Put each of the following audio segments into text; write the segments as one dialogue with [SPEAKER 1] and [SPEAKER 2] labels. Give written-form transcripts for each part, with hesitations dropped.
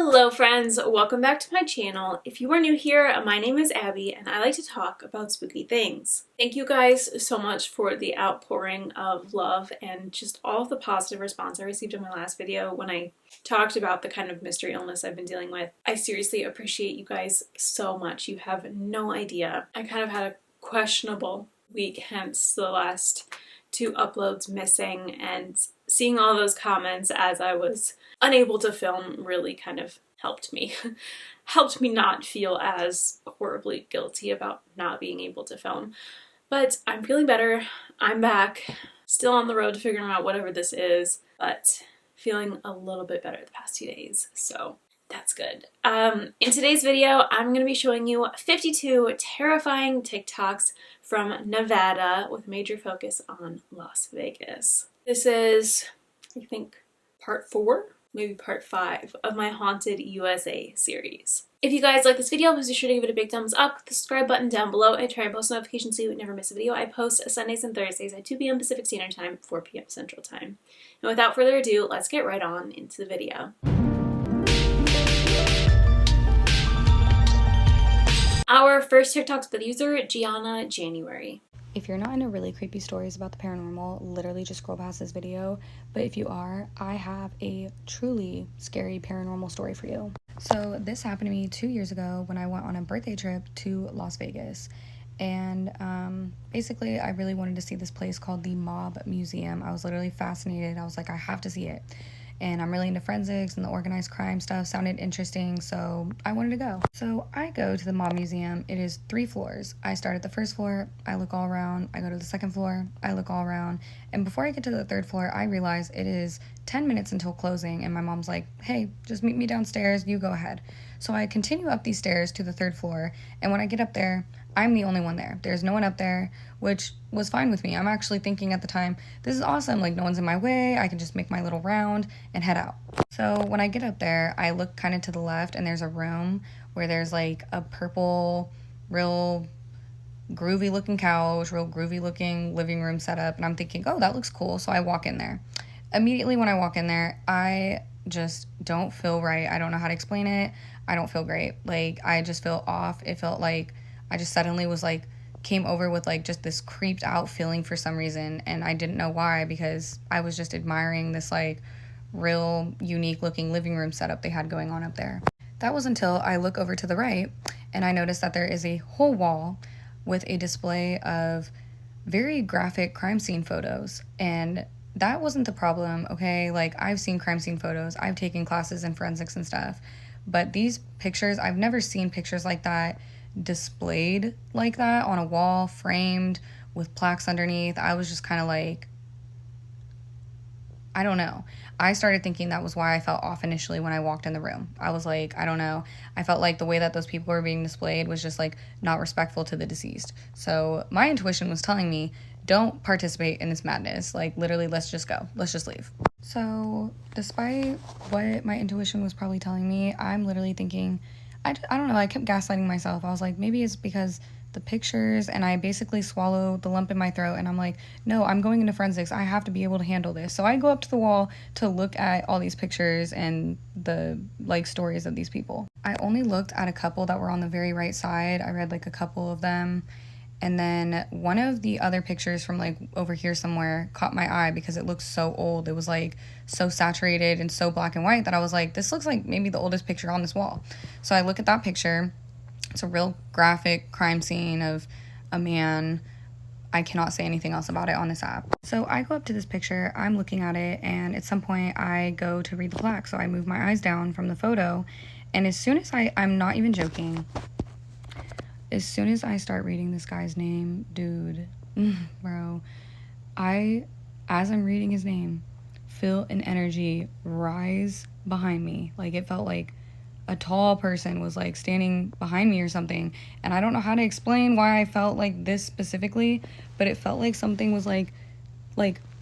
[SPEAKER 1] Hello friends, welcome back to my channel. If you are new here, my name is Abby and I like to talk about spooky things. Thank you guys so much for the outpouring of love and just all of the positive response I received in my last video when I talked about the kind of mystery illness I've been dealing with. I seriously appreciate you guys so much. You have no idea. I kind of had a questionable week, hence the last 2 uploads missing, and seeing all those comments as I was unable to film really kind of helped me. Helped me not feel as horribly guilty about not being able to film. But I'm feeling better. I'm back. Still on the road to figuring out whatever this is, but feeling a little bit better the past 2 days, so that's good. In today's video, I'm going to be showing you 52 terrifying TikToks from Nevada with major focus on Las Vegas. This is, I think, part 4? Maybe part 5 of my Haunted USA series. If you guys like this video, please be sure to give it a big thumbs up, the subscribe button down below, and turn on post notifications so you would never miss a video. I post Sundays and Thursdays at 2 p.m. Pacific Standard Time, 4 p.m. Central Time. And without further ado, let's get right on into the video. Our first TikTok's by the user giannajanuary.
[SPEAKER 2] If you're not into really creepy stories about the paranormal, literally just scroll past this video. But if you are, I have a truly scary paranormal story for you. So this happened to me 2 years ago when I went on a birthday trip to Las Vegas. And basically I really wanted to see this place called the Mob Museum. I was literally fascinated. I was like, I have to see it. And I'm really into forensics, and the organized crime stuff sounded interesting, so I wanted to go. So I go to the Mob Museum. It is 3 floors. I start at the first floor, I look all around, I go to the second floor, I look all around, and before I get to the 3rd floor, I realize it is 10 minutes until closing, and my mom's like, hey, just meet me downstairs, you go ahead. So I continue up these stairs to the 3rd floor, and when I get up there, I'm the only one there. There's no one up there, which was fine with me. I'm actually thinking at the time, this is awesome, like no one's in my way, I can just make my little round and head out. So when I get up there, I look kind of to the left and there's a room where there's like a purple, real groovy looking couch, real groovy looking living room setup, and I'm thinking, oh, that looks cool, so I walk in there. Immediately when I walk in there, I just don't feel right. I don't know how to explain it. I don't feel great. Like, I just feel off. It felt like I just suddenly was like, came over with like just this creeped out feeling for some reason, and I didn't know why, because I was just admiring this like real unique looking living room setup they had going on up there. That was until I look over to the right and I noticed that there is a whole wall with a display of very graphic crime scene photos, and that wasn't the problem, okay? Like, I've seen crime scene photos, I've taken classes in forensics and stuff, but these pictures, I've never seen pictures like that displayed like that on a wall, framed with plaques underneath. I was just kind of like, I don't know. I started thinking that was why I felt off initially when I walked in the room. I was like, I don't know. I felt like the way that those people were being displayed was just like not respectful to the deceased. So my intuition was telling me, don't participate in this madness. Like, literally, let's just go. Let's just leave. So despite what my intuition was probably telling me, I'm literally thinking, I don't know, I kept gaslighting myself. I was like, maybe it's because the pictures, and I basically swallow the lump in my throat, and I'm like, no, I'm going into forensics. I have to be able to handle this. So I go up to the wall to look at all these pictures and the, like, stories of these people. I only looked at a couple that were on the very right side. I read, like, a couple of them. And then one of the other pictures from like over here somewhere caught my eye because it looked so old. It was like so saturated and so black and white that I was like, this looks like maybe the oldest picture on this wall. So I look at that picture. It's a real graphic crime scene of a man. I cannot say anything else about it on this app. So I go up to this picture, I'm looking at it, and at some point I go to read the plaque. So I move my eyes down from the photo, and as soon as I'm not even joking, as soon as I start reading this guy's name, dude, bro, as I'm reading his name, feel an energy rise behind me. Like, it felt like a tall person was like standing behind me or something. And I don't know how to explain why I felt like this specifically, but it felt like something was like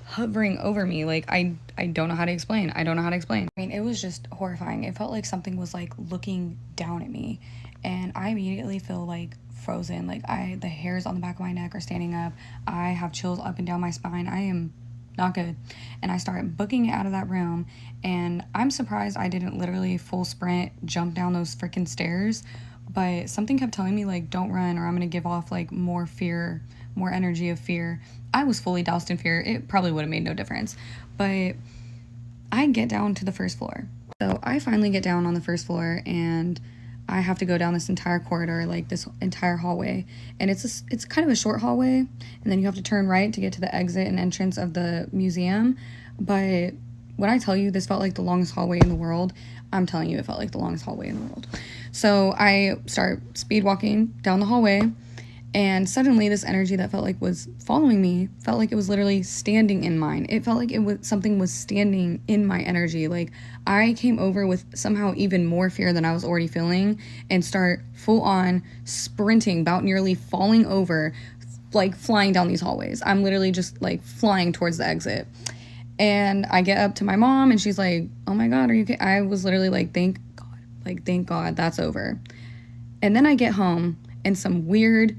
[SPEAKER 2] hovering over me. Like, I don't know how to explain. I don't know how to explain. I mean, it was just horrifying. It felt like something was like looking down at me, and I immediately feel like frozen. Like, the hairs on the back of my neck are standing up. I have chills up and down my spine. I am not good. And I start booking it out of that room, and I'm surprised I didn't literally full sprint jump down those freaking stairs, but something kept telling me, like, don't run or I'm gonna give off, like, more fear, more energy of fear. I was fully doused in fear. It probably would have made no difference. But I get down to the first floor. So I finally get down on the first floor, and I have to go down this entire corridor, like this entire hallway. And it's kind of a short hallway, and then you have to turn right to get to the exit and entrance of the museum. But when I tell you this felt like the longest hallway in the world, I'm telling you it felt like the longest hallway in the world. So I start speed walking down the hallway, and suddenly this energy that felt like was following me felt like it was literally standing in mine. It felt like something was standing in my energy. Like, I came over with somehow even more fear than I was already feeling, and start full on sprinting, about nearly falling over, like flying down these hallways. I'm literally just like flying towards the exit. And I get up to my mom, and she's like, oh my God, are you okay? I was literally like, thank God that's over. And then I get home, and some weird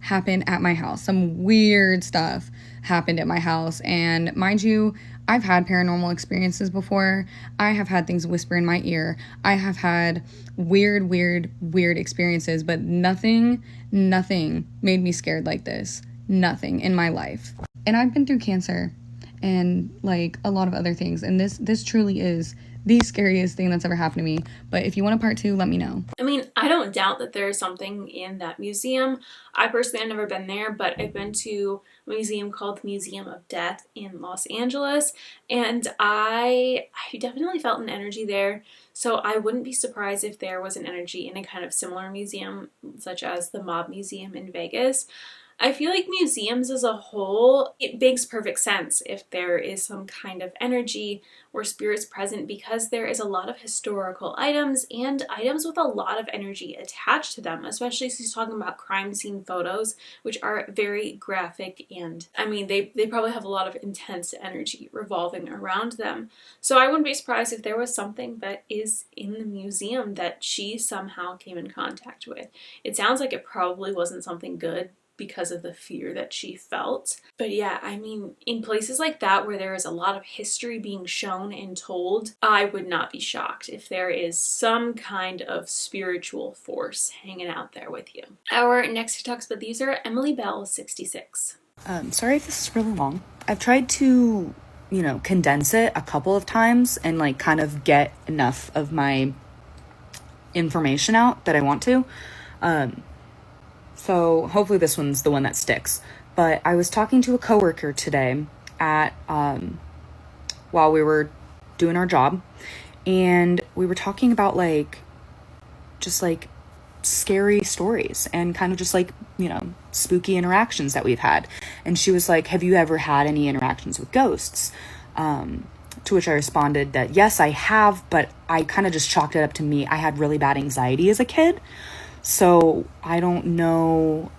[SPEAKER 2] happened at my house. Some weird stuff happened at my house. And mind you, I've had paranormal experiences before. I have had things whisper in my ear. I have had weird experiences, but nothing made me scared like this. Nothing in my life. And I've been through cancer and like a lot of other things. And this truly is the scariest thing that's ever happened to me. But if you want a part 2, let me know.
[SPEAKER 1] I mean, I don't doubt that there's something in that museum. I personally have never been there, but I've been to a museum called the Museum of Death in Los Angeles, and I definitely felt an energy there. So I wouldn't be surprised if there was an energy in a kind of similar museum, such as the Mob Museum in Vegas. I feel like museums as a whole, it makes perfect sense if there is some kind of energy or spirits present, because there is a lot of historical items and items with a lot of energy attached to them, especially since he's talking about crime scene photos, which are very graphic, and I mean, they probably have a lot of intense energy revolving around them. So I wouldn't be surprised if there was something that is in the museum that she somehow came in contact with. It sounds like it probably wasn't something good, because of the fear that she felt. But yeah, I mean, in places like that where there is a lot of history being shown and told, I would not be shocked if there is some kind of spiritual force hanging out there with you. Our next TikTok split user, Emily Bell 66.
[SPEAKER 3] Sorry if this is really long. I've tried to, condense it a couple of times and like kind of get enough of my information out that I want to. So hopefully this one's the one that sticks. But I was talking to a coworker today at while we were doing our job, and we were talking about just scary stories and kind of just spooky interactions that we've had. And she was like, have you ever had any interactions with ghosts? To which I responded that yes, I have, but I kind of just chalked it up to me. I had really bad anxiety as a kid. So I don't know.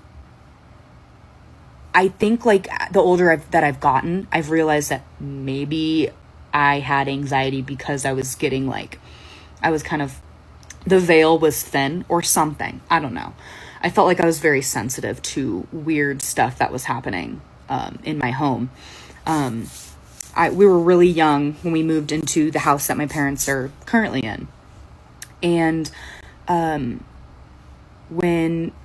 [SPEAKER 3] I think the older that I've gotten, I've realized that maybe I had anxiety because I was getting the veil was thin or something. I don't know. I felt like I was very sensitive to weird stuff that was happening in my home. We were really young when we moved into the house that my parents are currently in. And when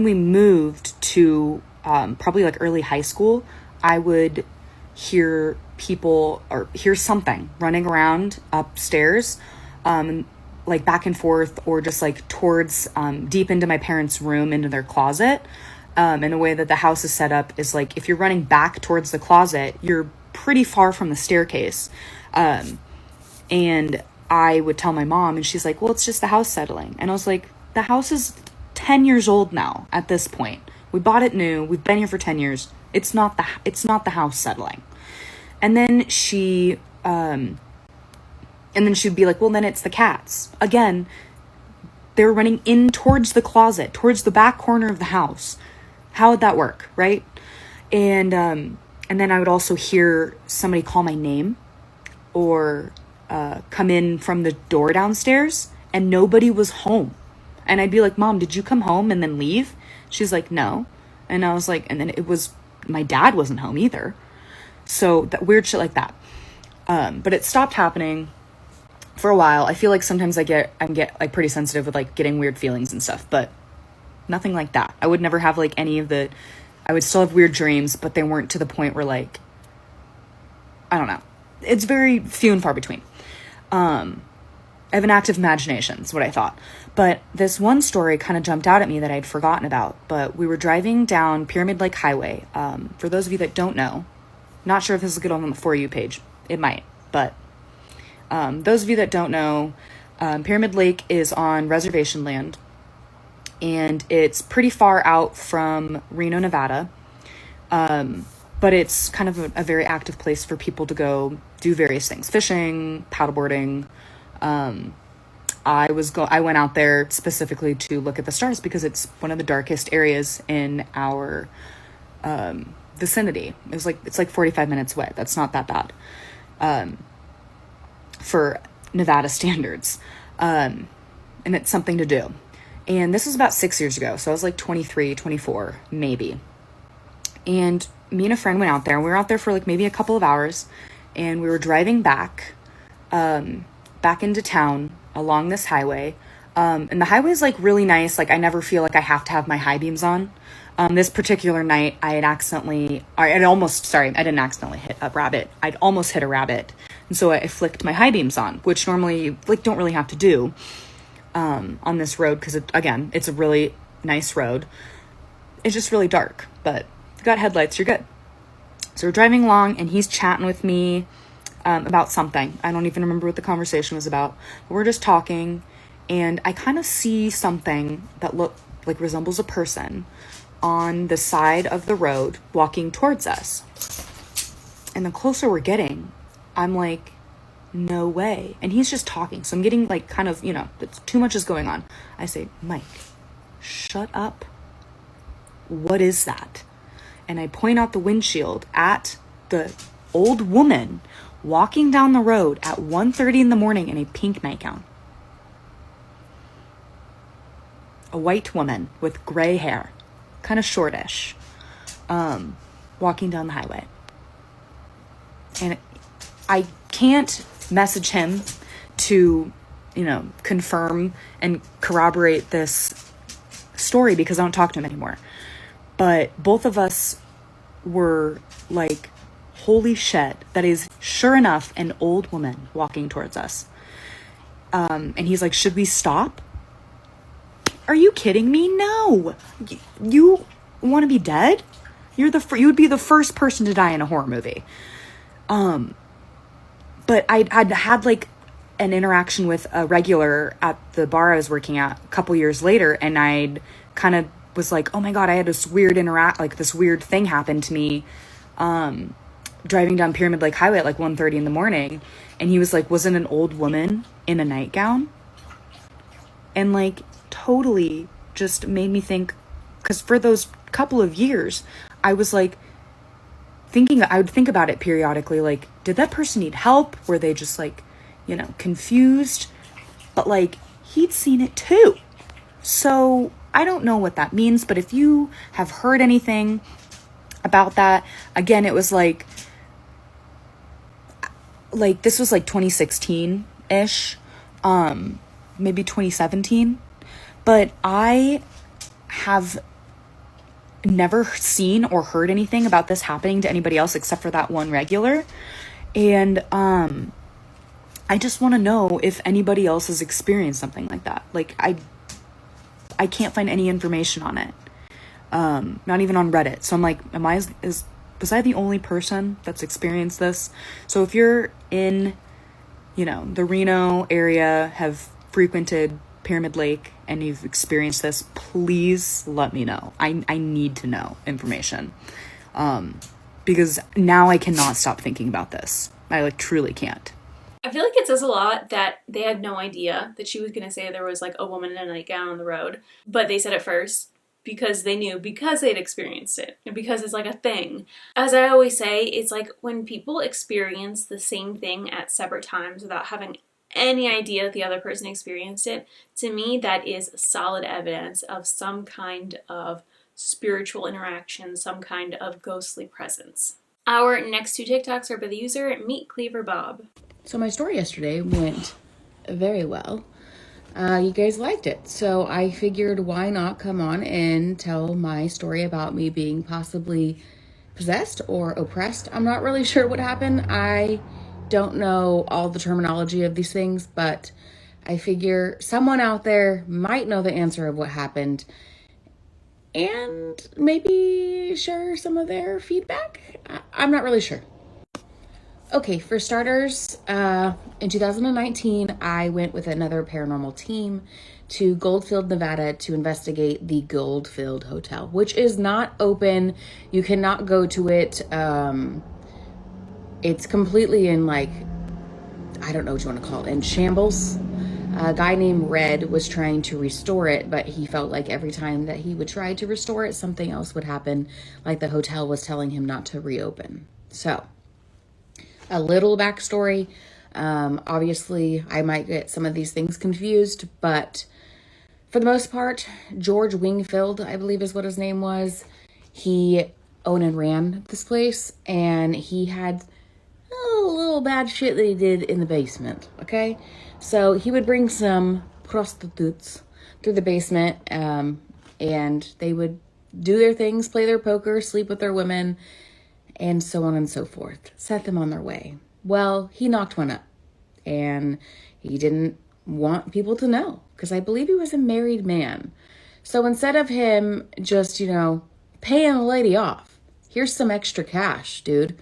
[SPEAKER 3] we moved to probably early high school, I would hear people or hear something running around upstairs, back and forth, or just towards deep into my parents' room, into their closet. And the way that the house is set up is if you're running back towards the closet, you're pretty far from the staircase. And I would tell my mom, and she's like, well, it's just the house settling. And I was like, the house is 10 years old now at this point. We bought it new. We've been here for 10 years. It's not the house settling. And then she'd be like, well, then it's the cats. Again, they're running in towards the closet, towards the back corner of the house. How would that work, right? And then I would also hear somebody call my name or come in from the door downstairs, and nobody was home. And I'd be like, Mom, did you come home and then leave? She's like, no. And I was like, and then my dad wasn't home either. So that weird shit like that. But it stopped happening for a while. I feel like sometimes I get like pretty sensitive with like getting weird feelings and stuff, but nothing like that. I would never have like any of the, I would still have weird dreams, but they weren't to the point where like, I don't know. It's very few and far between. I have an active imagination, is what I thought. But this one story kind of jumped out at me that I'd forgotten about. But we were driving down Pyramid Lake Highway. For those of you that don't know, not sure if this is good on the For You page. It might, but those of you that don't know, Pyramid Lake is on reservation land, and it's pretty far out from Reno, Nevada. But it's kind of a very active place for people to go do various things, fishing, paddleboarding. I went out there specifically to look at the stars because it's one of the darkest areas in our vicinity. It's like 45 minutes away. That's not that bad for Nevada standards. And it's something to do. And this was about 6 years ago. So I was like 23, 24, maybe. And me and a friend went out there. We were out there for like maybe a couple of hours. And we were driving back into town along this highway. And the highway is like really nice. Like I never feel like I have to have my high beams on. This particular night I didn't accidentally hit a rabbit. I'd almost hit a rabbit. And so I flicked my high beams on, which normally you like don't really have to do on this road. Cause it's a really nice road. It's just really dark, but if you got headlights, you're good. So we're driving along and he's chatting with me about something. I don't even remember what the conversation was about. But we're just talking and I kind of see something that resembles a person on the side of the road walking towards us. And the closer we're getting, I'm like, no way. And he's just talking. So I'm getting like kind of, too much is going on. I say, Mike, shut up. What is that? And I point out the windshield at the old woman walking down the road at 1:30 in the morning in a pink nightgown. A white woman with gray hair, kind of shortish, walking down the highway. And I can't message him to, confirm and corroborate this story because I don't talk to him anymore. But both of us were like, holy shit, that is sure enough an old woman walking towards us. And he's like, should we stop? Are you kidding me? No. You want to be dead? You would be the first person to die in a horror movie. But I'd had like an interaction with a regular at the bar I was working at a couple years later, and I'd kind of was like, oh my God, I had this weird this weird thing happen to me driving down Pyramid Lake Highway at like 1:30 in the morning. And he was like, wasn't an old woman in a nightgown? And like totally just made me think, because for those couple of years, I was like I would think about it periodically, like, did that person need help? Were they just like, confused? But like, he'd seen it too. So I don't know what that means, but if you have heard anything about that, again, it was like this was like 2016-ish, maybe 2017. But I have never seen or heard anything about this happening to anybody else except for that one regular. And I just want to know if anybody else has experienced something like that. Like I can't find any information on it. Not even on Reddit. So I'm like, was I the only person that's experienced this? So if you're in, the Reno area, have frequented Pyramid Lake and you've experienced this, please let me know. I need to know information. Because now I cannot stop thinking about this. I truly can't.
[SPEAKER 1] I feel like it says a lot that they had no idea that she was going to say there was like a woman in a nightgown on the road, but they said it first because they knew, because they'd experienced it, and because it's like a thing. As I always say, it's like when people experience the same thing at separate times without having any idea that the other person experienced it, to me that is solid evidence of some kind of spiritual interaction, some kind of ghostly presence. Our next two TikToks are by the user meatcleaverbob.
[SPEAKER 4] So my story yesterday went very well. You guys liked it. So I figured why not come on and tell my story about me being possibly possessed or oppressed. I'm not really sure what happened. I don't know all the terminology of these things, but I figure someone out there might know the answer of what happened and maybe share some of their feedback. I'm not really sure. Okay, for starters, in 2019, I went with another paranormal team to Goldfield, Nevada to investigate the Goldfield Hotel, which is not open. You cannot go to it. It's completely in like, I don't know what you want to call it, in shambles. A guy named Red was trying to restore it, but he felt like every time that he would try to restore it, something else would happen, like the hotel was telling him not to reopen. So, a little backstory. Obviously, I might get some of these things confused, but for the most part, George Wingfield, I believe is what his name was, he owned and ran this place, and he had a little bad shit that he did in the basement, okay? So he would bring some prostitutes through the basement, and they would do their things, play their poker, sleep with their women, and so on and so forth. Set them on their way. Well, he knocked one up, and he didn't want people to know, because I believe he was a married man. So instead of him just, paying the lady off, here's some extra cash, dude,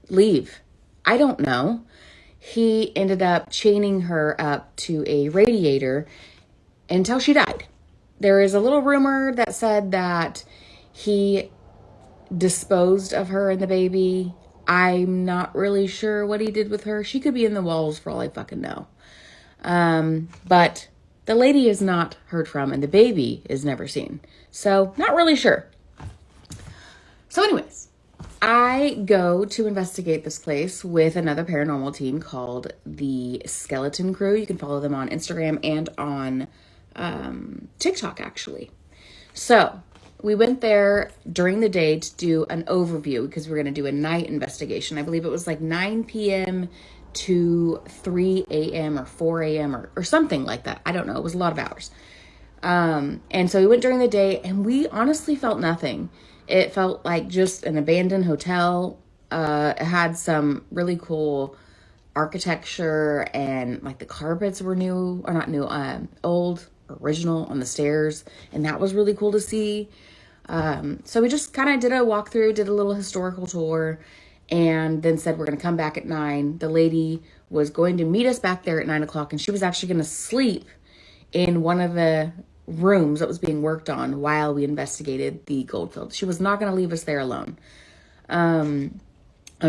[SPEAKER 4] leave. I don't know. He ended up chaining her up to a radiator until she died. There is a little rumor that said that he disposed of her and the baby. I'm not really sure what he did with her. She could be in the walls for all I fucking know. But the lady is not heard from and the baby is never seen. So not really sure. So anyways, I go to investigate this place with another paranormal team called the Skeleton Crew. You can follow them on Instagram and on TikTok, actually. So we went there during the day to do an overview because we're going to do a night investigation. I believe it was like 9 p.m. to 3 a.m. or 4 a.m. or something like that. I don't know. It was a lot of hours. And so we went during the day and we honestly felt nothing. It felt like just an abandoned hotel. It had some really cool architecture and like the carpets were new, or not new, old, original on the stairs. And that was really cool to see. So we just kind of did a walkthrough, did a little historical tour, and then said we're going to come back at 9. The lady was going to meet us back there at 9 o'clock, and she was actually going to sleep in one of the rooms that was being worked on while we investigated the Goldfield. She was not going to leave us there alone. I'm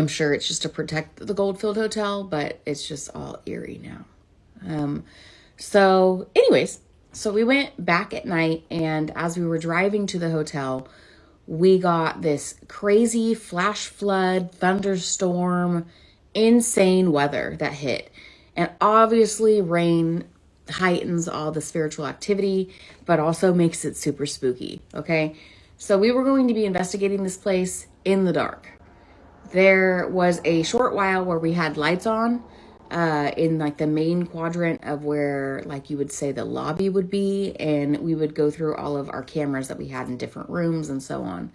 [SPEAKER 4] sure it's just to protect the Goldfield Hotel, but it's just all eerie now. So anyways, so we went back at night, and as we were driving to the hotel, we got this crazy flash flood, thunderstorm, insane weather that hit. And obviously rain heightens all the spiritual activity, but also makes it super spooky, okay? So we were going to be investigating this place in the dark. There was a short while where we had lights on, in like the main quadrant of where like you would say the lobby would be, and we would go through all of our cameras that we had in different rooms and so on.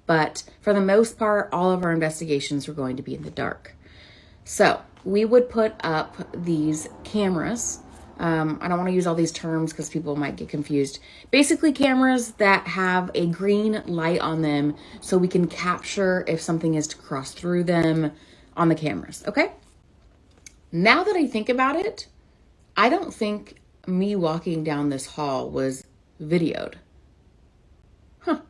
[SPEAKER 4] But for the most part, all of our investigations were going to be in the dark. So we would put up these cameras. I don't want to use all these terms because people might get confused. Basically cameras that have a green light on them so we can capture if something is to cross through them on the cameras, okay? Now that I think about it, I don't think me walking down this hall was videoed. But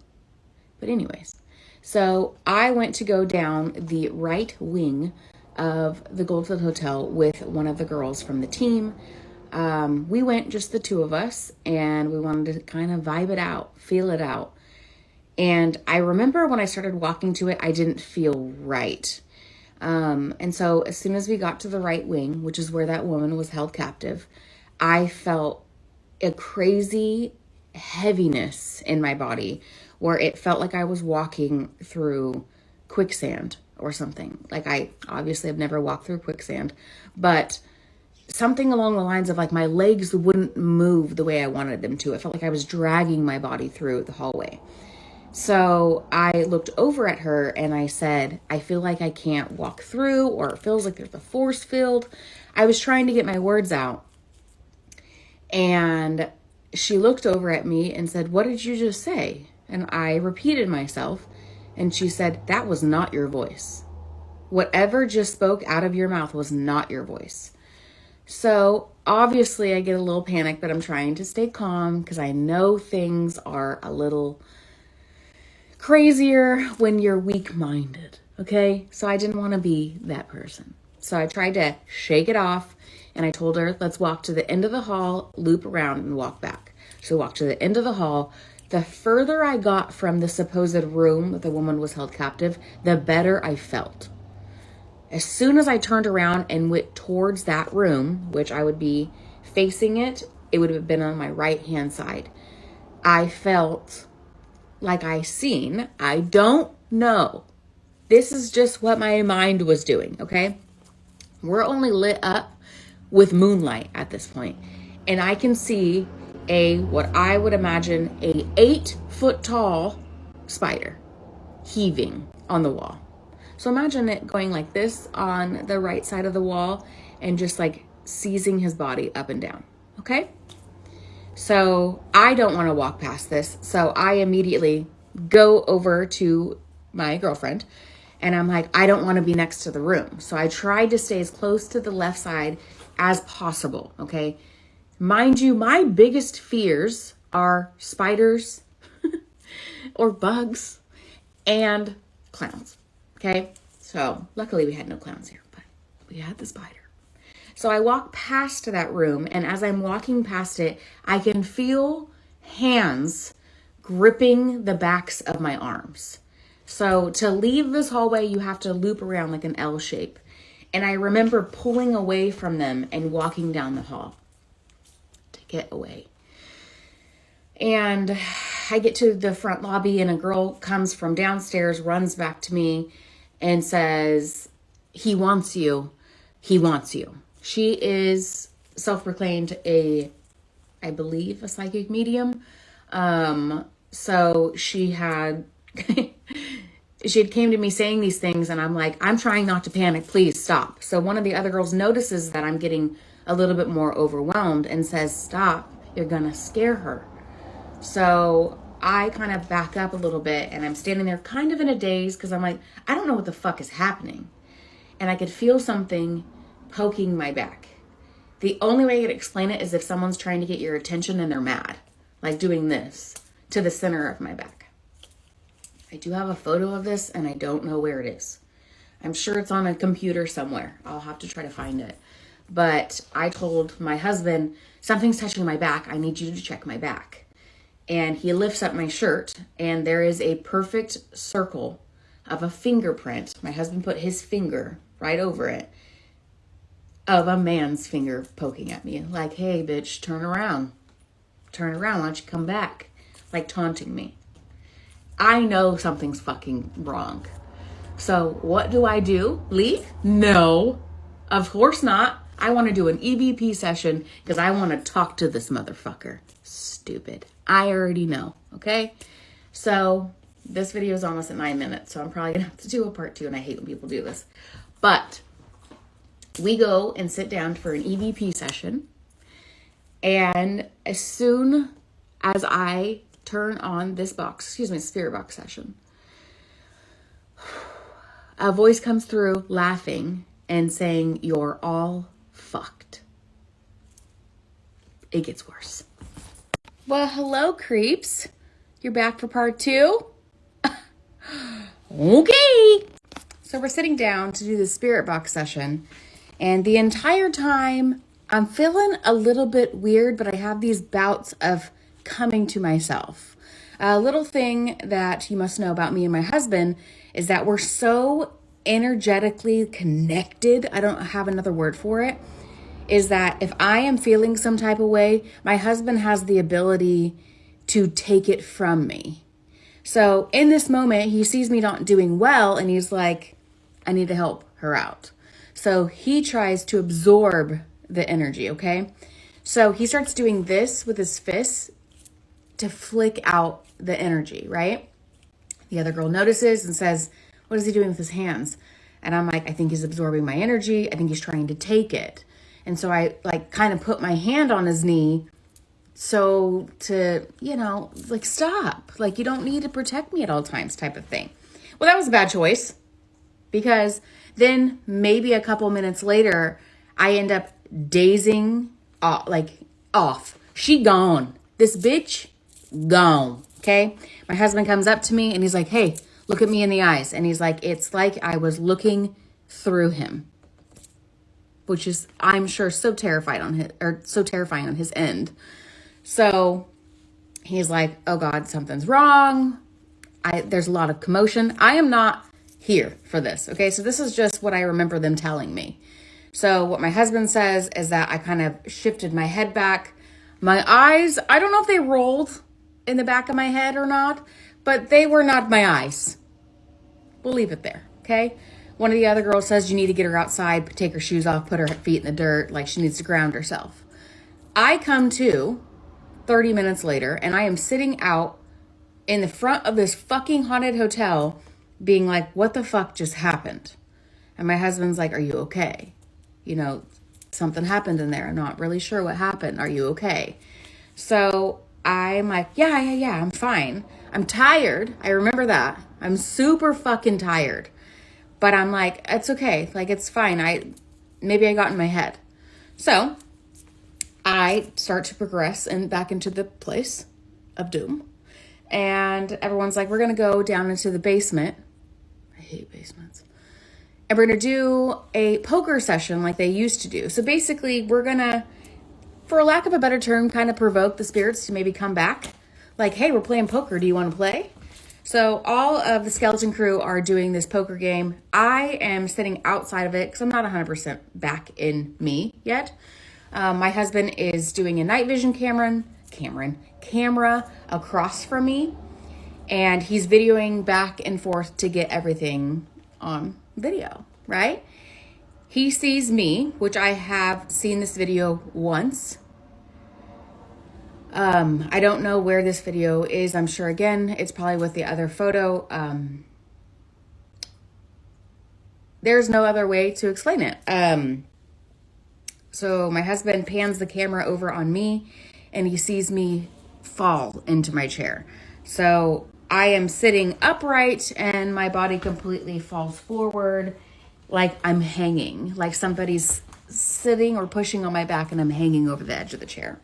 [SPEAKER 4] anyways, so I went to go down the right wing of the Goldfield Hotel with one of the girls from the team. We went just the two of us, and we wanted to kind of vibe it out, feel it out. And I remember when I started walking to it, I didn't feel right. And so as soon as we got to the right wing, which is where that woman was held captive, I felt a crazy heaviness in my body where it felt like I was walking through quicksand or something. Like, I obviously have never walked through quicksand, but something along the lines of like my legs wouldn't move the way I wanted them to. It felt like I was dragging my body through the hallway. So I looked over at her and I said, I feel like I can't walk through, or it feels like there's a force field. I was trying to get my words out. And she looked over at me and said, what did you just say? And I repeated myself. And she said, that was not your voice. Whatever just spoke out of your mouth was not your voice. So obviously I get a little panicked, but I'm trying to stay calm because I know things are a little crazier when you're weak-minded, okay? So I didn't want to be that person. So I tried to shake it off, and I told her, let's walk to the end of the hall, loop around, and walk back. So walk to the end of the hall. The further I got from the supposed room that the woman was held captive, the better I felt. As soon as I turned around and went towards that room, which I would be facing it, it would have been on my right-hand side. I felt like I don't know. This is just what my mind was doing, okay? We're only lit up with moonlight at this point. And I can see what I would imagine a 8-foot tall spider heaving on the wall. So imagine it going like this on the right side of the wall and just like seizing his body up and down, okay? So I don't want to walk past this. So I immediately go over to my girlfriend and I'm like, I don't want to be next to the room. So I tried to stay as close to the left side as possible, okay? Mind you, my biggest fears are spiders or bugs and clowns, okay? So luckily we had no clowns here, but we had the spider. So I walk past that room, and as I'm walking past it, I can feel hands gripping the backs of my arms. So to leave this hallway, you have to loop around like an L shape. And I remember pulling away from them and walking down the hall to get away. And I get to the front lobby, and a girl comes from downstairs, runs back to me and says, he wants you. He wants you. She is self-proclaimed I believe, a psychic medium. So she had came to me saying these things, and I'm like, I'm trying not to panic. Please stop. So one of the other girls notices that I'm getting a little bit more overwhelmed and says, stop. You're going to scare her. So I kind of back up a little bit, and I'm standing there kind of in a daze because I'm like, I don't know what the fuck is happening. And I could feel something poking my back. The only way I could explain it is if someone's trying to get your attention and they're mad, like doing this to the center of my back. I do have a photo of this, and I don't know where it is. I'm sure it's on a computer somewhere. I'll have to try to find it. But I told my husband, something's touching my back. I need you to check my back. And he lifts up my shirt, and there is a perfect circle of a fingerprint. My husband put his finger right over it, of a man's finger poking at me. Like, hey, bitch, turn around. Turn around. Why don't you come back? Like, taunting me. I know something's fucking wrong. So what do? Leave? No, of course not. I want to do an EVP session because I want to talk to this motherfucker. Stupid. I already know. Okay. So this video is almost at 9 minutes, so I'm probably gonna have to do a part 2, and I hate when people do this. But we go and sit down for an EVP session, and as soon as I turn on this spirit box session, a voice comes through laughing and saying, you're all fucked. It gets worse. Well, hello, creeps. You're back for part 2? Okay. So we're sitting down to do the spirit box session, and the entire time I'm feeling a little bit weird, but I have these bouts of coming to myself. A little thing that you must know about me and my husband is that we're so energetically connected. I don't have another word for it. Is that if I am feeling some type of way, my husband has the ability to take it from me. So in this moment, he sees me not doing well, and he's like, I need to help her out. So he tries to absorb the energy, okay? So he starts doing this with his fists to flick out the energy, right? The other girl notices and says, what is he doing with his hands? And I'm like, I think he's absorbing my energy. I think he's trying to take it. And so I like kind of put my hand on his knee. So to, like, stop. Like, you don't need to protect me at all times type of thing. Well, that was a bad choice, because then maybe a couple minutes later, I end up dazing off. She gone. This bitch gone. Okay. My husband comes up to me and he's like, hey, look at me in the eyes. And he's like, it's like I was looking through him, which is, I'm sure, so terrifying on his end. So he's like, oh God, something's wrong. There's a lot of commotion. I am not here for this. Okay. So this is just what I remember them telling me. So what my husband says is that I kind of shifted my head back. My eyes, I don't know if they rolled in the back of my head or not, but they were not my eyes. We'll leave it there. Okay. One of the other girls says you need to get her outside, take her shoes off, put her feet in the dirt. Like, she needs to ground herself. I come to 30 minutes later, and I am sitting out in the front of this fucking haunted hotel being like, what the fuck just happened? And my husband's like, are you okay? Something happened in there. I'm not really sure what happened. Are you okay? So I'm like, yeah, I'm fine. I'm tired. I remember that. I'm super fucking tired. But I'm like, it's okay. Like, it's fine. Maybe I got in my head. So I start to progress and back into the place of doom. And everyone's like, we're going to go down into the basement. I hate basements. And we're going to do a poker session like they used to do. So basically, we're going to, for lack of a better term, kind of provoke the spirits to maybe come back. Like, hey, we're playing poker. Do you want to play? So all of the skeleton crew are doing this poker game. I am sitting outside of it because I'm not 100% back in me yet. My husband is doing a night vision camera across from me. And he's videoing back and forth to get everything on video, right? He sees me, which I have seen this video once. I don't know where this video is. I'm sure, again, it's probably with the other photo. There's no other way to explain it. So my husband pans the camera over on me and he sees me fall into my chair. So I am sitting upright and my body completely falls forward, like I'm hanging, like somebody's sitting or pushing on my back and I'm hanging over the edge of the chair.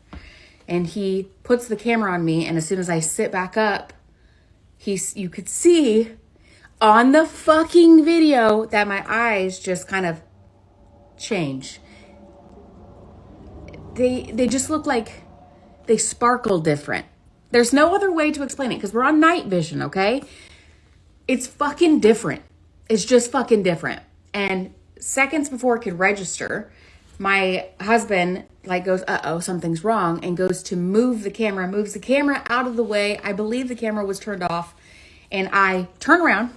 [SPEAKER 4] And he puts the camera on me, and as soon as I sit back up, you could see on the fucking video that my eyes just kind of change. They just look like they sparkle different. There's no other way to explain it because we're on night vision, okay? It's fucking different. It's just fucking different. And seconds before it could register, my husband goes, uh-oh, something's wrong, and goes to moves the camera out of the way. I believe the camera was turned off. And I turn around,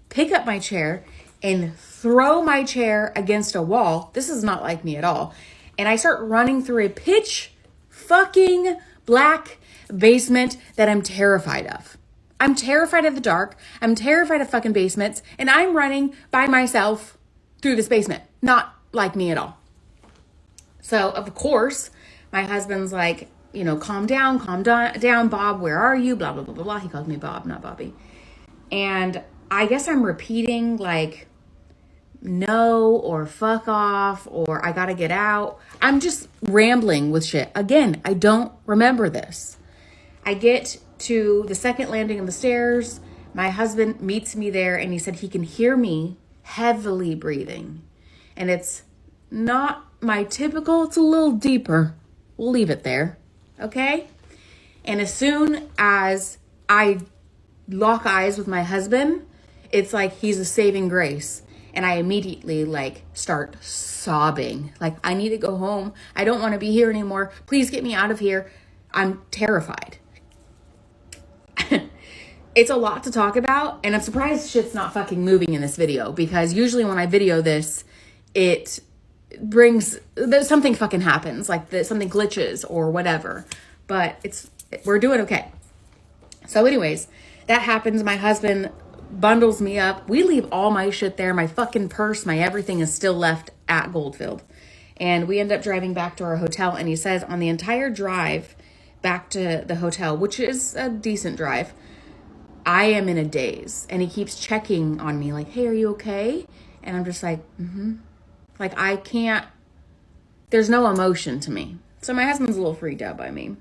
[SPEAKER 4] pick up my chair, and throw my chair against a wall. This is not like me at all. And I start running through a pitch fucking black basement that I'm terrified of. I'm terrified of the dark. I'm terrified of fucking basements. And I'm running by myself through this basement. Not like me at all. So, of course, my husband's like, calm down, Bob, where are you? Blah, blah, blah, blah, blah. He calls me Bob, not Bobby. And I guess I'm repeating no, or fuck off, or I gotta get out. I'm just rambling with shit. Again, I don't remember this. I get to the second landing of the stairs. My husband meets me there and he said he can hear me heavily breathing. And it's not my typical, it's a little deeper. We'll leave it there. Okay? And as soon as I lock eyes with my husband, it's like he's a saving grace. And I immediately start sobbing. I need to go home. I don't want to be here anymore. Please get me out of here. I'm terrified. it's a lot to talk about, and I'm surprised shit's not fucking moving in this video, because usually when I video this, it brings, something fucking happens, like something glitches or whatever, but we're doing okay. So anyways, that happens. My husband bundles me up. We leave all my shit there. My fucking purse, my everything is still left at Goldfield. And we end up driving back to our hotel, and he says on the entire drive back to the hotel, which is a decent drive, I am in a daze. And he keeps checking on me like, hey, are you okay? And I'm just like, like, I can't, there's no emotion to me. So my husband's a little freaked out by me.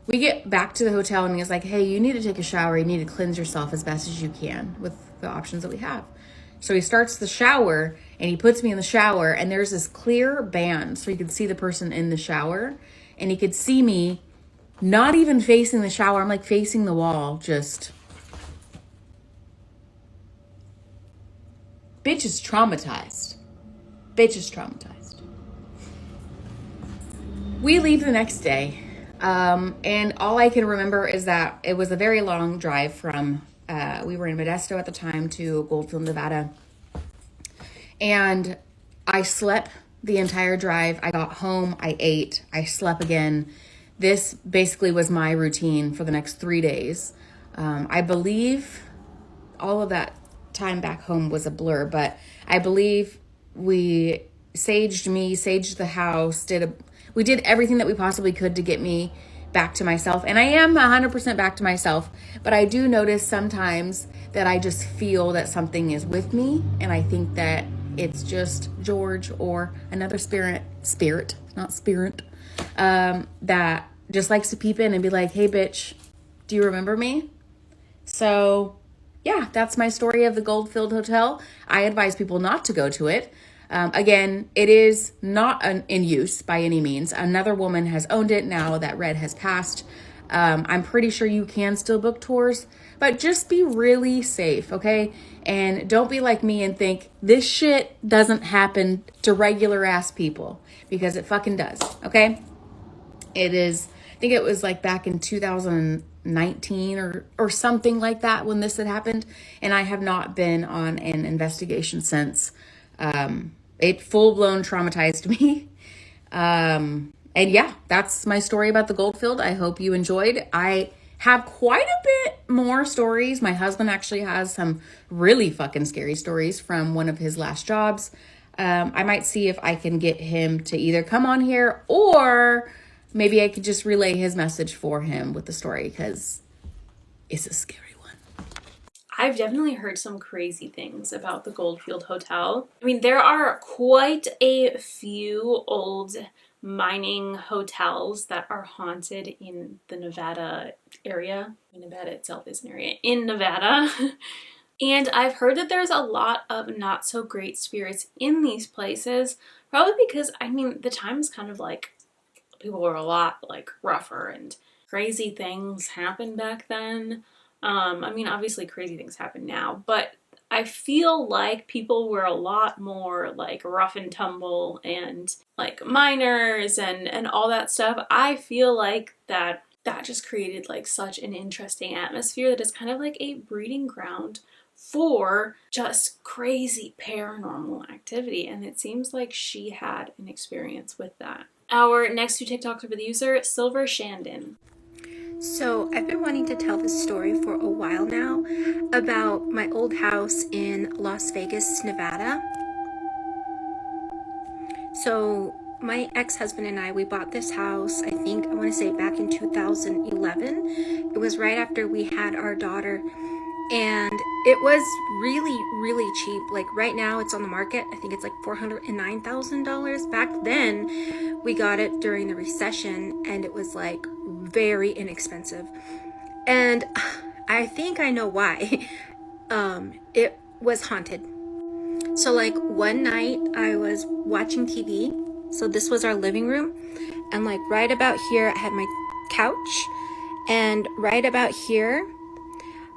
[SPEAKER 4] We get back to the hotel, and he's like, hey, you need to take a shower. You need to cleanse yourself as best as you can with the options that we have. So he starts the shower, and he puts me in the shower, and there's this clear band so you could see the person in the shower, and he could see me not even facing the shower. I'm like facing the wall, just. Bitch is traumatized. Bitch is traumatized. We leave the next day. And all I can remember is that it was a very long drive from, we were in Modesto at the time, to Goldfield, Nevada. And I slept the entire drive. I got home, I ate, I slept again. This basically was my routine for the next 3 days. I believe all of that time back home was a blur, but I believe we saged the house, we did everything that we possibly could to get me back to myself. And I am 100% back to myself, but I do notice sometimes that I just feel that something is with me, and I think that it's just George or another spirit, that just likes to peep in and be like, hey bitch, do you remember me? So yeah, that's my story of the Goldfield Hotel. I advise people not to go to it. Again, it is not in use by any means. Another woman has owned it now that Red has passed. I'm pretty sure you can still book tours, but just be really safe, okay? And don't be like me and think this shit doesn't happen to regular ass people, because it fucking does, okay? It is, I think it was like back in 2019 or something like that when this had happened, and I have not been on an investigation since. It full-blown traumatized me. And yeah, that's my story about the Goldfield. I hope you enjoyed. I have quite a bit more stories. My husband actually has some really fucking scary stories from one of his last jobs. I might see if I can get him to either come on here, or maybe I could just relay his message for him with the story, because it's a scary one.
[SPEAKER 1] I've definitely heard some crazy things about the Goldfield Hotel. I mean, there are quite a few old mining hotels that are haunted in the Nevada area. Nevada itself is an area in Nevada. And I've heard that there's a lot of not so great spirits in these places, probably because, I mean, the time is kind of like, people were a lot like rougher and crazy things happened back then. I mean, obviously crazy things happen now, but I feel like people were a lot more like rough and tumble and like miners and all that stuff. I feel like that just created like such an interesting atmosphere that is kind of like a breeding ground for just crazy paranormal activity. And it seems like she had an experience with that. Our next two TikToks are with the user silvershandiin.
[SPEAKER 5] So I've been wanting to tell this story for a while now about my old house in Las Vegas, Nevada. So my ex-husband and I, we bought this house, I think, I want to say back in 2011. It was right after we had our daughter, and it was really, really cheap. Like right now it's on the market, I think it's like $409,000. Back then we got it during the recession, and it was like very inexpensive. And I think I know why. It was haunted. So like one night I was watching TV. So this was our living room, and like right about here I had my couch, and right about here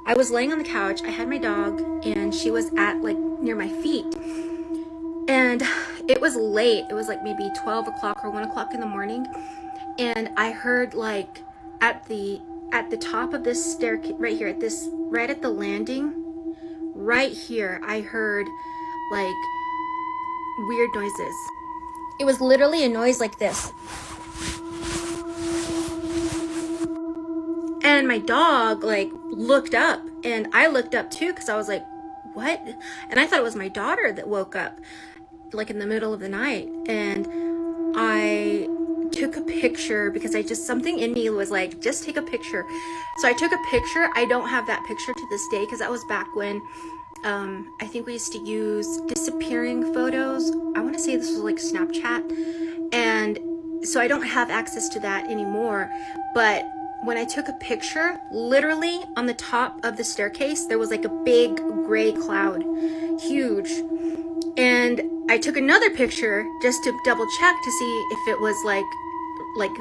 [SPEAKER 5] I was laying on the couch. I had my dog, and she was at like near my feet, and it was late. It was like maybe 12 o'clock or 1 o'clock in the morning, and I heard like at the at the top of this staircase, right here, right at the landing, right here, I heard like weird noises. It was literally a noise like this. And my dog like looked up, and I looked up too, because I was like, what? And I thought it was my daughter that woke up like in the middle of the night. And I took a picture because something in me was like, just take a picture. So I took a picture. I don't have that picture to this day, because that was back when I think we used to use disappearing photos. I want to say this was like Snapchat, and so I don't have access to that anymore. But when I took a picture, literally on the top of the staircase, there was like a big gray cloud, huge. And I took another picture just to double check to see if it was like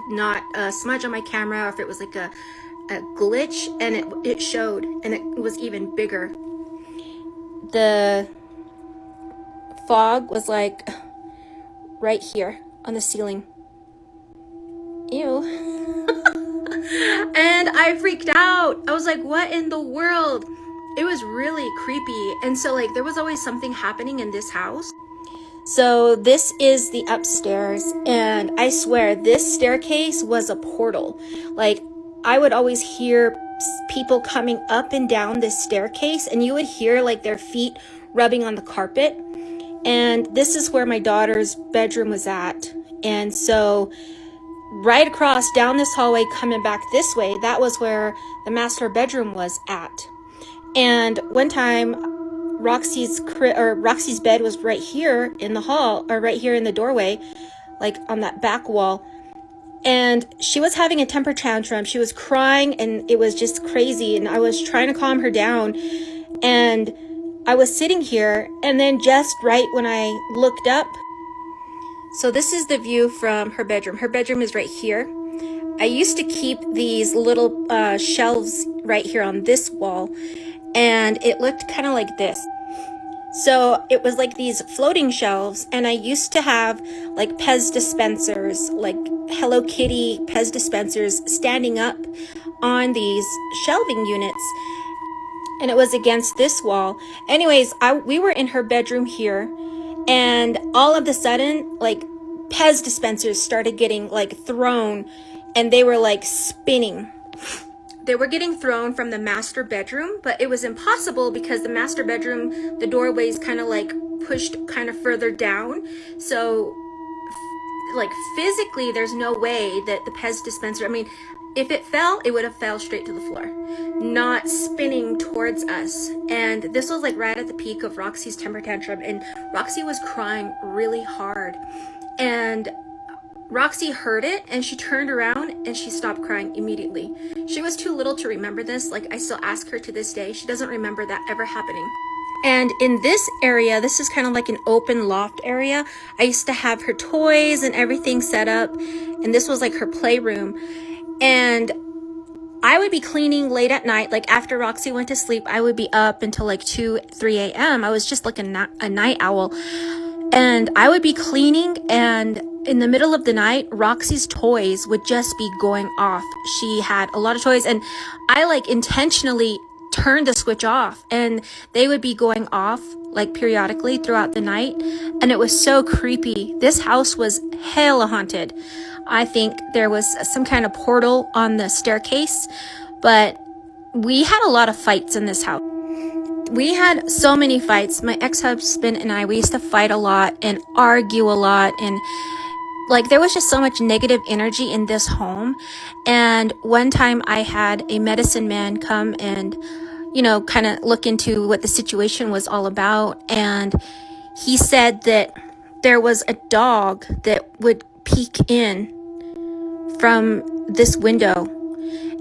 [SPEAKER 5] not a smudge on my camera, or if it was like a glitch, and it showed, and it was even bigger. The fog was like right here on the ceiling. Ew. And I freaked out. I was like, what in the world? It was really creepy. And so like there was always something happening in this house. So this is the upstairs, and I swear this staircase was a portal. Like I would always hear people coming up and down this staircase, and you would hear like their feet rubbing on the carpet. And this is where my daughter's bedroom was at. And so right across down this hallway, coming back this way, that was where the master bedroom was at. And one time Roxy's bed was right here in the hall, or right here in the doorway, like on that back wall. And she was having a temper tantrum. She was crying, and it was just crazy. And I was trying to calm her down. And I was sitting here, and then just right when I looked up, so this is the view from her bedroom. Her bedroom is right here. I used to keep these little shelves right here on this wall, and it looked kind of like this. So it was like these floating shelves, and I used to have like Pez dispensers, like Hello Kitty Pez dispensers standing up on these shelving units, and it was against this wall. Anyways, we were in her bedroom here, and all of a sudden, like Pez dispensers started getting like thrown, and they were like spinning. They were getting thrown from the master bedroom, but it was impossible because the master bedroom, the doorway's kind of like pushed kind of further down. So like physically, there's no way that the Pez dispenser, I mean, if it fell, it would have fell straight to the floor, not spinning towards us. And this was like right at the peak of Roxy's temper tantrum, and Roxy was crying really hard. And Roxy heard it, and she turned around and she stopped crying immediately. She was too little to remember this. Like I still ask her to this day. She doesn't remember that ever happening. And in this area, this is kind of like an open loft area. I used to have her toys and everything set up, and this was like her playroom. And I would be cleaning late at night, like after Roxy went to sleep, I would be up until like 2, 3 a.m. I was just like a night owl. And I would be cleaning, and in the middle of the night, Roxy's toys would just be going off. She had a lot of toys, and I like intentionally turned the switch off, and they would be going off like periodically throughout the night. And it was so creepy. This house was hella haunted. I think there was some kind of portal on the staircase, but we had a lot of fights in this house. We had so many fights. My ex-husband and I, we used to fight a lot and argue a lot, and like there was just so much negative energy in this home. And one time I had a medicine man come and, you know, kind of look into what the situation was all about. And he said that there was a dog that would peek in from this window.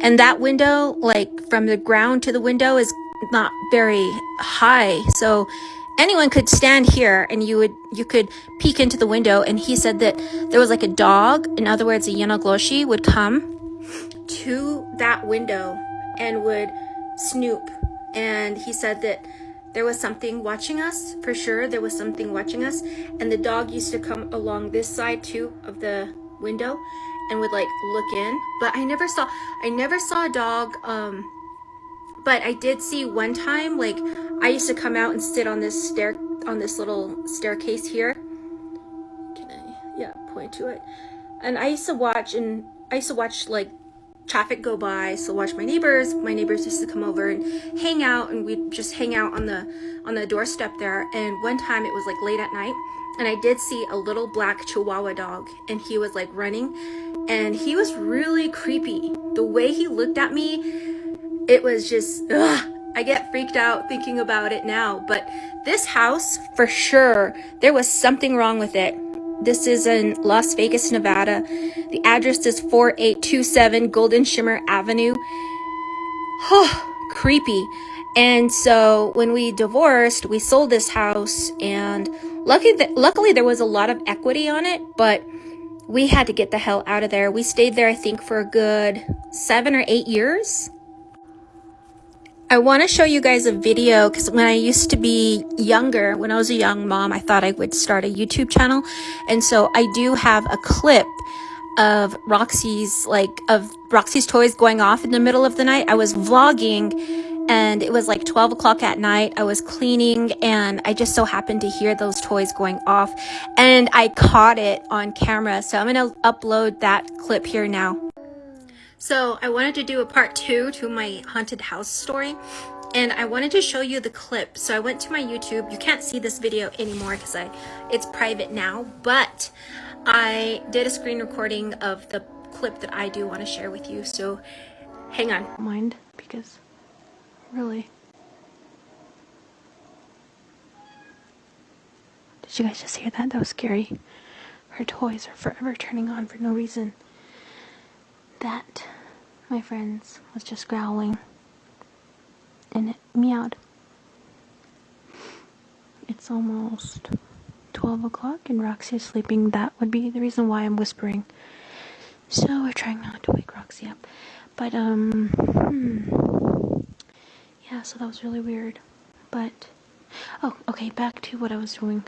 [SPEAKER 5] And that window, like from the ground to the window, is not very high. So anyone could stand here and you could peek into the window. And he said that there was like a dog, in other words, a giannajanuary, would come to that window and would snoop. And he said that there was something watching us, for sure. There was something watching us. And the dog used to come along this side too of the window and would like look in, but I never saw a dog. But I did see one time, like, I used to come out and sit on this little staircase here. Can I, point to it? And I used to watch like traffic go by. So watch my neighbors used to come over and hang out, and we'd just hang out on the doorstep there. And one time it was like late at night, and I did see a little black Chihuahua dog, and he was like running, and he was really creepy. The way he looked at me, it was just, ugh. I get freaked out thinking about it now. But this house, for sure, there was something wrong with it. This is in Las Vegas, Nevada. The address is 4827 Golden Shimmer Avenue. Oh, creepy. And so when we divorced, we sold this house, and luckily there was a lot of equity on it, but we had to get the hell out of there. We stayed there, I think, for a good 7 or 8 years. I want to show you guys a video because when I used to be younger, when I was a young mom, I thought I would start a YouTube channel. And so I do have a clip of Roxy's toys going off in the middle of the night. I was vlogging, and it was like 12 o'clock at night. I was cleaning, and I just so happened to hear those toys going off, and I caught it on camera. So I'm going to upload that clip here now. So I wanted to do a part 2 to my haunted house story, and I wanted to show you the clip. So I went to my YouTube. You can't see this video anymore because it's private now, but I did a screen recording of the clip that I do want to share with you. So hang on. Mind, because really, did you guys just hear that? That was scary. Her toys are forever turning on for no reason. That, my friends, was just growling, and it meowed. It's almost 12 o'clock and Roxy is sleeping. That would be the reason why I'm whispering. So we're trying not to wake Roxy up. But, yeah, so that was really weird. But, oh, okay, back to what I was doing.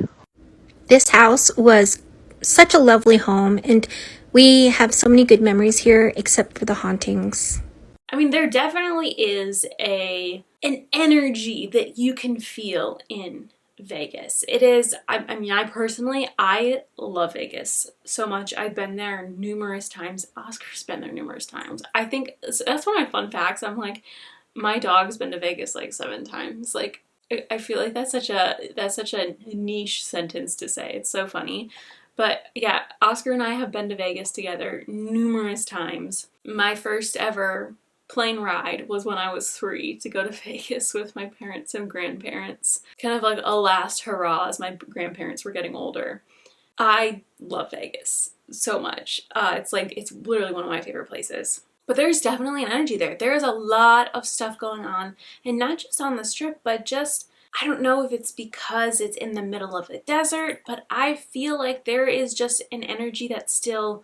[SPEAKER 5] This house was such a lovely home, and we have so many good memories here, except for the hauntings.
[SPEAKER 1] I mean, there definitely is an energy that you can feel in Vegas. It is, I personally love Vegas so much. I've been there numerous times. Oscar's been there numerous times. I think that's one of my fun facts. I'm like, my dog's been to Vegas like 7 times. Like, I feel like that's such a niche sentence to say. It's so funny. But yeah, Oscar and I have been to Vegas together numerous times. My first ever plane ride was when I was 3 to go to Vegas with my parents and grandparents. Kind of like a last hurrah as my grandparents were getting older. I love Vegas so much. It's literally one of my favorite places. But there's definitely an energy there. There is a lot of stuff going on, and not just on the Strip, but just, I don't know if it's because it's in the middle of the desert, but I feel like there is just an energy that still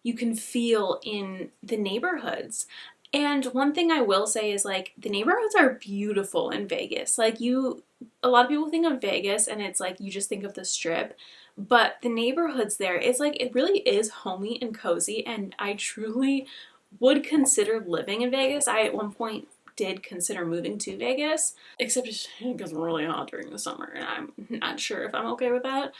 [SPEAKER 1] you can feel in the neighborhoods. And one thing I will say is, like, the neighborhoods are beautiful in Vegas. Like, a lot of people think of Vegas and it's like you just think of the Strip, but the neighborhoods there, it's like, it really is homey and cozy, and I truly would consider living in Vegas. I at one point did consider moving to Vegas, except it gets really hot during the summer, and I'm not sure if I'm okay with that.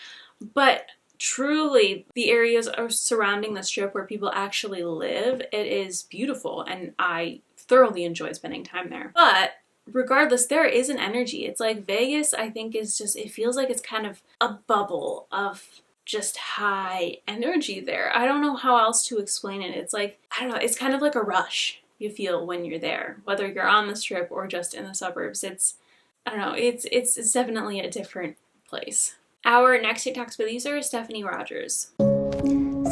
[SPEAKER 1] But truly, the areas surrounding the Strip where people actually live, it is beautiful, and I thoroughly enjoy spending time there. But regardless, there is an energy. It's like Vegas, I think, is just, it feels like it's kind of a bubble of just high energy there. I don't know how else to explain it. It's like, I don't know, it's kind of like a rush you feel when you're there, whether you're on the Strip or just in the suburbs. It's, I don't know, it's definitely a different place. Our next TikTok spit user is steffanieeodgers.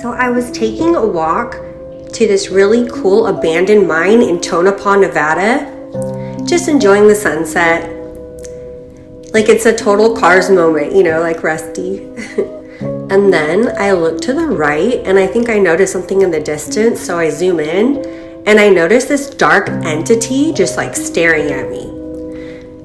[SPEAKER 6] So I was taking a walk to this really cool abandoned mine in Tonopah, Nevada, just enjoying the sunset. Like, it's a total Cars moment, you know, like Rusty. And then I look to the right, and I think I notice something in the distance, so I zoom in, and I notice this dark entity just like staring at me.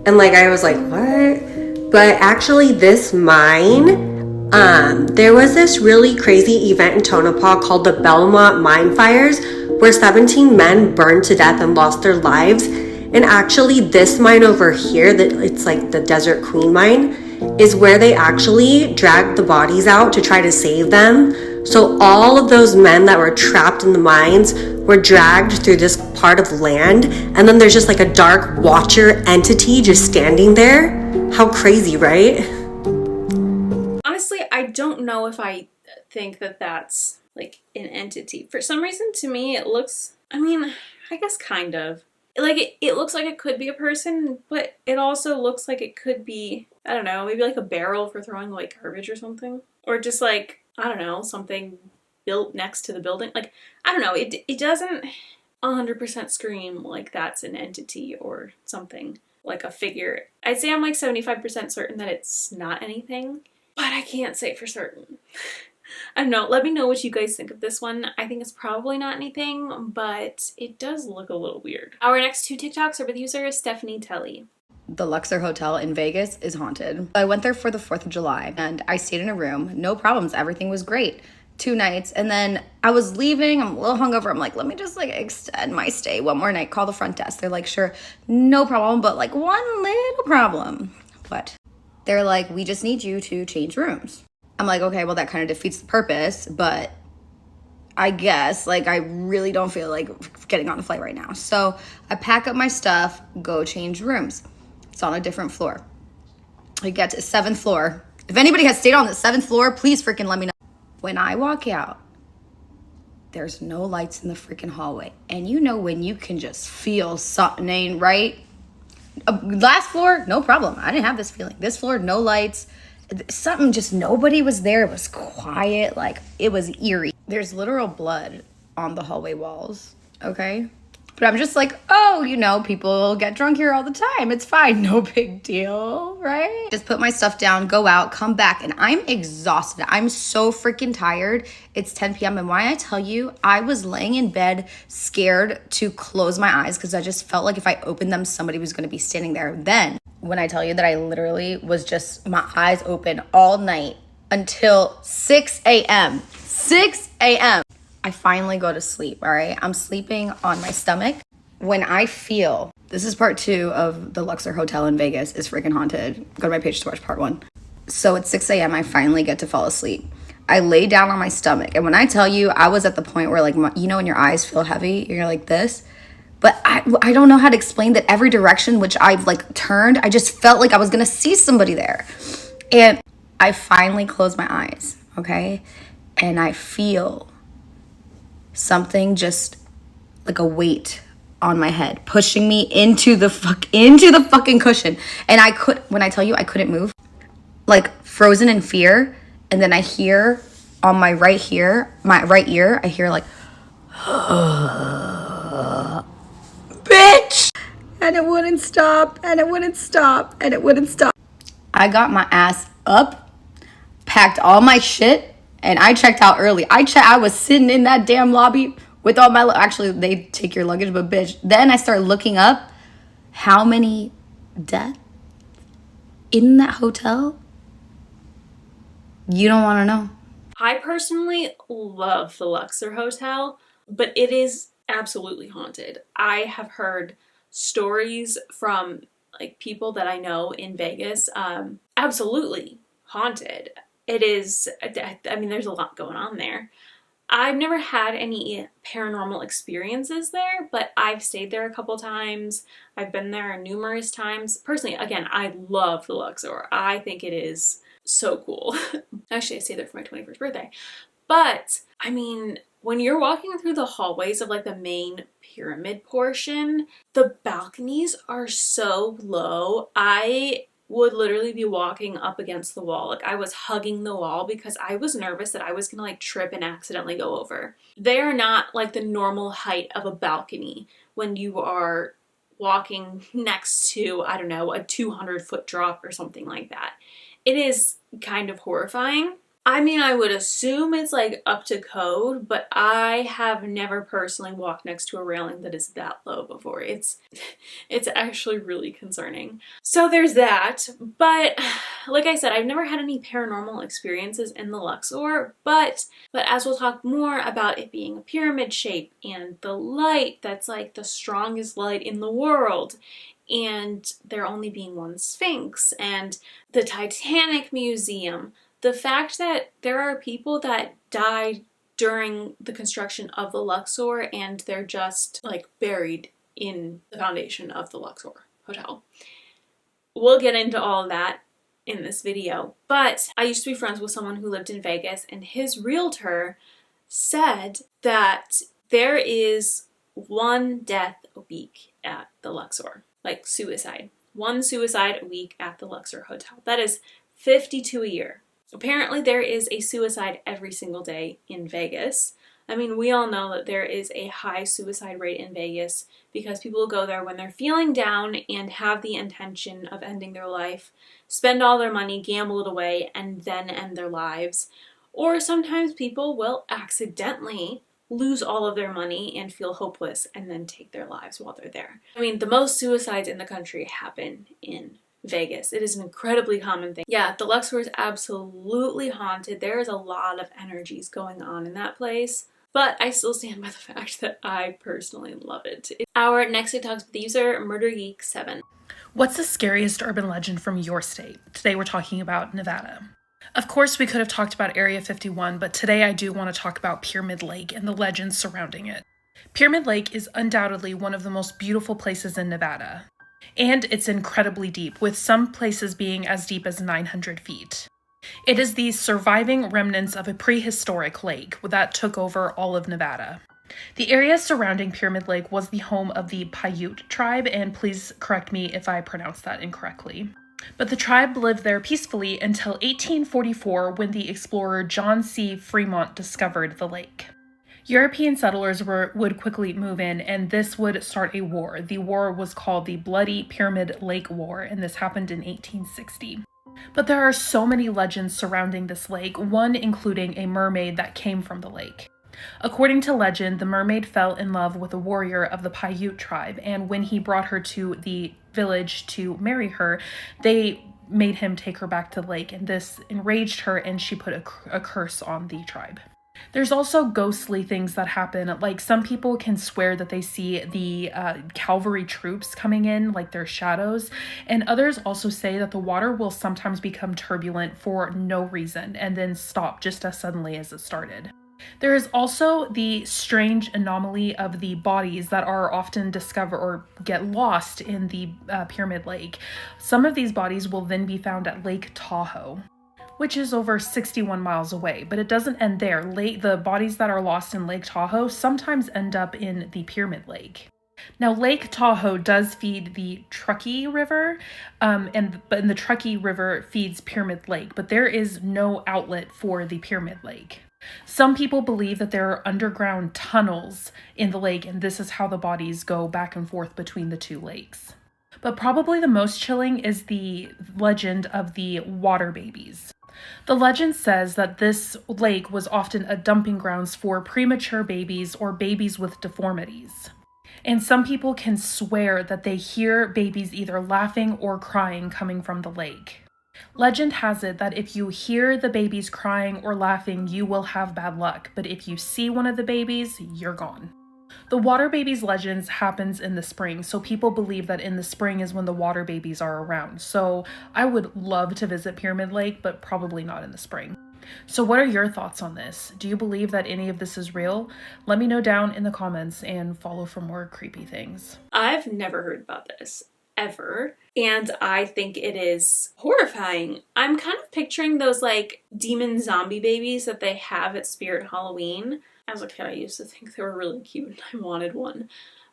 [SPEAKER 6] And like, I was like, what? But actually this mine There was this really crazy event in Tonopah called the Belmont Mine Fires, where 17 men burned to death and lost their lives. And actually, this mine over here, that it's like the Desert Queen mine, is where they actually dragged the bodies out to try to save them. So all of those men that were trapped in the mines were dragged through this part of land, and then there's just like a dark watcher entity just standing there. How crazy, right?
[SPEAKER 1] Honestly, I don't know if I think that that's like an entity. For some reason, to me, it looks, I mean, I guess kind of. Like, it looks like it could be a person, but it also looks like it could be, I don't know, maybe like a barrel for throwing away garbage or something. Or just like, I don't know, something built next to the building. Like, I don't know, it doesn't 100% scream like that's an entity or something, like a figure. I'd say I'm like 75% certain that it's not anything, but I can't say for certain. I don't know. Let me know what you guys think of this one. I think it's probably not anything, but it does look a little weird. Our next two TikToks are with user stephanieteli.
[SPEAKER 2] The Luxor Hotel in Vegas is haunted. I went there for the 4th of July and I stayed in a room, no problems, everything was great. 2 nights, and then I was leaving, I'm a little hungover, I'm like, let me just like extend my stay one more night, call the front desk. They're like, sure, no problem, but like one little problem. What? They're like, we just need you to change rooms. I'm like, okay, well, that kind of defeats the purpose, but I guess, like, I really don't feel like getting on a flight right now. So I pack up my stuff, go change rooms. It's on a different floor. I get to 7th floor. If anybody has stayed on the 7th floor, please freaking let me know. When I walk out, there's no lights in the freaking hallway. And you know when you can just feel something ain't right? Last floor, no problem. I didn't have this feeling. This floor, no lights. Something just, nobody was there. It was quiet, like it was eerie. There's literal blood on the hallway walls, okay? But I'm just like, oh, you know, people get drunk here all the time. It's fine, no big deal, right? Just put my stuff down, go out, come back, and I'm exhausted. I'm so freaking tired. It's 10 p.m. and when I tell you, I was laying in bed scared to close my eyes because I just felt like if I opened them, somebody was gonna be standing there. Then, when I tell you that I literally was just, my eyes open all night until 6 a.m. 6 a.m. I finally go to sleep, all right? I'm sleeping on my stomach. When I feel, this is part 2 of the Luxor Hotel in Vegas is freaking haunted. Go to my page to watch part 1. So at 6 a.m. I finally get to fall asleep. I lay down on my stomach. And when I tell you, I was at the point where like, you know when your eyes feel heavy, you're like this. But I don't know how to explain that every direction which I've like turned, I just felt like I was gonna see somebody there. And I finally close my eyes, okay? And I feel something just like a weight on my head pushing me into the fucking cushion. And when I tell you I couldn't move, like frozen in fear. And then I hear on my right ear, I hear like, bitch! And it wouldn't stop, and it wouldn't stop, and it wouldn't stop. I got my ass up, packed all my shit, and I checked out early. I was sitting in that damn lobby with all my, actually they take your luggage, but bitch. Then I started looking up how many deaths in that hotel. You don't want to know.
[SPEAKER 1] I personally love the Luxor Hotel, but it is absolutely haunted. I have heard stories from like people that I know in Vegas, absolutely haunted. It is, I mean, there's a lot going on there. I've never had any paranormal experiences there, but I've stayed there a couple times. I've been there numerous times. Personally, again, I love the Luxor. I think it is so cool. Actually, I stayed there for my 21st birthday. But, I mean, when you're walking through the hallways of like the main pyramid portion, the balconies are so low. I would literally be walking up against the wall. Like I was hugging the wall because I was nervous that I was gonna like trip and accidentally go over. They are not like the normal height of a balcony when you are walking next to, I don't know, a 200-foot drop or something like that. It is kind of horrifying. I mean, I would assume it's like up to code, but I have never personally walked next to a railing that is that low before. It's actually really concerning. So there's that, but like I said, I've never had any paranormal experiences in the Luxor, but as we'll talk more about it being a pyramid shape and the light that's like the strongest light in the world, and there only being one Sphinx, and the Titanic Museum, the fact that there are people that died during the construction of the Luxor and they're just like buried in the foundation of the Luxor Hotel. We'll get into all of that in this video, but I used to be friends with someone who lived in Vegas, and his realtor said that there is one death a week at the Luxor, like suicide. One suicide a week at the Luxor Hotel. That is 52 a year. Apparently there is a suicide every single day in Vegas. I mean, we all know that there is a high suicide rate in Vegas because people go there when they're feeling down and have the intention of ending their life, spend all their money, gamble it away, and then end their lives. Or sometimes people will accidentally lose all of their money and feel hopeless and then take their lives while they're there. I mean, the most suicides in the country happen in Vegas. It is an incredibly common thing. Yeah, the Luxor is absolutely haunted. There is a lot of energies going on in that place, but I still stand by the fact that I personally love it. Our next TikTok is with the user MurderGeek7.
[SPEAKER 7] What's the scariest urban legend from your state? Today we're talking about Nevada. Of course, we could have talked about Area 51, but today I do want to talk about Pyramid Lake and the legends surrounding it. Pyramid Lake is undoubtedly one of the most beautiful places in Nevada. And it's incredibly deep, with some places being as deep as 900 feet. It is the surviving remnants of a prehistoric lake that took over all of Nevada. The area surrounding Pyramid Lake was the home of the Paiute tribe, and please correct me if I pronounce that incorrectly. But the tribe lived there peacefully until 1844, when the explorer John C. Fremont discovered the lake. European settlers would quickly move in, and this would start a war. The war was called the Bloody Pyramid Lake War, and this happened in 1860. But there are so many legends surrounding this lake, one including a mermaid that came from the lake. According to legend, the mermaid fell in love with a warrior of the Paiute tribe, and when he brought her to the village to marry her, they made him take her back to the lake, and this enraged her, and she put a curse on the tribe. There's also ghostly things that happen, like some people can swear that they see the cavalry troops coming in, like their shadows, and others also say that the water will sometimes become turbulent for no reason and then stop just as suddenly as it started. There is also the strange anomaly of the bodies that are often discovered or get lost in the Pyramid Lake. Some of these bodies will then be found at Lake Tahoe, which is over 61 miles away, but it doesn't end there. The bodies that are lost in Lake Tahoe sometimes end up in the Pyramid Lake. Now, Lake Tahoe does feed the Truckee River, and the Truckee River feeds Pyramid Lake, but there is no outlet for the Pyramid Lake. Some people believe that there are underground tunnels in the lake, and this is how the bodies go back and forth between the two lakes. But probably the most chilling is the legend of the water babies. The legend says that this lake was often a dumping grounds for premature babies or babies with deformities. And some people can swear that they hear babies either laughing or crying coming from the lake. Legend has it that if you hear the babies crying or laughing, you will have bad luck, but if you see one of the babies, you're gone. The water babies legends happens in the spring, so people believe that in the spring is when the water babies are around. So I would love to visit Pyramid Lake, but probably not in the spring. So what are your thoughts on this? Do you believe that any of this is real? Let me know down in the comments and follow for more creepy things.
[SPEAKER 1] I've never heard about this, ever, and I think it is horrifying. I'm kind of picturing those like demon zombie babies that they have at Spirit Halloween. As a kid, I used to think they were really cute and I wanted one.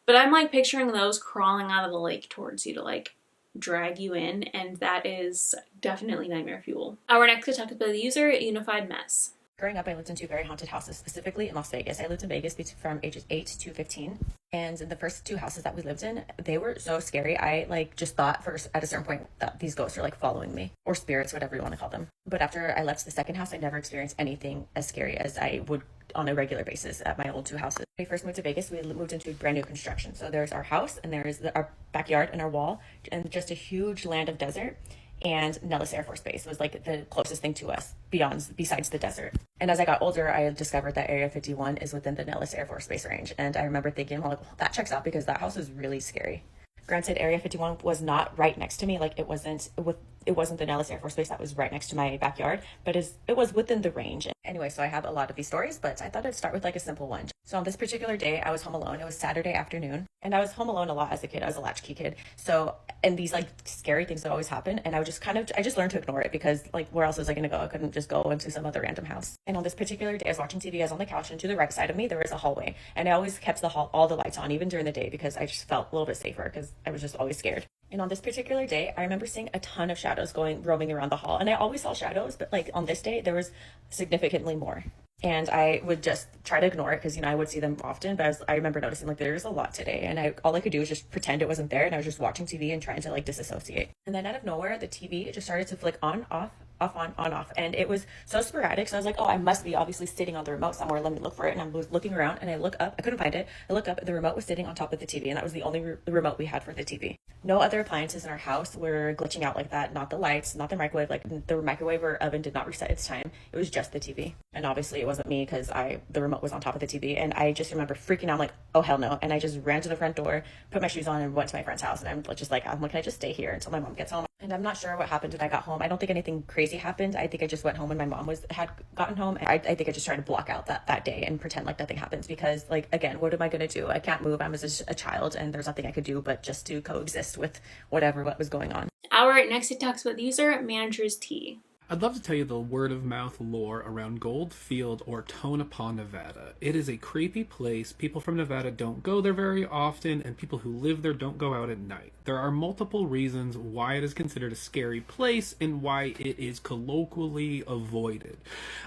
[SPEAKER 1] But I'm like picturing those crawling out of the lake towards you to like drag you in, and that is definitely nightmare fuel. Our next TikTok is by the user unifiedmess.
[SPEAKER 8] Growing up, I lived in two very haunted houses, specifically in Las Vegas. I lived in Vegas from ages 8 to 15. And the first two houses that we lived in, they were so scary. I just thought at a certain point that these ghosts are following me, or spirits, whatever you want to call them. But after I left the second house, I never experienced anything as scary as I would on a regular basis at my old two houses. When we first moved to Vegas, we moved into brand new construction. So there's our house, and there's our backyard and our wall, and just a huge land of desert. And Nellis Air Force Base was the closest thing to us besides the desert. And as I got older, I discovered that Area 51 is within the Nellis Air Force Base range. And I remember thinking, well, that checks out because that house is really scary. Granted, Area 51 was not right next to me. It wasn't the Nellis Air Force Base that was right next to my backyard, but it was within the range. Anyway, so I have a lot of these stories, but I thought I'd start with a simple one. So on this particular day, I was home alone. It was Saturday afternoon, and I was home alone a lot as a kid. I was a latchkey kid. So, and these scary things would always happen, and I just learned to ignore it because where else was I going to go? I couldn't just go into some other random house. And on this particular day, I was watching TV. I was on the couch, and to the right side of me, there was a hallway, and I always kept all the lights on, even during the day, because I just felt a little bit safer because I was just always scared. And on this particular day, I remember seeing a ton of shadows roaming around the hall. And I always saw shadows, but on this day, there was significantly more. And I would just try to ignore it because, I would see them often. But I remember noticing there's a lot today. And all I could do was just pretend it wasn't there. And I was just watching TV and trying to disassociate. And then out of nowhere, the TV just started to flick on, off, on, off. And it was so sporadic. So I was like, oh, I must be obviously sitting on the remote somewhere. Let me look for it. And I'm looking around and I look up. I couldn't find it. I look up. The remote was sitting on top of the TV. And that was the only remote we had for the TV. No other appliances in our house were glitching out like that. Not the lights, not the microwave. The microwave or oven did not reset its time. It was just the TV. And obviously it wasn't me because the remote was on top of the TV. And I just remember freaking out oh, hell no. And I just ran to the front door, put my shoes on, and went to my friend's house. And I'm just can I just stay here until my mom gets home? And I'm not sure what happened when I got home. I don't think anything crazy happened. I think I just went home when my mom had gotten home. I think I just tried to block out that day and pretend nothing happens because again, what am I going to do? I can't move. I'm just a child and there's nothing I could do but just to coexist with what was going on.
[SPEAKER 1] Our next TikToks with user managerstea.
[SPEAKER 9] I'd love to tell you the word-of-mouth lore around Goldfield or Tonopah, Nevada. It is a creepy place. People from Nevada don't go there very often, and people who live there don't go out at night. There are multiple reasons why it is considered a scary place and why it is colloquially avoided.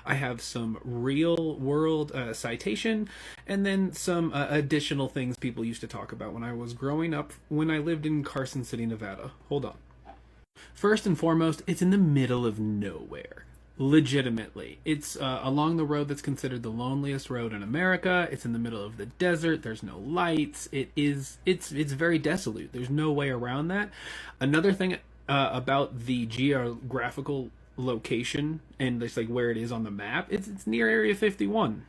[SPEAKER 9] I have some real-world citation, and then some additional things people used to talk about when I was growing up when I lived in Carson City, Nevada. Hold on. First and foremost, it's in the middle of nowhere. Legitimately. It's along the road that's considered the loneliest road in America. It's in the middle of the desert. There's no lights. It's very desolate. There's no way around that. Another thing about the geographical location and just where it is on the map, it's near Area 51.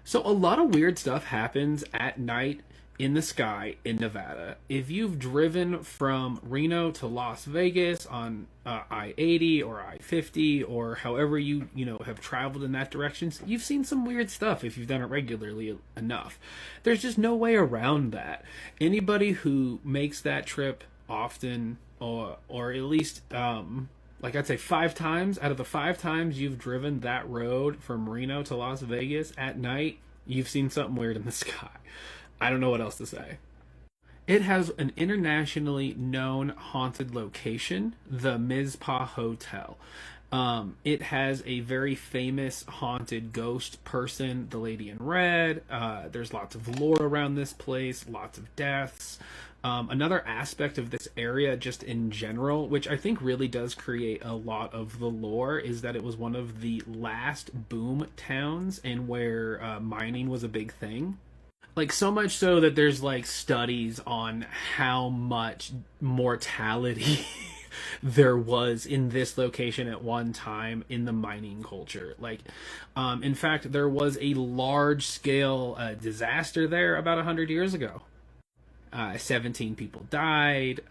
[SPEAKER 9] So a lot of weird stuff happens at night in the sky in Nevada. If you've driven from Reno to Las Vegas on I-80 or I-50 or however you have traveled in that direction, you've seen some weird stuff if you've done it regularly enough. There's just no way around that. Anybody who makes that trip often or at least I'd say 5 times out of the 5 times you've driven that road from Reno to Las Vegas at night, you've seen something weird in the sky. I don't know what else to say. It has an internationally known haunted location, the Mizpah Hotel. It has a very famous haunted ghost person, the lady in red. There's lots of lore around this place, lots of deaths. Another aspect of this area just in general, which I think really does create a lot of the lore, is that it was one of the last boom towns and where mining was a big thing. So much so that there's studies on how much mortality there was in this location at one time in the mining culture. In fact, there was a large scale disaster there about 100 years ago. 17 people died.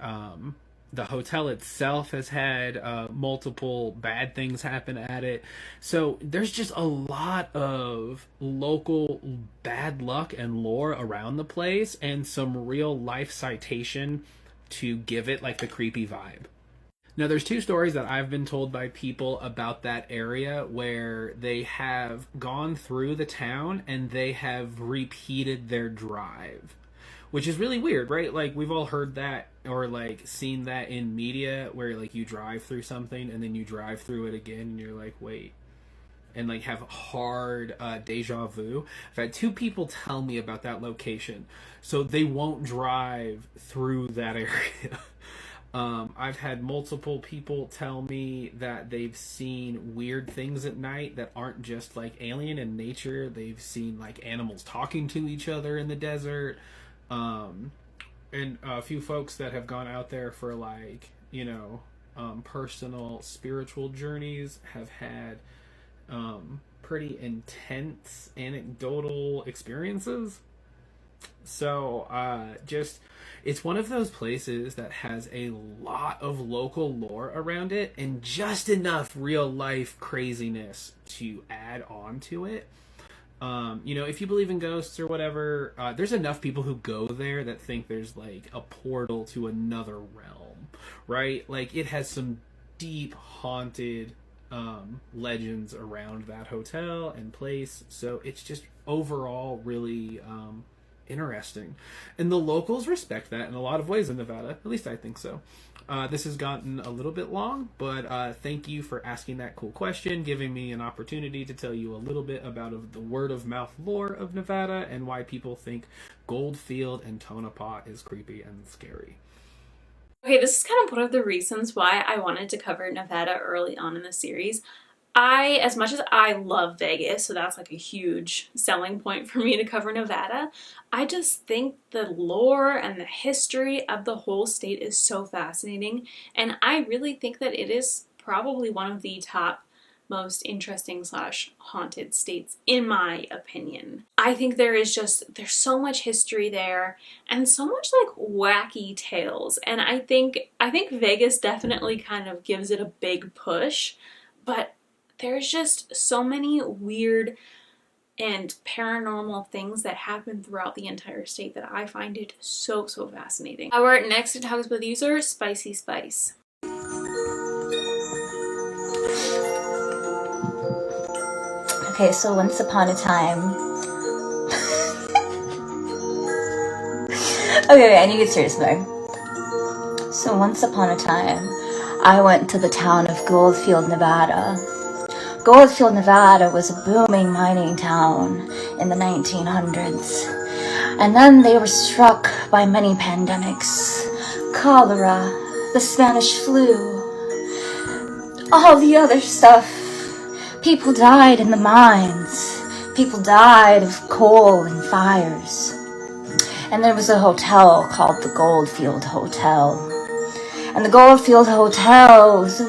[SPEAKER 9] The hotel itself has had multiple bad things happen at it. So there's just a lot of local bad luck and lore around the place and some real life citation to give it the creepy vibe. Now, there's 2 stories that I've been told by people about that area where they have gone through the town and they have repeated their drive. Which is really weird, right? We've all heard that or seen that in media where you drive through something and then you drive through it again and you're wait, and like have hard deja vu. I've had 2 people tell me about that location, so they won't drive through that area. I've had multiple people tell me that they've seen weird things at night that aren't just like alien in nature. They've seen like animals talking to each other in the desert. And a few folks that have gone out there for like, personal spiritual journeys have had pretty intense anecdotal experiences. So it's one of those places that has a lot of local lore around it and just enough real life craziness to add on to it. If you believe in ghosts or whatever, there's enough people who go there that think there's like a portal to another realm, right? Like it has some deep haunted legends around that hotel and place. So it's just overall really interesting, and the locals respect that in a lot of ways in Nevada. At least I think so. This has gotten a little bit long, but thank you for asking that cool question, giving me an opportunity to tell you a little bit about the word of mouth lore of Nevada and why people think Goldfield and Tonopah is creepy and scary.
[SPEAKER 1] Okay, this is kind of one of the reasons why I wanted to cover Nevada early on in the series. As much as I love Vegas, so that's like a huge selling point for me to cover Nevada, I just think the lore and the history of the whole state is so fascinating, and I really think that it is probably one of the top most interesting / haunted states in my opinion. I think there's so much history there and so much like wacky tales, and I think Vegas definitely kind of gives it a big push, but there's just so many weird and paranormal things that happen throughout the entire state that I find it so fascinating. Our next talks with user Spicy Spice.
[SPEAKER 10] Okay, so once upon a time. Okay, I need to get serious though. So once upon a time, I went to the town of Goldfield, Nevada. Goldfield, Nevada was a booming mining town in the 1900s. And then they were struck by many pandemics. Cholera, the Spanish flu, all the other stuff. People died in the mines. People died of coal and fires. And there was a hotel called the Goldfield Hotel. And the Goldfield Hotel was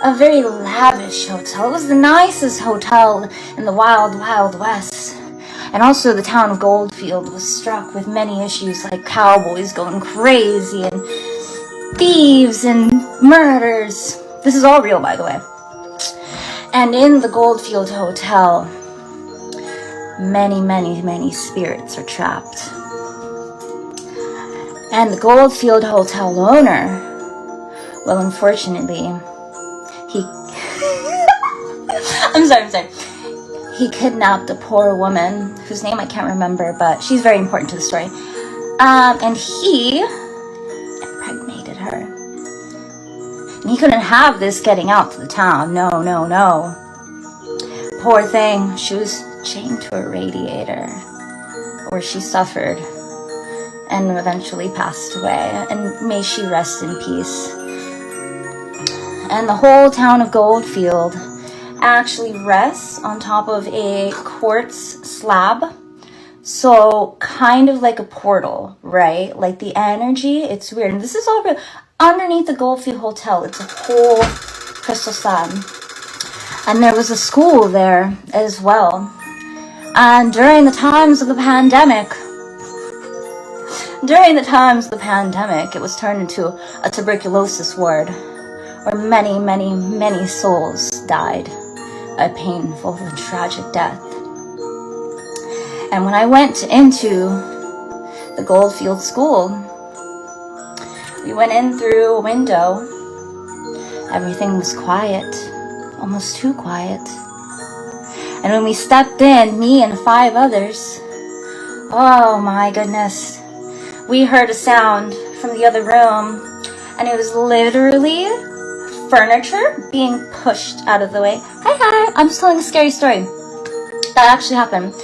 [SPEAKER 10] a very lavish hotel. It was the nicest hotel in the wild, wild west. And also the town of Goldfield was struck with many issues like cowboys going crazy and thieves and murders. This is all real, by the way. And in the Goldfield Hotel, many spirits are trapped. And the Goldfield Hotel owner, well, unfortunately, I'm sorry. He kidnapped a poor woman whose name I can't remember, but she's very important to the story. And he impregnated her. And he couldn't have this getting out to the town. No. Poor thing. She was chained to a radiator where she suffered and eventually passed away. And may she rest in peace. And the whole town of Goldfield actually rests on top of a quartz slab. So kind of like a portal, right? Like the energy, it's weird. And this is all real. Underneath the Goldfield Hotel, it's a whole crystal slab. And there was a school there as well. And during the times of the pandemic, it was turned into a tuberculosis ward where many souls died a painful and tragic death. And when I went into the Goldfield School, we went in through a window. Everything was quiet, almost too quiet. And when we stepped in, me and 5 others, oh my goodness, we heard a sound from the other room, and it was literally furniture being pushed out of the way. Hi, I'm just telling a scary story. That actually happened.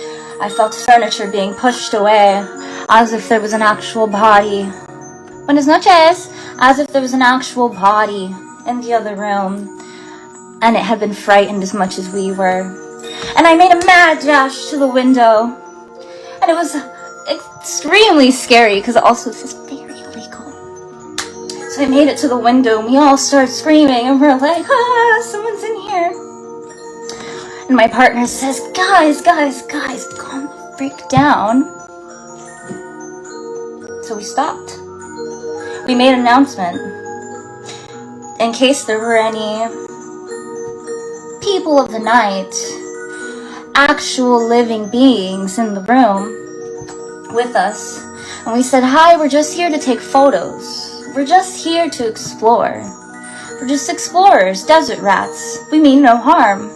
[SPEAKER 10] I felt furniture being pushed away as if there was an actual body. Buenas noches! As if there was an actual body in the other room. And it had been frightened as much as we were. And I made a mad dash to the window. And it was extremely scary because it also was very illegal. So I made it to the window and we all started screaming and we're like, someone's in here. And my partner says, guys, calm the freak down. So we stopped. We made an announcement. In case there were any people of the night, actual living beings in the room with us. And we said, hi, we're just here to take photos. We're just here to explore. We're just explorers, desert rats. We mean no harm.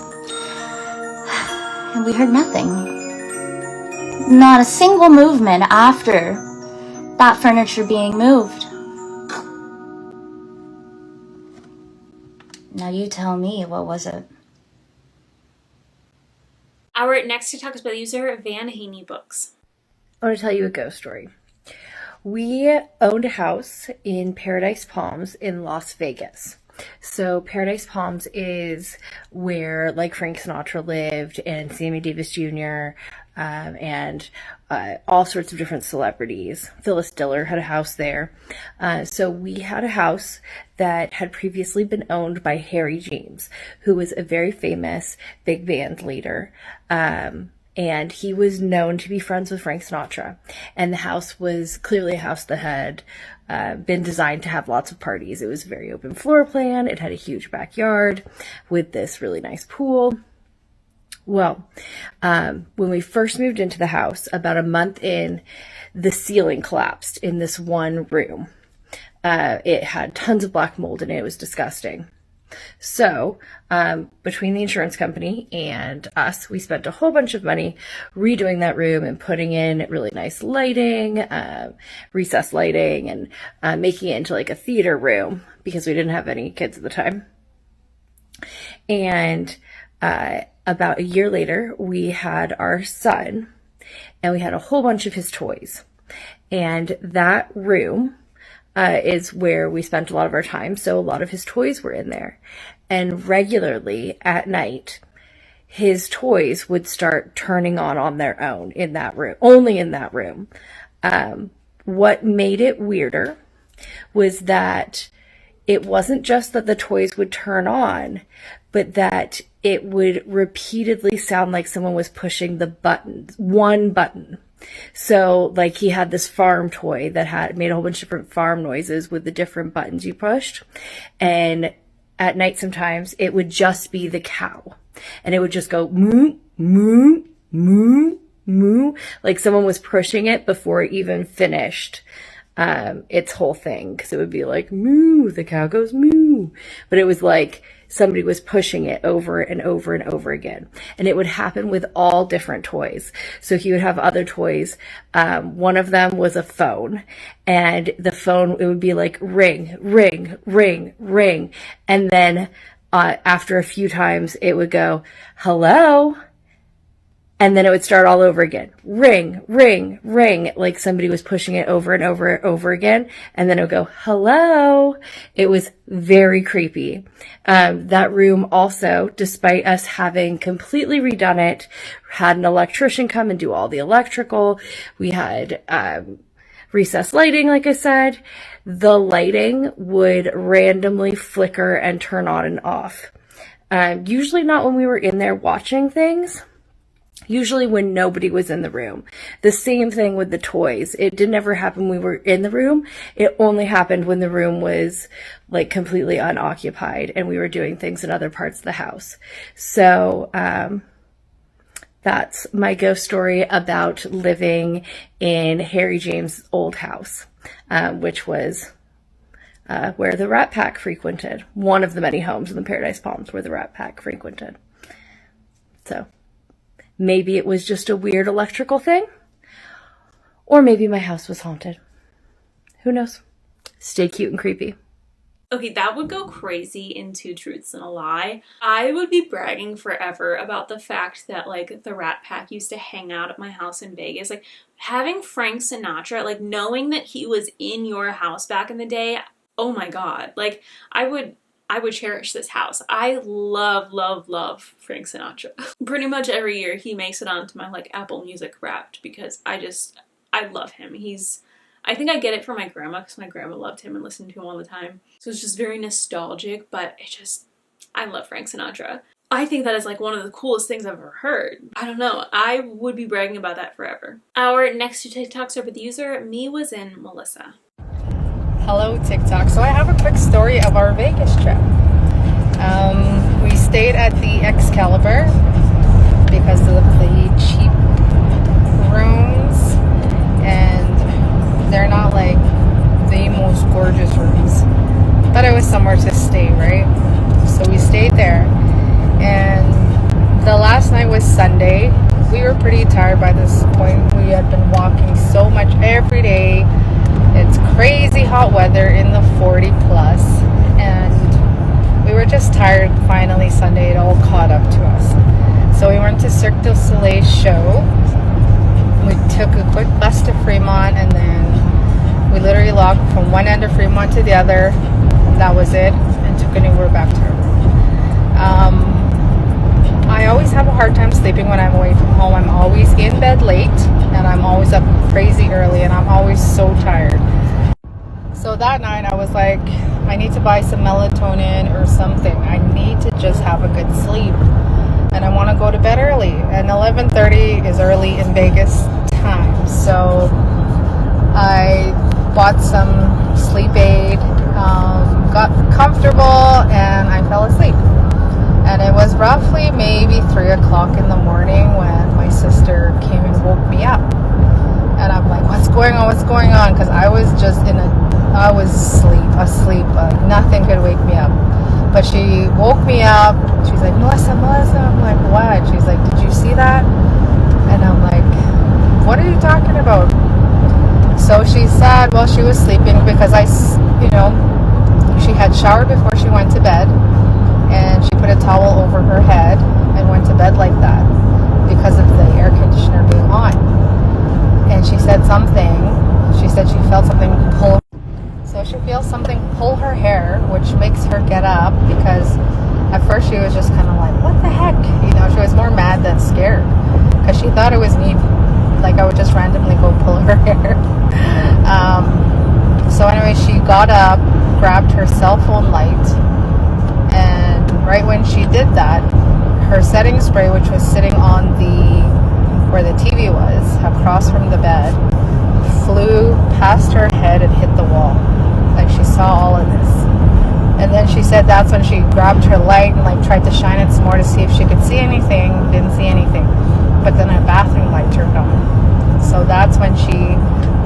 [SPEAKER 10] And we heard nothing. Not a single movement after that furniture being moved. Now you tell me, what was it?
[SPEAKER 1] Our next TikTok is by the user Van Haney Books.
[SPEAKER 11] I want to tell you a ghost story. We owned a house in Paradise Palms in Las Vegas. So Paradise Palms is where like Frank Sinatra lived and Sammy Davis Jr. And all sorts of different celebrities. Phyllis Diller had a house there. So we had a house that had previously been owned by Harry James, who was a very famous big band leader. And he was known to be friends with Frank Sinatra. And the house was clearly a house that had been designed to have lots of parties. It was a very open floor plan. It had a huge backyard with this really nice pool. Well, when we first moved into the house, about a month in, the ceiling collapsed in this one room. It had tons of black mold in it. It was disgusting. So, between the insurance company and us, we spent a whole bunch of money redoing that room and putting in really nice lighting, recessed lighting, and making it into like a theater room because we didn't have any kids at the time. And about a year later, we had our son, and we had a whole bunch of his toys. And that room is where we spent a lot of our time, so a lot of his toys were in there. And regularly at night, his toys would start turning on their own in that room, only in that room. What made it weirder was that it wasn't just that the toys would turn on, but that it would repeatedly sound like someone was pushing the button, one button. So like he had this farm toy that had made a whole bunch of different farm noises with the different buttons you pushed. And at night sometimes it would just be the cow. And it would just go moo, moo, moo, moo. Like someone was pushing it before it even finished its whole thing. Because it would be like moo, the cow goes moo. But it was like somebody was pushing it over and over and over again. And it would happen with all different toys. So he would have other toys. One of them was a phone. And the phone, it would be like ring, ring, ring, ring. And then after a few times, it would go, hello? And then it would start all over again. Ring, ring, ring. Like somebody was pushing it over and over and over again. And then it would go, hello. It was very creepy. That room also, despite us having completely redone it, had an electrician come and do all the electrical. We had recessed lighting, like I said. The lighting would randomly flicker and turn on and off. Usually not when we were in there watching things. Usually when nobody was in the room. The same thing with the toys. It didn't ever happen when we were in the room. It only happened when the room was like completely unoccupied and we were doing things in other parts of the house. So that's my ghost story about living in Harry James' old house, which was where the Rat Pack frequented. One of the many homes in the Paradise Palms where the Rat Pack frequented. So maybe it was just a weird electrical thing, or maybe my house was haunted. Who knows? Stay cute and creepy.
[SPEAKER 1] Okay, that would go crazy in Two Truths and a Lie. I would be bragging forever about the fact that, like, the Rat Pack used to hang out at my house in Vegas. Like, having Frank Sinatra, like, knowing that he was in your house back in the day, oh my god. Like, I would cherish this house. I love, love, love Frank Sinatra. Pretty much every year he makes it onto my, like, Apple Music Wrapped because I love him. I think I get it from my grandma because my grandma loved him and listened to him all the time. So it's just very nostalgic, but I love Frank Sinatra. I think that is like one of the coolest things I've ever heard. I don't know. I would be bragging about that forever. Our next two TikToks are with the user meewasinmelissa.
[SPEAKER 12] Hello TikTok. So I have a quick story of our Vegas trip. We stayed at the Excalibur because of the cheap rooms, and they're not like the most gorgeous rooms, but it was somewhere to stay, right? So we stayed there, and the last night was Sunday. We were pretty tired by this point. We had been walking so much every day. It's crazy hot weather in the 40 plus, and we were just tired. Finally Sunday it all caught up to us, so we went to Cirque du Soleil's show. We took a quick bus to Fremont, and then we literally logged from one end of Fremont to the other, and that was it, and took an Uber back to her room. I always have a hard time sleeping when I'm away from home. I'm always in bed late, and I'm always up crazy early, and I'm always so tired. So that night I was like, I need to buy some melatonin or something. I need to just have a good sleep, and I want to go to bed early, and 11:30 is early in Vegas time. So I bought some sleep aid, got comfortable, and I fell asleep. And it was roughly maybe 3 o'clock in the morning when my sister came and woke me up. And I'm like, what's going on? What's going on? Because I was just I was asleep. Like nothing could wake me up. But she woke me up. She's like, Melissa. I'm like, what? She's like, did you see that? And I'm like, what are you talking about? So she said, well, she was sleeping because she had showered before she went to bed, and she put a towel over her head and went to bed like that because of the air conditioner being on. And she said she felt something pull. So she feels something pull her hair, which makes her get up, because at first she was just kind of like, what the heck? She was more mad than scared because she thought it was me. Like I would just randomly go pull her hair. So anyway, she got up, grabbed her cell phone light, and right when she did that, her setting spray, which was sitting on where the TV was, across from the bed, flew past her head and hit the wall. Like she saw all of this. And then she said that's when she grabbed her light and like tried to shine it some more to see if she could see anything. Didn't see anything. But then her bathroom light turned on. So that's when she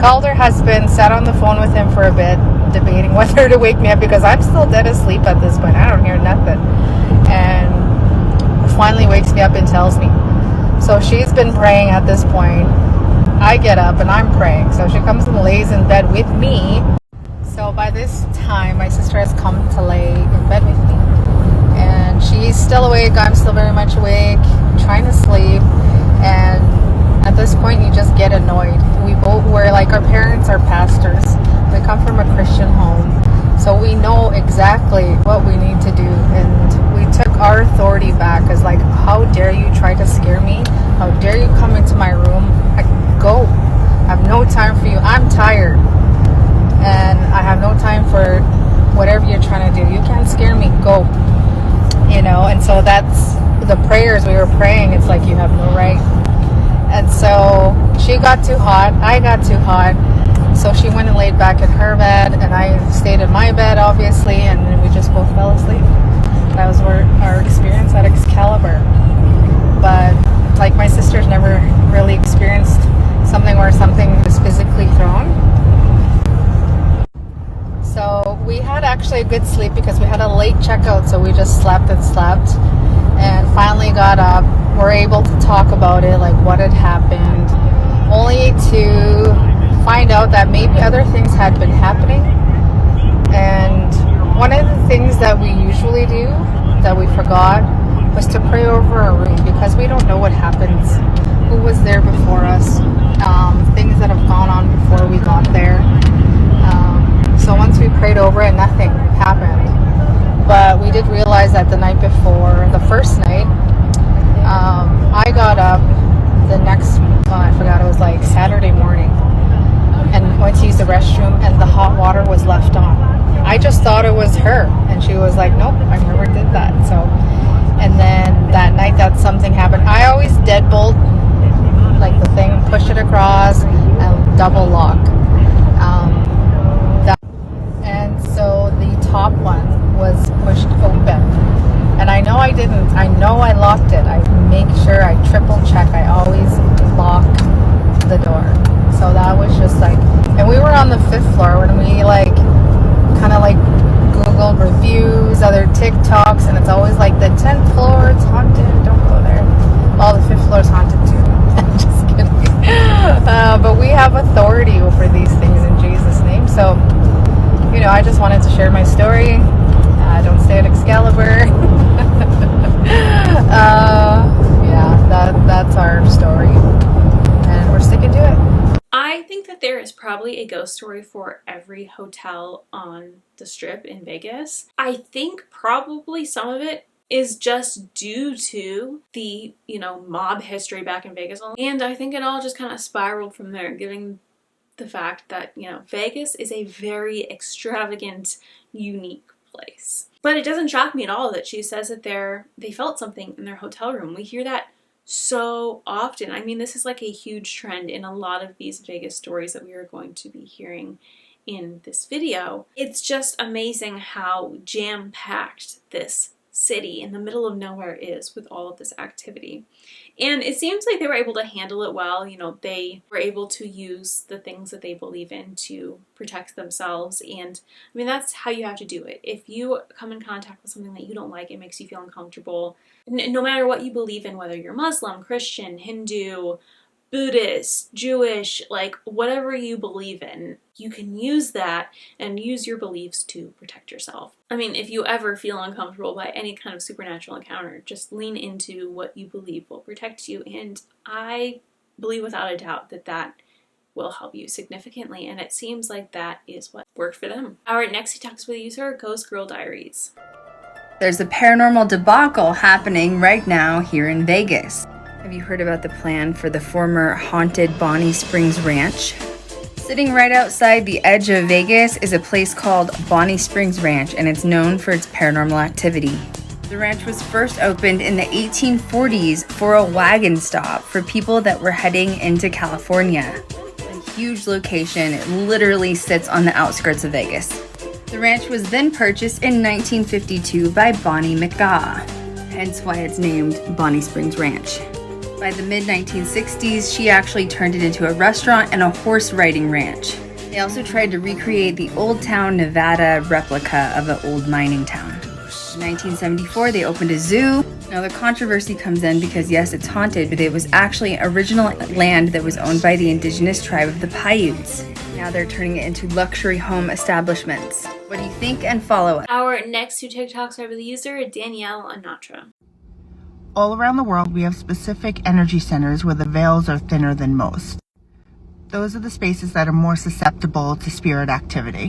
[SPEAKER 12] called her husband, sat on the phone with him for a bit, debating whether to wake me up because I'm still dead asleep at this point. I don't hear nothing. And finally wakes me up and tells me. So she's been praying at this point. I get up and I'm praying. So she comes and lays in bed with me. So by this time, my sister has come to lay in bed with me. And she's still awake. I'm still very much awake, trying to sleep. And at this point, you just get annoyed. We're like, our parents are pastors. We come from a Christian home. So we know exactly what we need to do. And we took our authority back as like, how dare you try to scare me? How dare you come into my room? Go. I have no time for you. I'm tired. And I have no time for whatever you're trying to do. You can't scare me. Go. And so that's the prayers we were praying. It's like, you have no right. And so she got too hot. I got too hot. So she went and laid back in her bed, and I stayed in my bed, obviously, and we just both fell asleep. That was our experience at Excalibur. But like, my sister's never really experienced something where something was physically thrown. So we had actually a good sleep because we had a late checkout, so we just slept and finally got up. We're able to talk about it, like what had happened, only to find out that maybe other things had been happening. And one of that we usually do that we forgot was to pray over our room, because we don't know what happens, who was there before us, things that have gone on before we got there. So once we prayed over it, nothing happened. But we did realize that the night before, the first night, I got up the next, I forgot, it was like Saturday morning, and went to use the restroom, and the hot water was left on. I just thought it was her, and she was like, nope, I never did that. So, and then that night that something happened, I always deadbolt like the thing, push it across, and double lock. And so the top one was pushed open, and I know I didn't. I know I locked it. I make sure I triple check. I always lock the door. So that was just like, and we were on the 5th floor when we like kind of like Googled reviews, other TikToks, and it's always like the 10th floor, it's haunted, don't go there. Well, the 5th floor is haunted too. Just kidding. But we have authority over these things in Jesus' name. So, you know, I just wanted to share my story. Don't stay at Excalibur. That's our story, and we're sticking to it.
[SPEAKER 1] I think that there is probably a ghost story for every hotel on the Strip in Vegas. I think probably some of it is just due to the, you know, mob history back in Vegas. And I think it all just kind of spiraled from there, given the fact that, you know, Vegas is a very extravagant, unique place. But it doesn't shock me at all that she says that they felt something in their hotel room. We hear that so often. I mean, this is like a huge trend in a lot of these Vegas stories that we are going to be hearing in this video. It's just amazing how jam-packed this city in the middle of nowhere is with all of this activity. And it seems like they were able to handle it well. You know, they were able to use the things that they believe in to protect themselves. And I mean, that's how you have to do it. If you come in contact with something that you don't like, it makes you feel uncomfortable, no matter what you believe in, whether you're Muslim, Christian, Hindu, Buddhist, Jewish, like whatever you believe in, you can use that and use your beliefs to protect yourself. I mean, if you ever feel uncomfortable by any kind of supernatural encounter, just lean into what you believe will protect you. And I believe without a doubt that that will help you significantly. And it seems like that is what worked for them. Our next talks with user, ghostgirldiaries.
[SPEAKER 2] There's a paranormal debacle happening right now here in Vegas. Have you heard about the plan for the former haunted Bonnie Springs Ranch? Sitting right outside the edge of Vegas is a place called Bonnie Springs Ranch, and it's known for its paranormal activity. The ranch was first opened in the 1840s for a wagon stop for people that were heading into California. A huge location, it literally sits on the outskirts of Vegas. The ranch was then purchased in 1952 by Bonnie McGaw, hence why it's named Bonnie Springs Ranch. By the mid-1960s, she actually turned it into a restaurant and a horse riding ranch. They also tried to recreate the Old Town, Nevada replica of an old mining town. In 1974, they opened a zoo. Now the controversy comes in because yes, it's haunted, but it was actually original land that was owned by the indigenous tribe of the Paiutes. Now they're turning it into luxury home establishments. What do you think? And follow us.
[SPEAKER 1] Our next two TikToks are with the user, Danielle Anatra.
[SPEAKER 13] All around the world, we have specific energy centers where the veils are thinner than most. Those are the spaces that are more susceptible to spirit activity.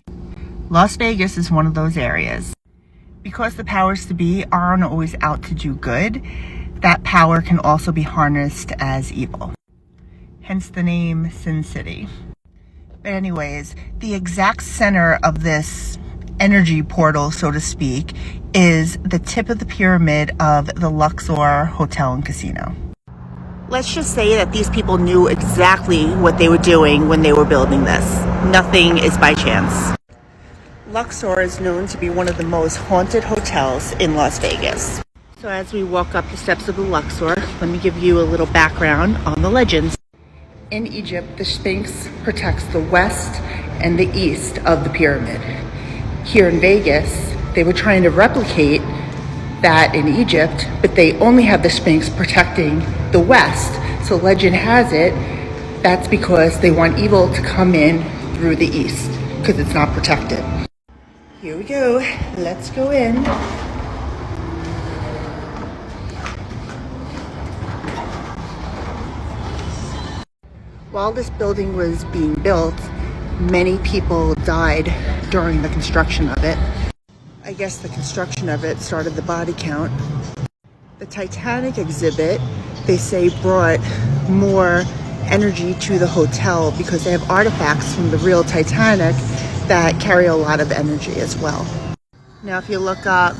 [SPEAKER 13] Las Vegas is one of those areas. Because the powers to be aren't always out to do good, that power can also be harnessed as evil. Hence the name Sin City. But anyways, the exact center of this energy portal, so to speak, is the tip of the pyramid of the Luxor Hotel and Casino. Let's just say that these people knew exactly what they were doing when they were building this. Nothing is by chance. Luxor is known to be one of the most haunted hotels in Las Vegas. So as we walk up the steps of the Luxor, let me give you a little background on the legends. In Egypt, the Sphinx protects the west and the east of the pyramid. Here in Vegas, they were trying to replicate that in Egypt, but they only have the Sphinx protecting the west. So legend has it, that's because they want evil to come in through the east, because it's not protected. Here we go. Let's go in. While this building was being built, many people died during the construction of it. I guess the construction of it started the body count. The Titanic exhibit, they say, brought more energy to the hotel because they have artifacts from the real Titanic that carry a lot of energy as well. Now if you look up,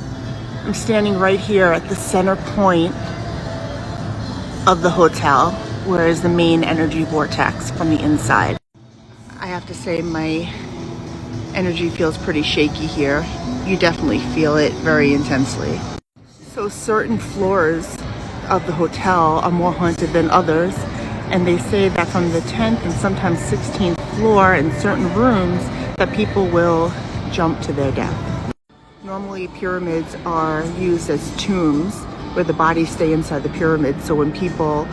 [SPEAKER 13] I'm standing right here at the center point of the hotel, where is the main energy vortex from the inside. I have to say my energy feels pretty shaky here. You definitely feel it very intensely. So certain floors of the hotel are more haunted than others, and they say that from the 10th and sometimes 16th floor in certain rooms that people will jump to their death. Normally pyramids are used as tombs where the bodies stay inside the pyramid, so when people,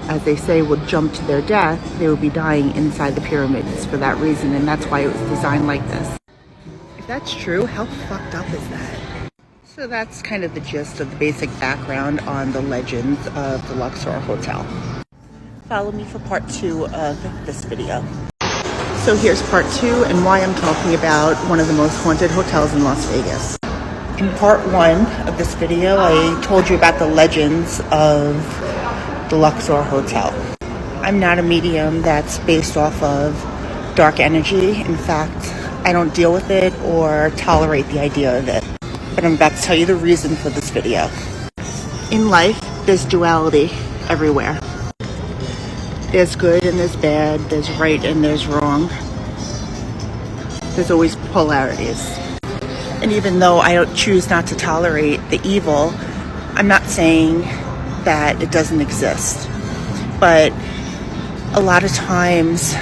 [SPEAKER 13] as they say, would jump to their death, they would be dying inside the pyramids for that reason, and that's why it was designed like this. If that's true, how fucked up is that? So that's kind of the gist of the basic background on the legends of the Luxor Hotel. Follow me for part 2 of this video. So here's part 2 and why I'm talking about one of the most haunted hotels in Las Vegas. In part 1 of this video, I told you about the legends of the Luxor Hotel. I'm not a medium that's based off of dark energy. In fact, I don't deal with it or tolerate the idea of it. But I'm about to tell you the reason for this video. In life, there's duality everywhere. There's good and there's bad, there's right and there's wrong. There's always polarities. And even though I don't choose not to tolerate the evil, I'm not saying that it doesn't exist. But a lot of times,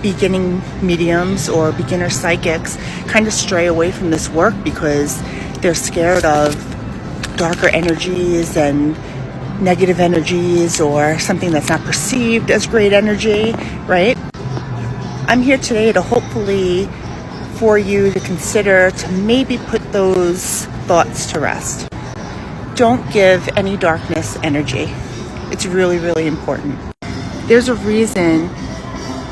[SPEAKER 13] beginning mediums or beginner psychics kind of stray away from this work because they're scared of darker energies and negative energies or something that's not perceived as great energy, right? I'm here today to hopefully for you to consider to maybe put those thoughts to rest. Don't give any darkness energy. It's really, really important. There's a reason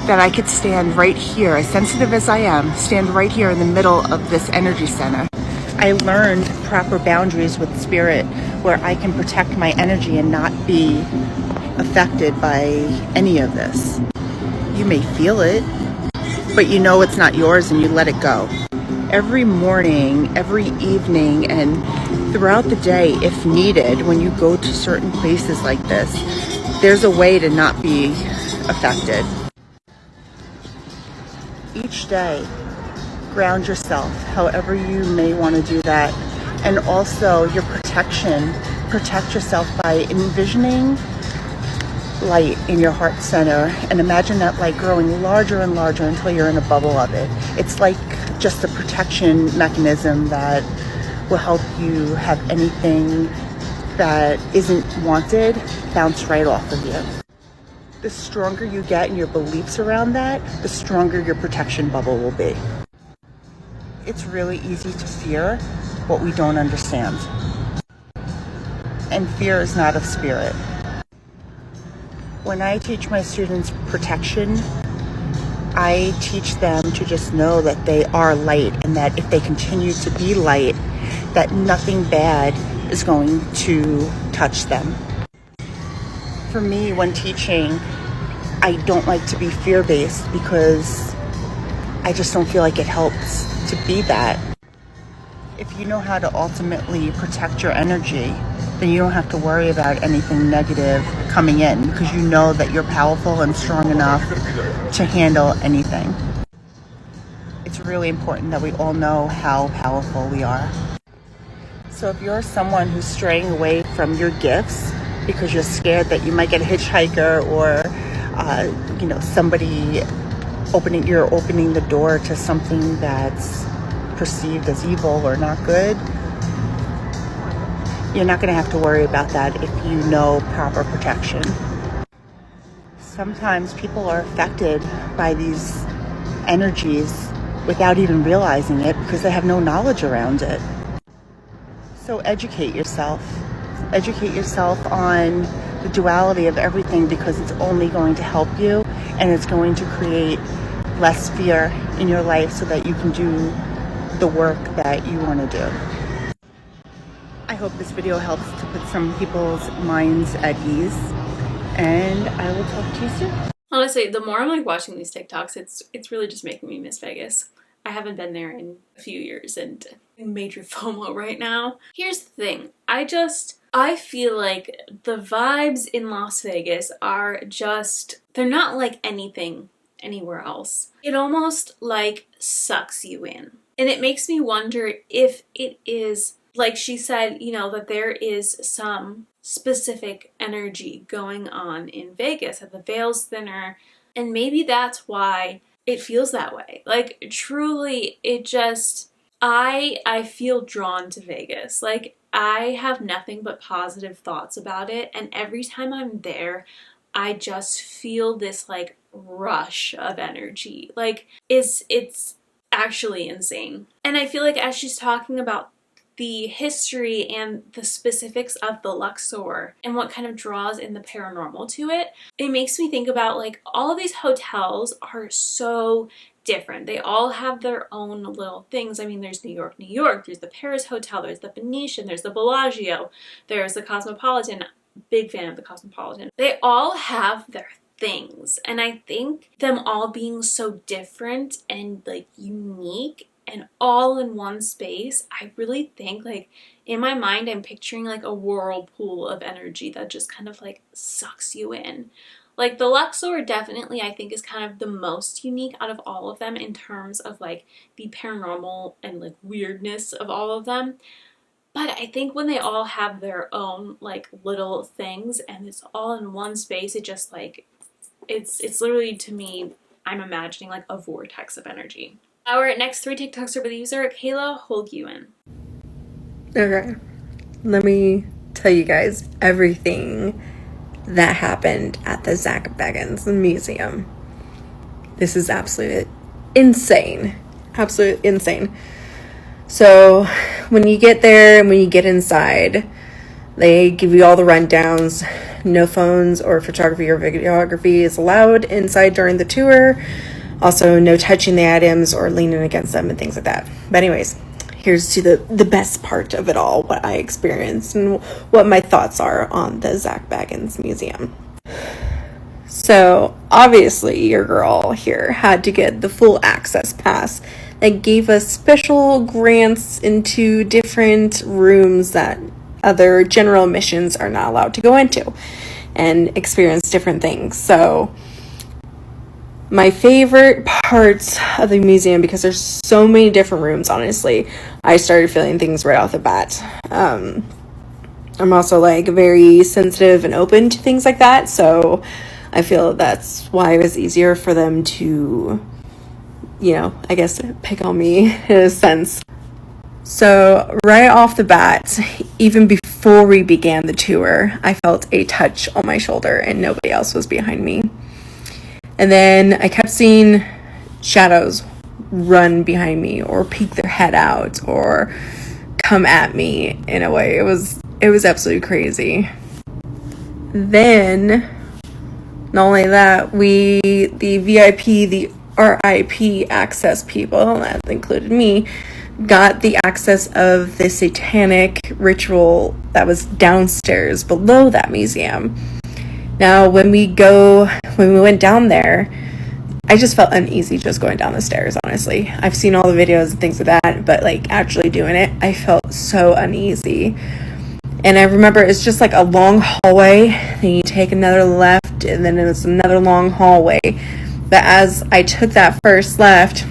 [SPEAKER 13] that I could stand right here, as sensitive as I am, stand right here in the middle of this energy center. I learned proper boundaries with spirit where I can protect my energy and not be affected by any of this. You may feel it, but you know it's not yours and you let it go. Every morning, every evening, and throughout the day, if needed, when you go to certain places like this, there's a way to not be affected. Each day, ground yourself, however you may want to do that. And also your protection, protect yourself by envisioning light in your heart center and imagine that light growing larger and larger until you're in a bubble of it. It's like just a protection mechanism that will help you have anything that isn't wanted bounce right off of you. The stronger you get in your beliefs around that, the stronger your protection bubble will be. It's really easy to fear what we don't understand. And fear is not of spirit. When I teach my students protection, I teach them to just know that they are light and that if they continue to be light, that nothing bad is going to touch them. For me, when teaching, I don't like to be fear-based because I just don't feel like it helps to be that. If you know how to ultimately protect your energy, then you don't have to worry about anything negative coming in because you know that you're powerful and strong enough to handle anything. It's really important that we all know how powerful we are. So if you're someone who's straying away from your gifts because you're scared that you might get a hitchhiker or somebody you're opening the door to something that's perceived as evil or not good, you're not going to have to worry about that if you know proper protection. Sometimes people are affected by these energies without even realizing it because they have no knowledge around it. So educate yourself. Educate yourself on the duality of everything, because it's only going to help you, and it's going to create less fear in your life so that you can do the work that you want to do. I hope this video helps to put some people's minds at ease, and I will talk to you soon.
[SPEAKER 1] Honestly, the more I'm like watching these TikToks, it's really just making me miss Vegas. I haven't been there in a few years and in major FOMO right now. Here's the thing. I feel like the vibes in Las Vegas are just, they're not like anything anywhere else. It almost like sucks you in. And it makes me wonder if it is, like she said, you know, that there is some specific energy going on in Vegas, that the veil's thinner, and maybe that's why it feels that way. Like, truly, it just, I feel drawn to Vegas. Like, I have nothing but positive thoughts about it, and every time I'm there, I just feel this like rush of energy. Like, it's actually insane. And I feel like as she's talking about the history and the specifics of the Luxor and what kind of draws in the paranormal to it, it makes me think about like all of these hotels are so different. They all have their own little things. I mean, there's New York, there's the Paris Hotel, there's the Venetian, there's the Bellagio, there's the Cosmopolitan. Big fan of the Cosmopolitan. They all have their things, and I think them all being so different and like unique and all in one space, I really think, like, in my mind I'm picturing like a whirlpool of energy that just kind of like sucks you in. Like, the Luxor definitely, I think, is kind of the most unique out of all of them in terms of like the paranormal and like weirdness of all of them. But I think when they all have their own like little things and it's all in one space, it just like, it's literally, to me, I'm imagining like a vortex of energy. Our next 3 TikToks are by the user kala.holguin.
[SPEAKER 11] Okay, let me tell you guys everything that happened at the Zak Bagans Museum. This is absolutely insane. Absolutely insane. So when you get there and when you get inside, they give you all the rundowns. No phones or photography or videography is allowed inside during the tour. Also, no touching the items or leaning against them and things like that. But anyways, here's to the best part of it all, what I experienced and what my thoughts are on the Zak Bagans Museum. So obviously your girl here had to get the full access pass that gave us special grants into different rooms that other general admissions are not allowed to go into and experience different things. So my favorite parts of the museum, because there's so many different rooms, honestly, I started feeling things right off the bat. I'm also like very sensitive and open to things like that, so I feel that's why it was easier for them to, you know, I guess pick on me in a sense. So right off the bat, even before we began the tour, I felt a touch on my shoulder and nobody else was behind me. And then I kept seeing shadows run behind me or peek their head out or come at me in a way. It was absolutely crazy. Then, not only that, the VIP, the RIP access people, that included me, got the access of the satanic ritual that was downstairs below that museum. Now, when we went down there, I just felt uneasy just going down the stairs, honestly. I've seen all the videos and things like that, but like actually doing it, I felt so uneasy. And I remember it's just like a long hallway, then you take another left, and then it's another long hallway. But as I took that first left,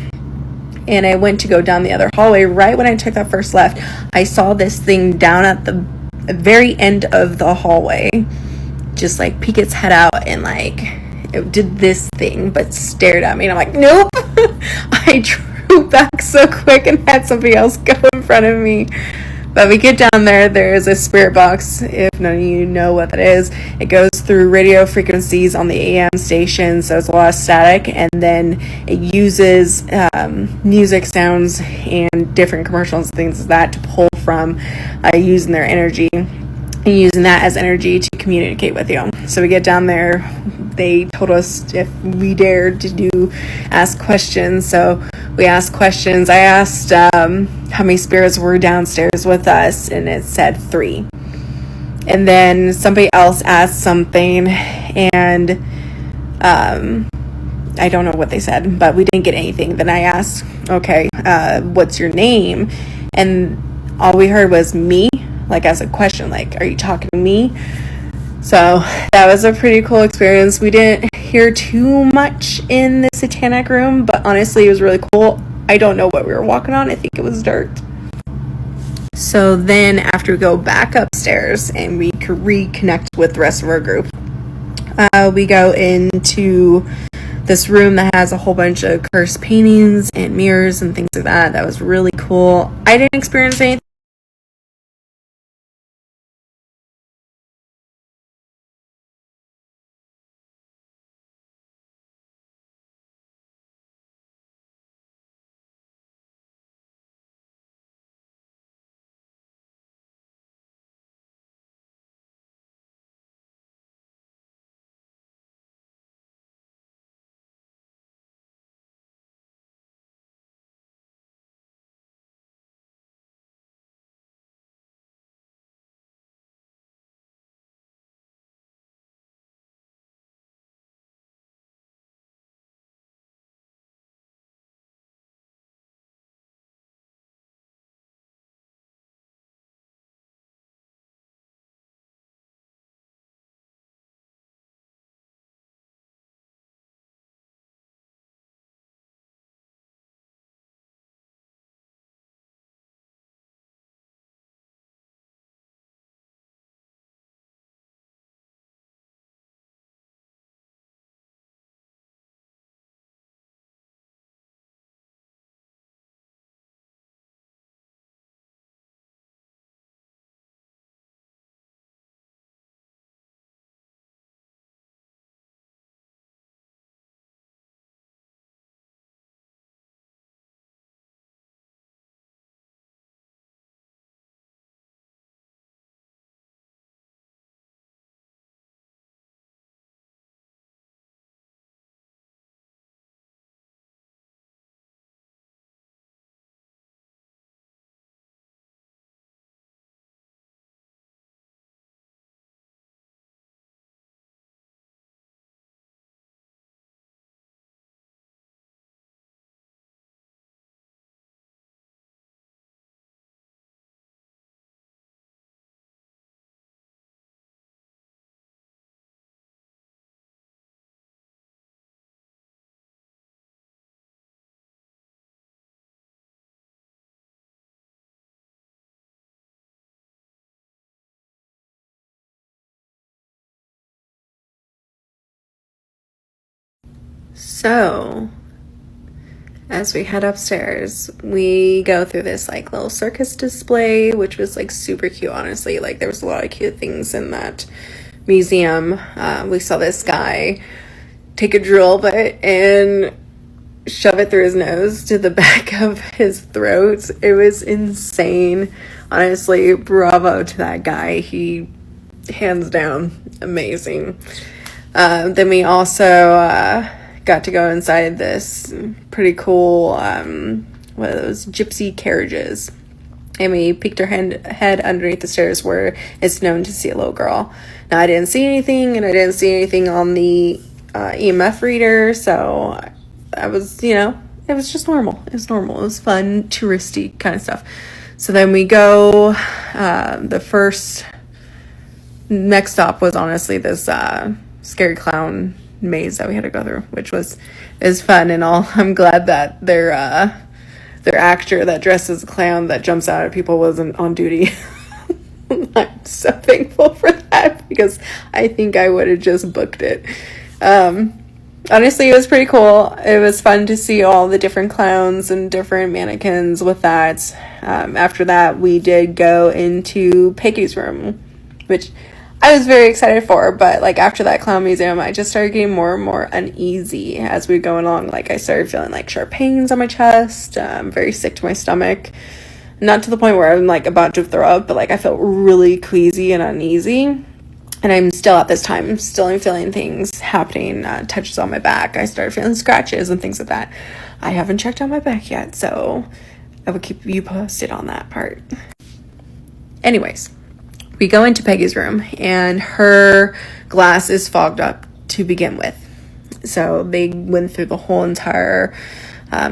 [SPEAKER 11] and I went to go down the other hallway, right when I took that first left, I saw this thing down at the very end of the hallway just like peek its head out and like it did this thing but stared at me, and I'm like, nope. I drew back so quick and had somebody else go in front of me. But we get down there, there is a spirit box, if none of you know what that is. It goes through radio frequencies on the AM station, so it's a lot of static, and then it uses music sounds and different commercials and things like that to pull from, using their energy, and using that as energy to communicate with you. So we get down there, they told us if we dared to ask questions, so we asked questions. I asked how many spirits were downstairs with us, and it said 3. And then somebody else asked something, and I don't know what they said, but we didn't get anything. Then I asked, okay, what's your name? And all we heard was me, like as a question, like, are you talking to me? So that was a pretty cool experience. We didn't hear too much in the Titanic room, but honestly, it was really cool. I don't know what we were walking on. I think it was dirt. So then after we go back upstairs and we reconnect with the rest of our group, we go into this room that has a whole bunch of cursed paintings and mirrors and things like that. That was really cool. I didn't experience anything. So as we head upstairs, we go through this like little circus display, which was like super cute, honestly. Like there was a lot of cute things in that museum. We saw this guy take a drill bit and shove it through his nose to the back of his throat. It was insane. Honestly, bravo to that guy. He, hands down, amazing. Then we also got to go inside this pretty cool, one of those gypsy carriages. And we peeked our head underneath the stairs where it's known to see a little girl. Now, I didn't see anything, and I didn't see anything on the EMF reader, so I was, it was just normal. It was normal. It was fun, touristy kind of stuff. So then we go, the first next stop was honestly this scary clown maze that we had to go through, which was fun and all. I'm glad that their actor that dressed as a clown that jumps out at people wasn't on duty. I'm so thankful for that, because I think I would have just booked it.
[SPEAKER 14] honestly, it was pretty cool. It was fun to see all the different clowns and different mannequins with that. After that, we did go into Peggy's room, which I was very excited for, but like after that clown museum, I just started getting more and more uneasy as we were going along. Like I started feeling like sharp pains on my chest, very sick to my stomach. Not to the point where I'm like about to throw up, but like I felt really queasy and uneasy. And I'm still at this time, still feeling things happening, touches on my back. I started feeling scratches and things like that. I haven't checked on my back yet, so I will keep you posted on that part. Anyways, we go into Peggy's room and her glass is fogged up to begin with. So they went through the whole entire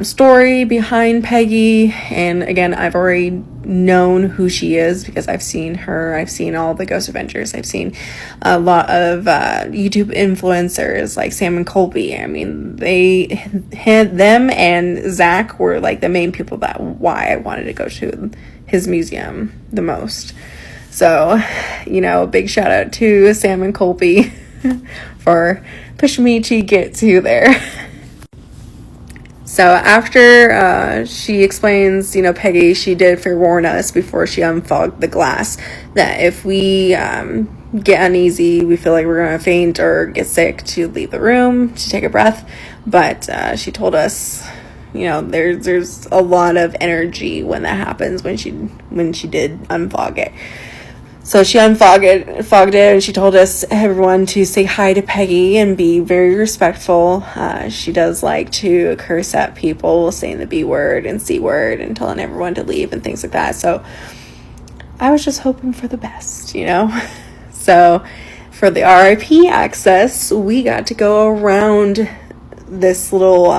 [SPEAKER 14] story behind Peggy, and again, I've already known who she is because I've seen her. I've seen all the Ghost Adventures. I've seen a lot of YouTube influencers like Sam and Colby. I mean, them and Zak were like the main people that why I wanted to go to his museum the most. So, you know, big shout out to Sam and Colby for pushing me to get to there. So after she explains, you know, Peggy, she did forewarn us before she unfogged the glass that if we get uneasy, we feel like we're going to faint or get sick, to leave the room, to take a breath. But she told us, you know, there's a lot of energy when that happens, when she did unfog it. So she fogged it, and she told us, everyone, to say hi to Peggy and be very respectful. She does like to curse at people, saying the B word and C word and telling everyone to leave and things like that. So I was just hoping for the best, you know. So for the RIP access, we got to go around this little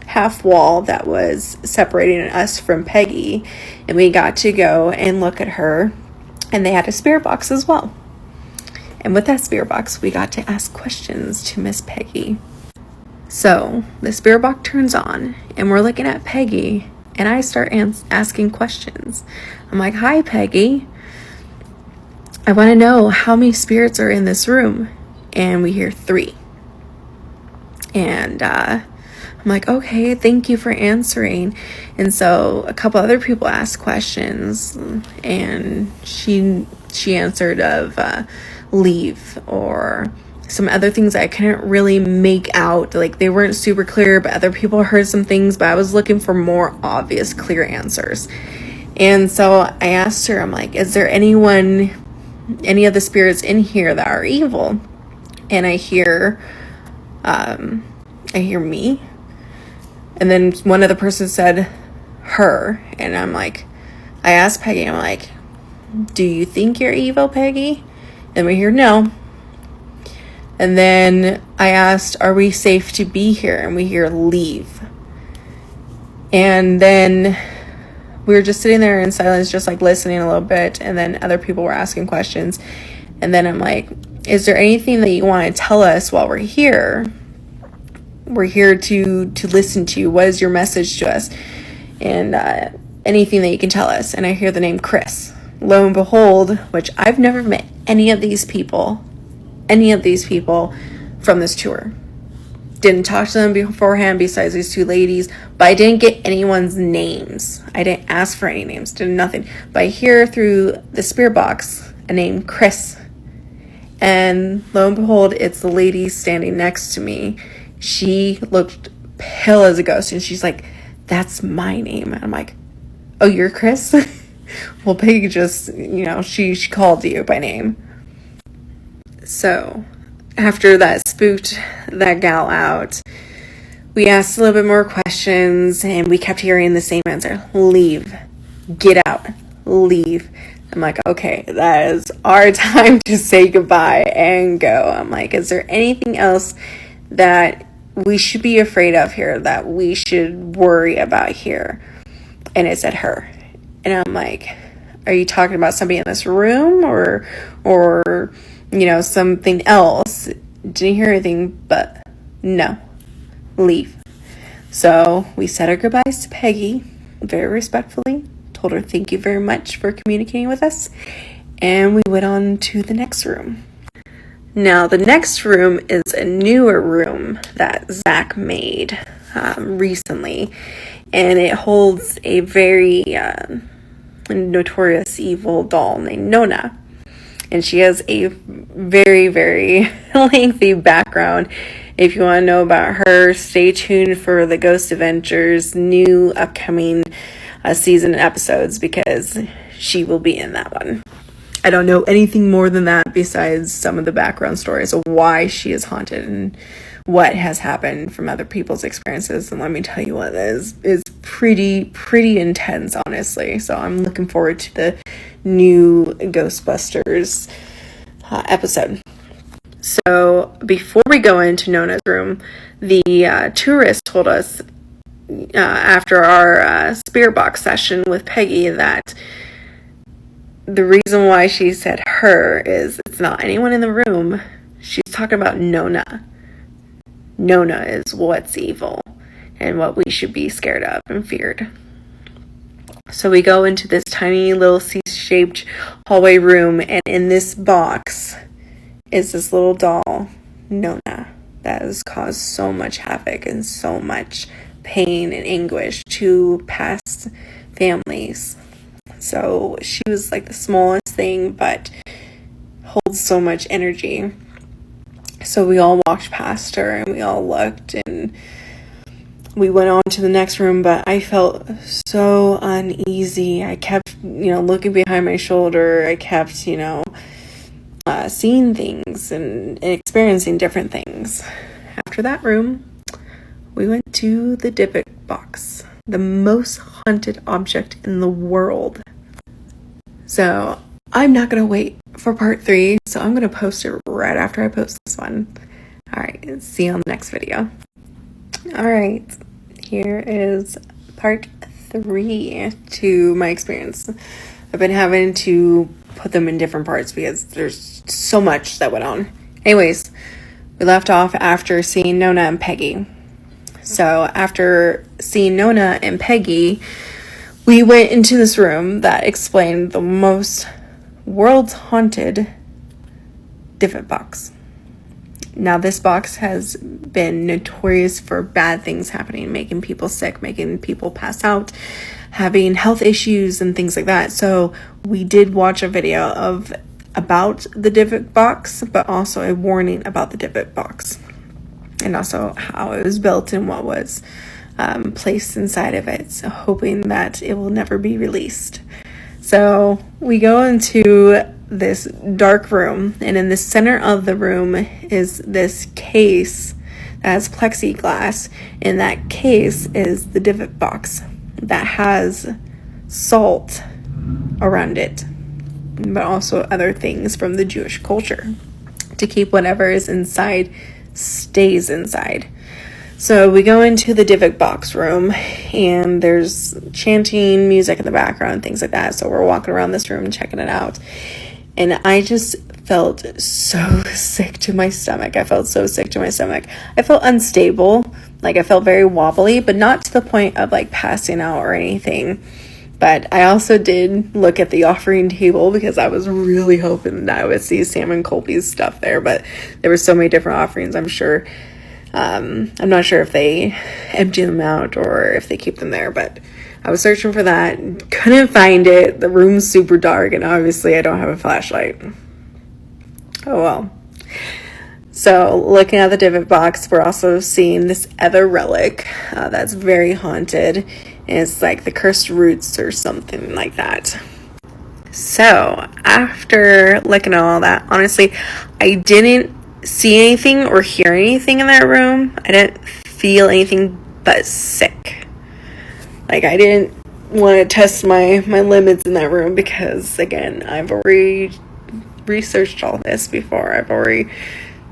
[SPEAKER 14] half wall that was separating us from Peggy, and we got to go and look at her. And they had a spirit box as well. And with that spirit box, we got to ask questions to Miss Peggy. So the spirit box turns on, and we're looking at Peggy, and I start asking questions. I'm like, hi, Peggy. I want to know how many spirits are in this room. And we hear 3. And I'm like, okay, thank you for answering. And so a couple other people asked questions, and she answered of leave or some other things I couldn't really make out. Like, they weren't super clear, but other people heard some things, but I was looking for more obvious, clear answers. And so I asked her, I'm like, is there any of the spirits in here that are evil? And I hear me. And then one of the persons said her, and I'm like, I asked Peggy, I'm like, do you think you're evil, Peggy? And we hear no. And then I asked, are we safe to be here? And we hear leave. And then we were just sitting there in silence, just like listening a little bit, and then other people were asking questions. And then I'm like, is there anything that you want to tell us while we're here? We're here to listen to you. What is your message to us? And anything that you can tell us. And I hear the name Chris. Lo and behold, which I've never met any of these people from this tour. Didn't talk to them beforehand besides these 2 ladies, but I didn't get anyone's names. I didn't ask for any names, did nothing. But I hear through the spirit box a name, Chris. And lo and behold, it's the lady standing next to me. She looked pale as a ghost, and she's like, that's my name. And I'm like, oh, you're Chris? Well, Peggy just, you know, she called you by name. So after that spooked that gal out, we asked a little bit more questions, and we kept hearing the same answer. Leave. Get out. Leave. I'm like, okay, that is our time to say goodbye and go. I'm like, is there anything else that we should be afraid of here, that we should worry about here? And it said her. And I'm like, are you talking about somebody in this room or you know, something else? Didn't hear anything, but no, leave. So we said our goodbyes to Peggy very respectfully, told her thank you very much for communicating with us, and we went on to the next room. Now, the next room is a newer room that Zak made recently, and it holds a very notorious evil doll named Nona. And she has a very, very lengthy background. If you want to know about her, stay tuned for the Ghost Adventures new upcoming season and episodes, because she will be in that one. I don't know anything more than that besides some of the background stories of why she is haunted and what has happened from other people's experiences. And let me tell you what, is pretty intense, honestly. So I'm looking forward to the new Ghostbusters episode. So before we go into Nona's room, the tourist told us after our spirit box session with Peggy that the reason why she said her is it's not anyone in the room. She's talking about Nona. Nona is what's evil and what we should be scared of and feared. So we go into this tiny little C-shaped hallway room, and in this box is this little doll, Nona, that has caused so much havoc and so much pain and anguish to past families. So she was like the smallest thing, but holds so much energy. So we all walked past her and we all looked, and we went on to the next room, but I felt so uneasy. I kept, looking behind my shoulder. I kept, seeing things and experiencing different things. After that room, we went to the Dybbuk box, the most haunted object in the world. So I'm not going to wait for part 3, so I'm going to post it right after I post this one. Alright, see you on the next video. Alright, here is part 3 to my experience. I've been having to put them in different parts because there's so much that went on. Anyways, we left off after seeing Nona and Peggy. So after seeing Nona and Peggy, we went into this room that explained the most world's haunted Dybbuk box. Now, this box has been notorious for bad things happening, making people sick, making people pass out, having health issues and things like that. So we did watch a video about the Dybbuk box, but also a warning about the Dybbuk box, and also how it was built and what was placed inside of it, so hoping that it will never be released. So we go into this dark room, and in the center of the room is this case that has plexiglass. In that case is the Dybbuk box that has salt around it, but also other things from the Jewish culture to keep whatever is inside stays inside. So we go into the Dybbuk box room, and there's chanting, music in the background, things like that. So we're walking around this room and checking it out. And I just felt so sick to my stomach. I felt unstable. Like, I felt very wobbly, but not to the point of like passing out or anything. But I also did look at the offering table because I was really hoping that I would see Sam and Colby's stuff there. But there were so many different offerings, I'm sure. I'm not sure if they empty them out or if they keep them there, but I was searching for that, couldn't find it. The room's super dark, and obviously I don't have a flashlight. Oh well. So looking at the Dybbuk box, we're also seeing this other relic that's very haunted, and it's like the cursed roots or something like that. So after looking at all that, honestly, I didn't see anything or hear anything in that room. I didn't feel anything but sick. Like, I didn't want to test my limits in that room because, again, I've already researched all this before. I've already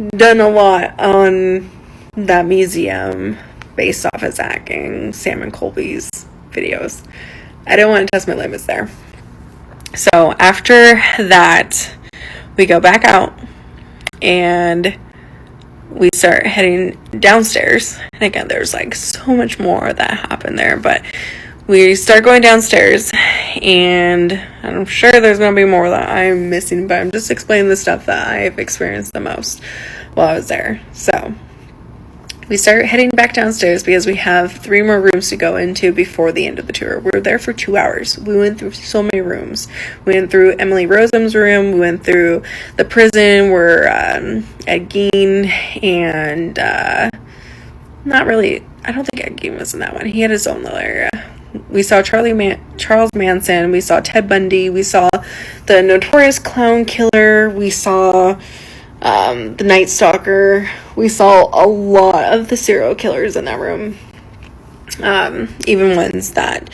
[SPEAKER 14] done a lot on that museum based off of Zak and Sam and Colby's videos. I didn't want to test my limits there. So after that, we go back out and we start heading downstairs. And again, there's like so much more that happened there, but we start going downstairs, and I'm sure there's going to be more that I'm missing, but I'm just explaining the stuff that I've experienced the most while I was there. So we start heading back downstairs because we have 3 more rooms to go into before the end of the tour. We were there for 2 hours. We went through so many rooms. We went through Emily Rosam's room. We went through the prison where Ed Gein and not really, I don't think Ed Gein was in that one. He had his own little area. We saw Charles Manson. We saw Ted Bundy. We saw the notorious clown killer. We saw the Night Stalker. We saw a lot of the serial killers in that room. Even ones that,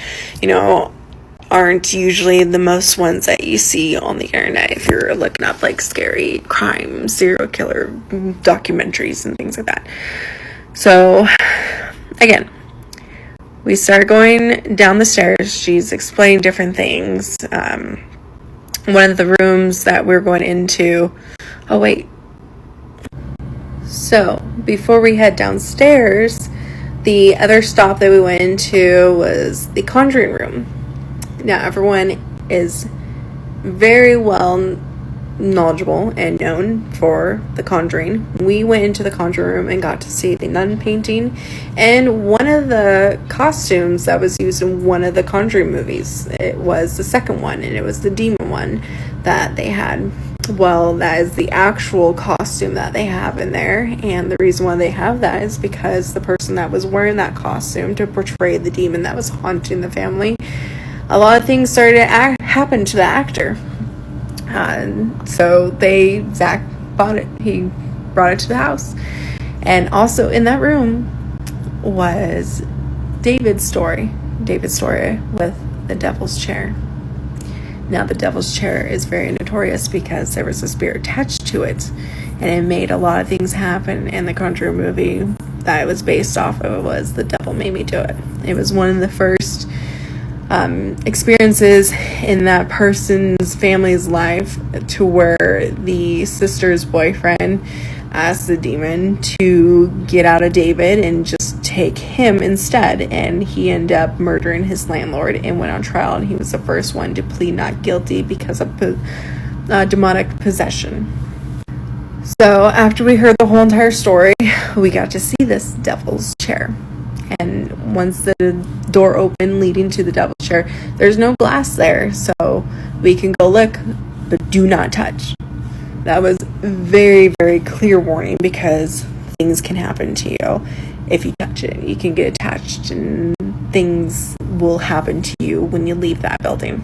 [SPEAKER 14] aren't usually the most ones that you see on the internet if you're looking up like scary crime, serial killer documentaries and things like that. So, again, we start going down the stairs. She's explained different things. One of the rooms that we're going into... Oh, wait. So, before we head downstairs, the other stop that we went into was the Conjuring Room. Now, everyone is very well knowledgeable and known for The Conjuring. We went into the Conjuring Room and got to see the nun painting and one of the costumes that was used in one of the Conjuring movies. It was the second one, and it was the demon one that they had. Well, that is the actual costume that they have in there, and the reason why they have that is because the person that was wearing that costume to portray the demon that was haunting the family, a lot of things started to happen to the actor. So Zak bought it. He brought it to the house. And also in that room was David's story with the devil's chair. Now, the devil's chair is very notorious because there was a spirit attached to it, and it made a lot of things happen. And the Conjuring movie that it was based off of was The Devil Made Me Do It. It was one of the first experiences in that person's family's life to where the sister's boyfriend asked the demon to get out of David and just take him instead, and he ended up murdering his landlord and went on trial, and he was the first one to plead not guilty because of demonic possession. So after we heard the whole entire story, we got to see this devil's chair. And once the door opened leading to the devil's chair, there's no glass there, so we can go look, but do not touch. That was very, very clear warning because things can happen to you if you touch it. You can get attached and things will happen to you when you leave that building.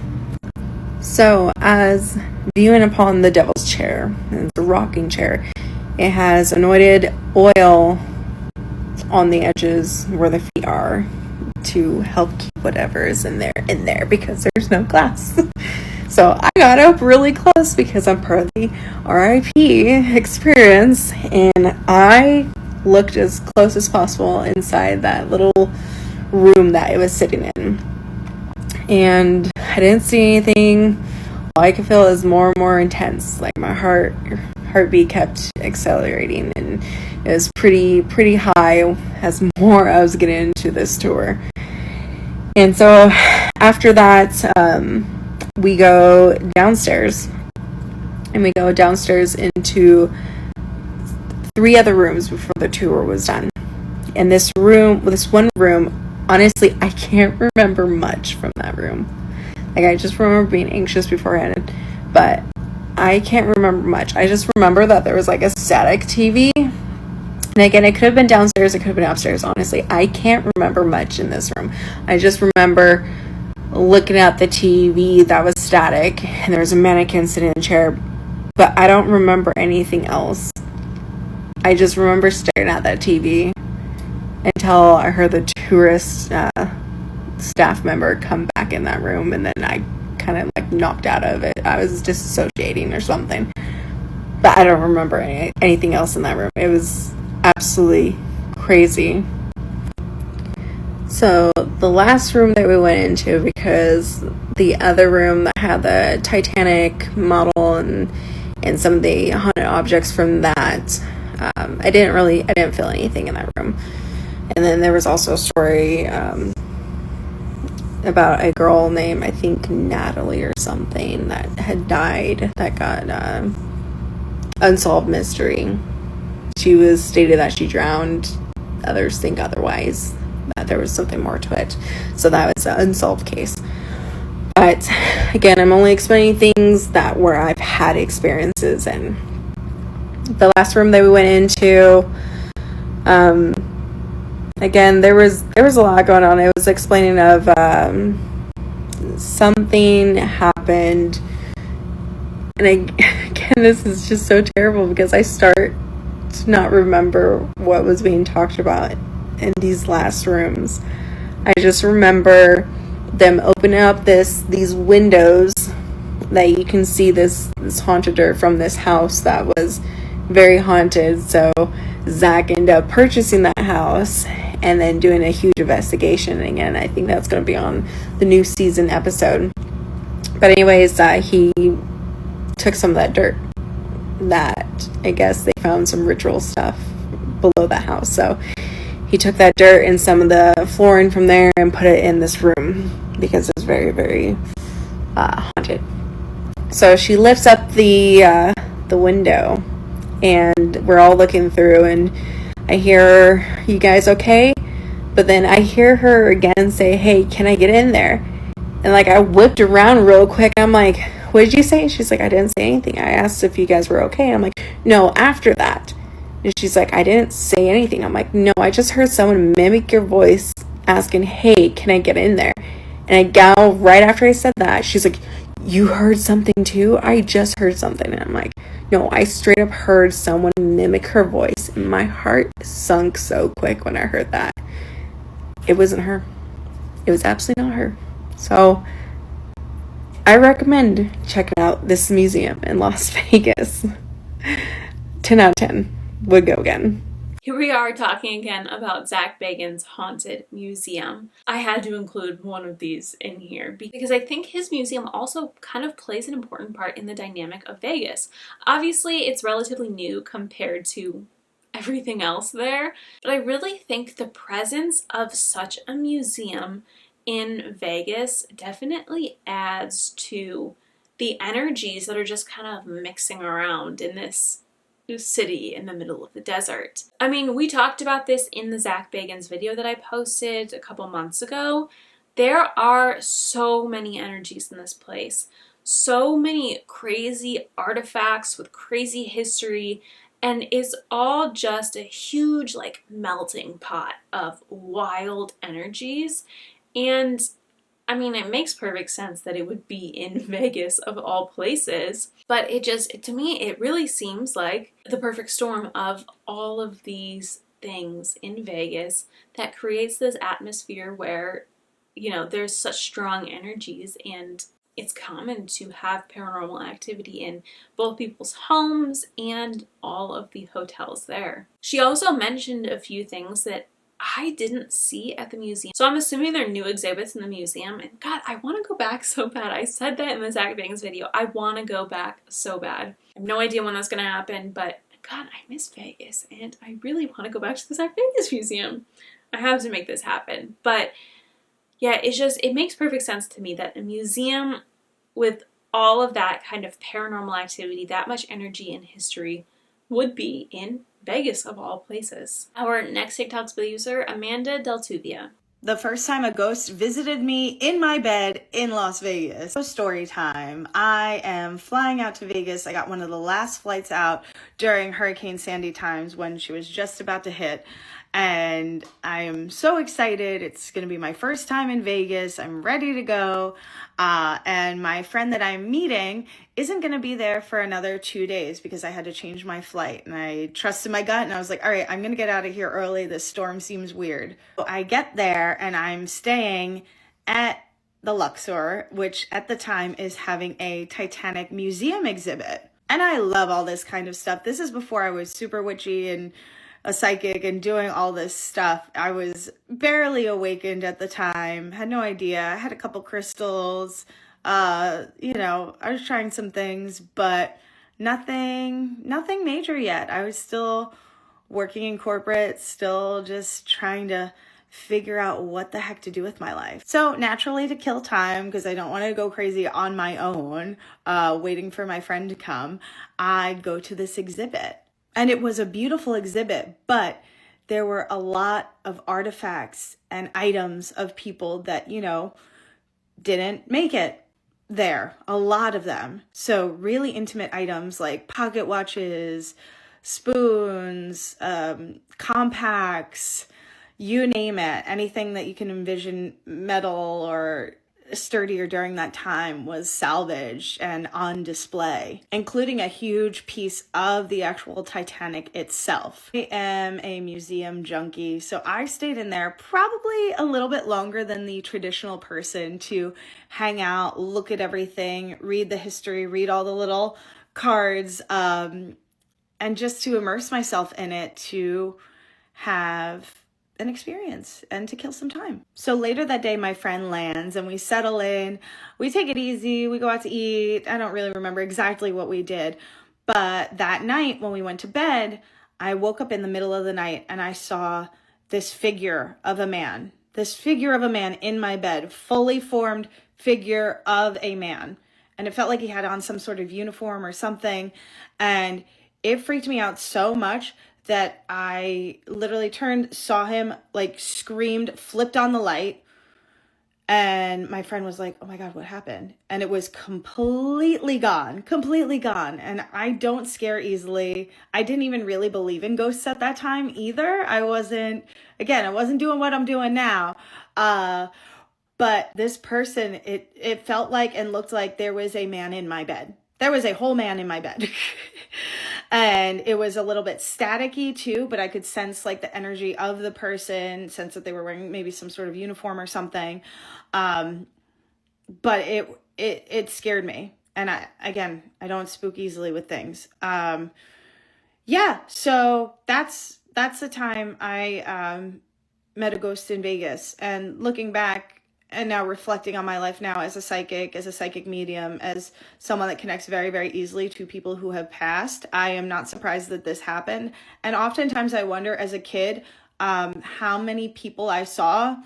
[SPEAKER 14] So as viewing upon the devil's chair, it's a rocking chair, it has anointed oil on the edges where the feet are to help keep whatever is in there because there's no glass. So I got up really close because I'm part of the RIP experience, and I looked as close as possible inside that little room that it was sitting in. And I didn't see anything. All I could feel is more and more intense. Like my heartbeat kept accelerating, and it was pretty high as more I was getting into this tour. And so after that, we go downstairs, and we go downstairs into 3 other rooms before the tour was done. And this one room, honestly, I can't remember much from that room. Like, I just remember being anxious beforehand, but I can't remember much. I just remember that there was like a static TV. And again, it could have been downstairs, it could have been upstairs. Honestly, I can't remember much in this room. I just remember looking at the TV that was static, and there was a mannequin sitting in a chair, but I don't remember anything else. I just remember staring at that TV until I heard the tourist staff member come back in that room, and then I kind of like knocked out of it. I was disassociating or something, but I don't remember anything else in that room. It was absolutely crazy. So the last room that we went into, because the other room that had the Titanic model and some of the haunted objects from that, I didn't feel anything in that room. And then there was also a story, about a girl named, I think, Natalie or something, that had died, that got unsolved mystery. She was stated that she drowned. Others think otherwise, that there was something more to it. So that was an unsolved case. But again, I'm only explaining things that where I've had experiences in. The last room that we went into, again, there was a lot going on. It was explaining of something happened, and again, this is just so terrible because I start to not remember what was being talked about in these last rooms. I just remember them opening up these windows that you can see this haunted dirt from this house that was very haunted. So Zak ended up purchasing that house and then doing a huge investigation. And again, I think that's going to be on the new season episode. But anyways, he took some of that dirt that I guess they found some ritual stuff below the house. So he took that dirt and some of the flooring from there and put it in this room because it was very, very haunted. So she lifts up the window and we're all looking through, and I hear her, "You guys okay?" But then I hear her again say, "Hey, can I get in there?" And like I whipped around real quick. I'm like, "What did you say?" She's like, "I didn't say anything. I asked if you guys were okay." I'm like, "No, after that." And she's like, "I didn't say anything." I'm like, "No, I just heard someone mimic your voice asking, 'Hey, can I get in there?'" And a gal, right after I said that, she's like, "You heard something too?" "I just heard something." And I'm like, "No, I straight up heard someone mimic her voice." And my heart sunk so quick when I heard that. It wasn't her. It was absolutely not her. So I recommend checking out this museum in Las Vegas. 10 out of 10. Would go again.
[SPEAKER 1] Here we are talking again about Zak Bagans' Haunted Museum. I had to include one of these in here because I think his museum also kind of plays an important part in the dynamic of Vegas. Obviously, it's relatively new compared to everything else there, but I really think the presence of such a museum in Vegas definitely adds to the energies that are just kind of mixing around in this city in the middle of the desert. I mean, we talked about this in the Zak Bagans video that I posted a couple months ago. There are so many energies in this place, so many crazy artifacts with crazy history, and it's all just a huge like melting pot of wild energies. And I mean, it makes perfect sense that it would be in Vegas of all places, but to me, it really seems like the perfect storm of all of these things in Vegas that creates this atmosphere where, you know, there's such strong energies, and it's common to have paranormal activity in both people's homes and all of the hotels there. She also mentioned a few things that I didn't see at the museum. So I'm assuming they're new exhibits in the museum, and God, I want to go back so bad. I said that in the Zak Bagans video. I want to go back so bad. I have no idea when that's going to happen, but God, I miss Vegas, and I really want to go back to the Zak Bagans museum. I have to make this happen. But yeah, it makes perfect sense to me that a museum with all of that kind of paranormal activity, that much energy and history, would be in Vegas of all places. Our next TikTok user, amandadeltuvia.
[SPEAKER 15] The first time a ghost visited me in my bed in Las Vegas. So story time. I am flying out to Vegas. I got one of the last flights out during Hurricane Sandy times when she was just about to hit. And I am so excited. It's going to be my first time in Vegas. I'm ready to go. And my friend that I'm meeting isn't going to be there for another 2 days because I had to change my flight. And I trusted my gut and I was like, all right, I'm going to get out of here early. This storm seems weird. So I get there and I'm staying at the Luxor, which at the time is having a Titanic museum exhibit. And I love all this kind of stuff. This is before I was super witchy and a psychic and doing all this stuff. I was barely awakened at the time, had no idea. I had a couple crystals, you know, I was trying some things, but nothing major yet. I was still working in corporate, still just trying to figure out what the heck to do with my life. So naturally, to kill time, because I don't want to go crazy on my own, waiting for my friend to come, I go to this exhibit. And it was a beautiful exhibit, but there were a lot of artifacts and items of people that, you know, didn't make it there. A lot of them. So really intimate items like pocket watches, spoons, compacts, you name it. Anything that you can envision metal or sturdier during that time was salvaged and on display, including a huge piece of the actual Titanic itself. I am a museum junkie, so I stayed in there probably a little bit longer than the traditional person to hang out, look at everything, read the history, read all the little cards, and just to immerse myself in it, to have an experience and to kill some time. So later that day, my friend lands and we settle in, we take it easy, we go out to eat. I don't really remember exactly what we did, but that night when we went to bed, I woke up in the middle of the night and I saw this figure of a man in my bed, fully formed figure of a man. And it felt like he had on some sort of uniform or something. And it freaked me out so much that I literally turned, saw him, like screamed, flipped on the light. And my friend was like, oh my God, what happened? And it was completely gone. And I don't scare easily. I didn't even really believe in ghosts at that time either. I wasn't doing what I'm doing now. But this person, it felt like and looked like there was a man in my bed. There was a whole man in my bed. And it was a little bit staticky too, but I could sense like the energy of the person, sense that they were wearing maybe some sort of uniform or something. But it scared me. And I don't spook easily with things. So that's the time I met a ghost in Vegas. And looking back, and now reflecting on my life now as a psychic medium, as someone that connects very, very easily to people who have passed, I am not surprised that this happened. And oftentimes I wonder as a kid, how many people I saw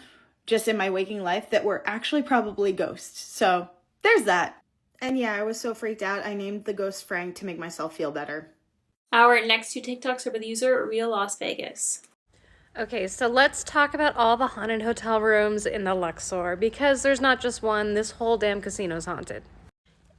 [SPEAKER 15] just in my waking life that were actually probably ghosts. So there's that. And yeah, I was so freaked out, I named the ghost Frank to make myself feel better.
[SPEAKER 1] Our next two TikToks are with user reallasvegas.
[SPEAKER 16] Okay, so let's talk about all the haunted hotel rooms in the Luxor, because there's not just one, this whole damn casino is haunted.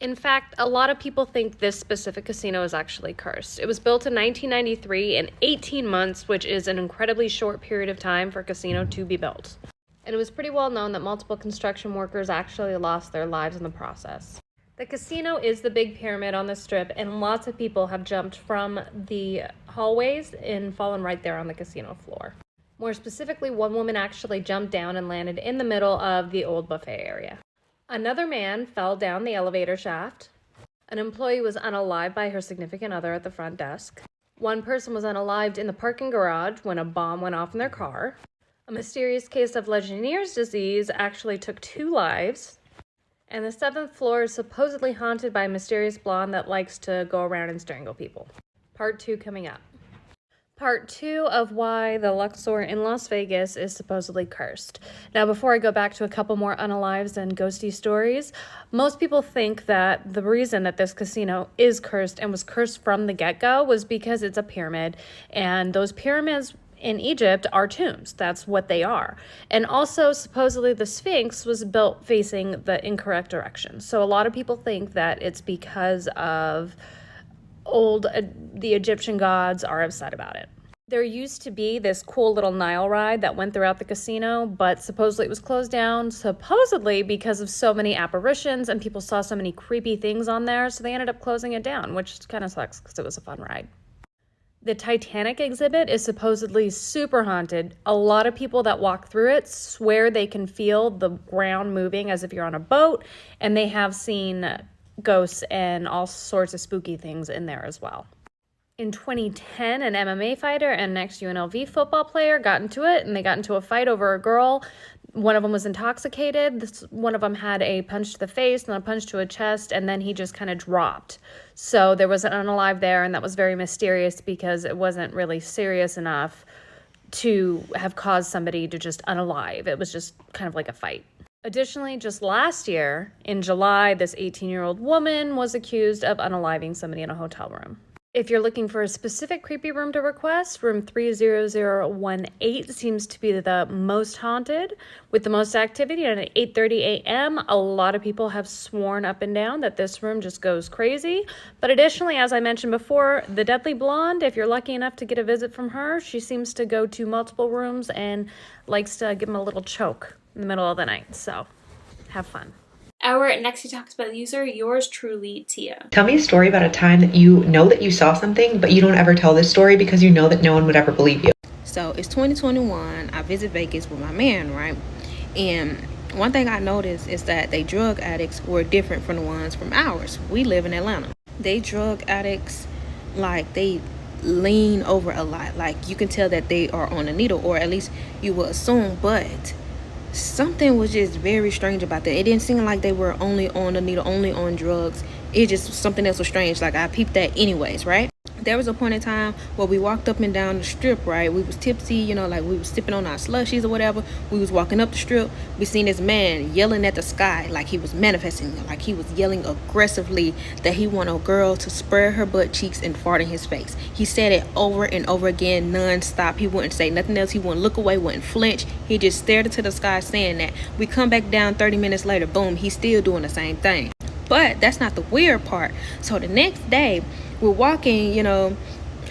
[SPEAKER 16] In fact, a lot of people think this specific casino is actually cursed. It was built in 1993 in 18 months, which is an incredibly short period of time for a casino to be built. And it was pretty well known that multiple construction workers actually lost their lives in the process. The casino is the big pyramid on the strip, and lots of people have jumped from the hallways and fallen right there on the casino floor. More specifically, one woman actually jumped down and landed in the middle of the old buffet area. Another man fell down the elevator shaft. An employee was unalived by her significant other at the front desk. One person was unalived in the parking garage when a bomb went off in their car. A mysterious case of Legionnaire's disease actually took 2 lives. And the 7th floor is supposedly haunted by a mysterious blonde that likes to go around and strangle people. Part 2 coming up. Part 2 of why the Luxor in Las Vegas is supposedly cursed. Now, before I go back to a couple more unalives and ghosty stories, most people think that the reason that this casino is cursed and was cursed from the get-go was because it's a pyramid, and those pyramids in Egypt are tombs. That's what they are. And also, supposedly, the Sphinx was built facing the incorrect direction. So a lot of people think that it's because of the Egyptian gods are upset about it. There used to be this cool little Nile ride that went throughout the casino, but supposedly it was closed down, supposedly because of so many apparitions and people saw so many creepy things on there, so they ended up closing it down, which kind of sucks because it was a fun ride. The Titanic exhibit is supposedly super haunted. A lot of people that walk through it swear they can feel the ground moving as if you're on a boat, and they have seen ghosts and all sorts of spooky things in there as well. In 2010, an MMA fighter and an ex-UNLV football player got into it, and they got into a fight over a girl. One of them was intoxicated. One of them had a punch to the face and a punch to a chest, and then he just kind of dropped. So there was an unalive there, and that was very mysterious because it wasn't really serious enough to have caused somebody to just unalive. It was just kind of like a fight. Additionally, just last year, in July, this 18-year-old woman was accused of unaliving somebody in a hotel room. If you're looking for a specific creepy room to request, room 30018 seems to be the most haunted with the most activity. And at 8:30 a.m., a lot of people have sworn up and down that this room just goes crazy. But additionally, as I mentioned before, the Deadly Blonde, if you're lucky enough to get a visit from her, she seems to go to multiple rooms and likes to give them a little choke in the middle of the night. So have fun.
[SPEAKER 1] Our next talks about user, yoursstruly.tia.
[SPEAKER 17] Tell me a story about a time that you know that you saw something, but you don't ever tell this story because you know that no one would ever believe you.
[SPEAKER 18] So it's 2021. I visit Vegas with my man, right? And one thing I noticed is that they drug addicts were different from the ones from ours. We live in Atlanta. They drug addicts, like, they lean over a lot. Like, you can tell that they are on a needle, or at least you will assume, but something was just very strange about that. It didn't seem like they were only on the needle, only on drugs. It just, something else was strange. Like, I peeped that anyways, right? There was a point in time where we walked up and down the strip, right? We was tipsy, you know, like we was sipping on our slushies or whatever. We was walking up the strip. We seen this man yelling at the sky like he was manifesting, like he was yelling aggressively that he wanted a girl to spread her butt cheeks and fart in his face. He said it over and over again, non-stop. He wouldn't say nothing else. He wouldn't look away, wouldn't flinch. He just stared into the sky saying that. We come back down 30 minutes later, boom, he's still doing the same thing. But that's not the weird part. So the next day, we're walking, you know,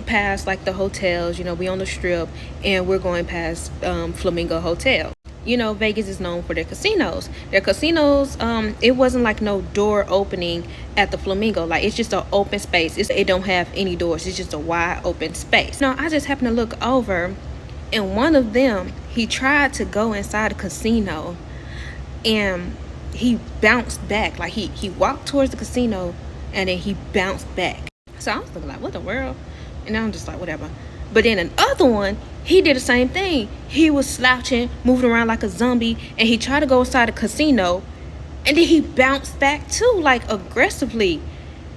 [SPEAKER 18] past like the hotels, you know, we on the strip, and we're going past Flamingo Hotel. You know, Vegas is known for their casinos. Their casinos, it wasn't like no door opening at the Flamingo. Like, it's just an open space. It don't have any doors. It's just a wide open space. Now, I just happened to look over, and one of them, he tried to go inside the casino, and he bounced back. Like, he walked towards the casino, and then he bounced back. So I was looking like, what the world? And I'm just like, whatever. But then another one, he did the same thing. He was slouching, moving around like a zombie, and he tried to go inside the casino, and then he bounced back too, like aggressively.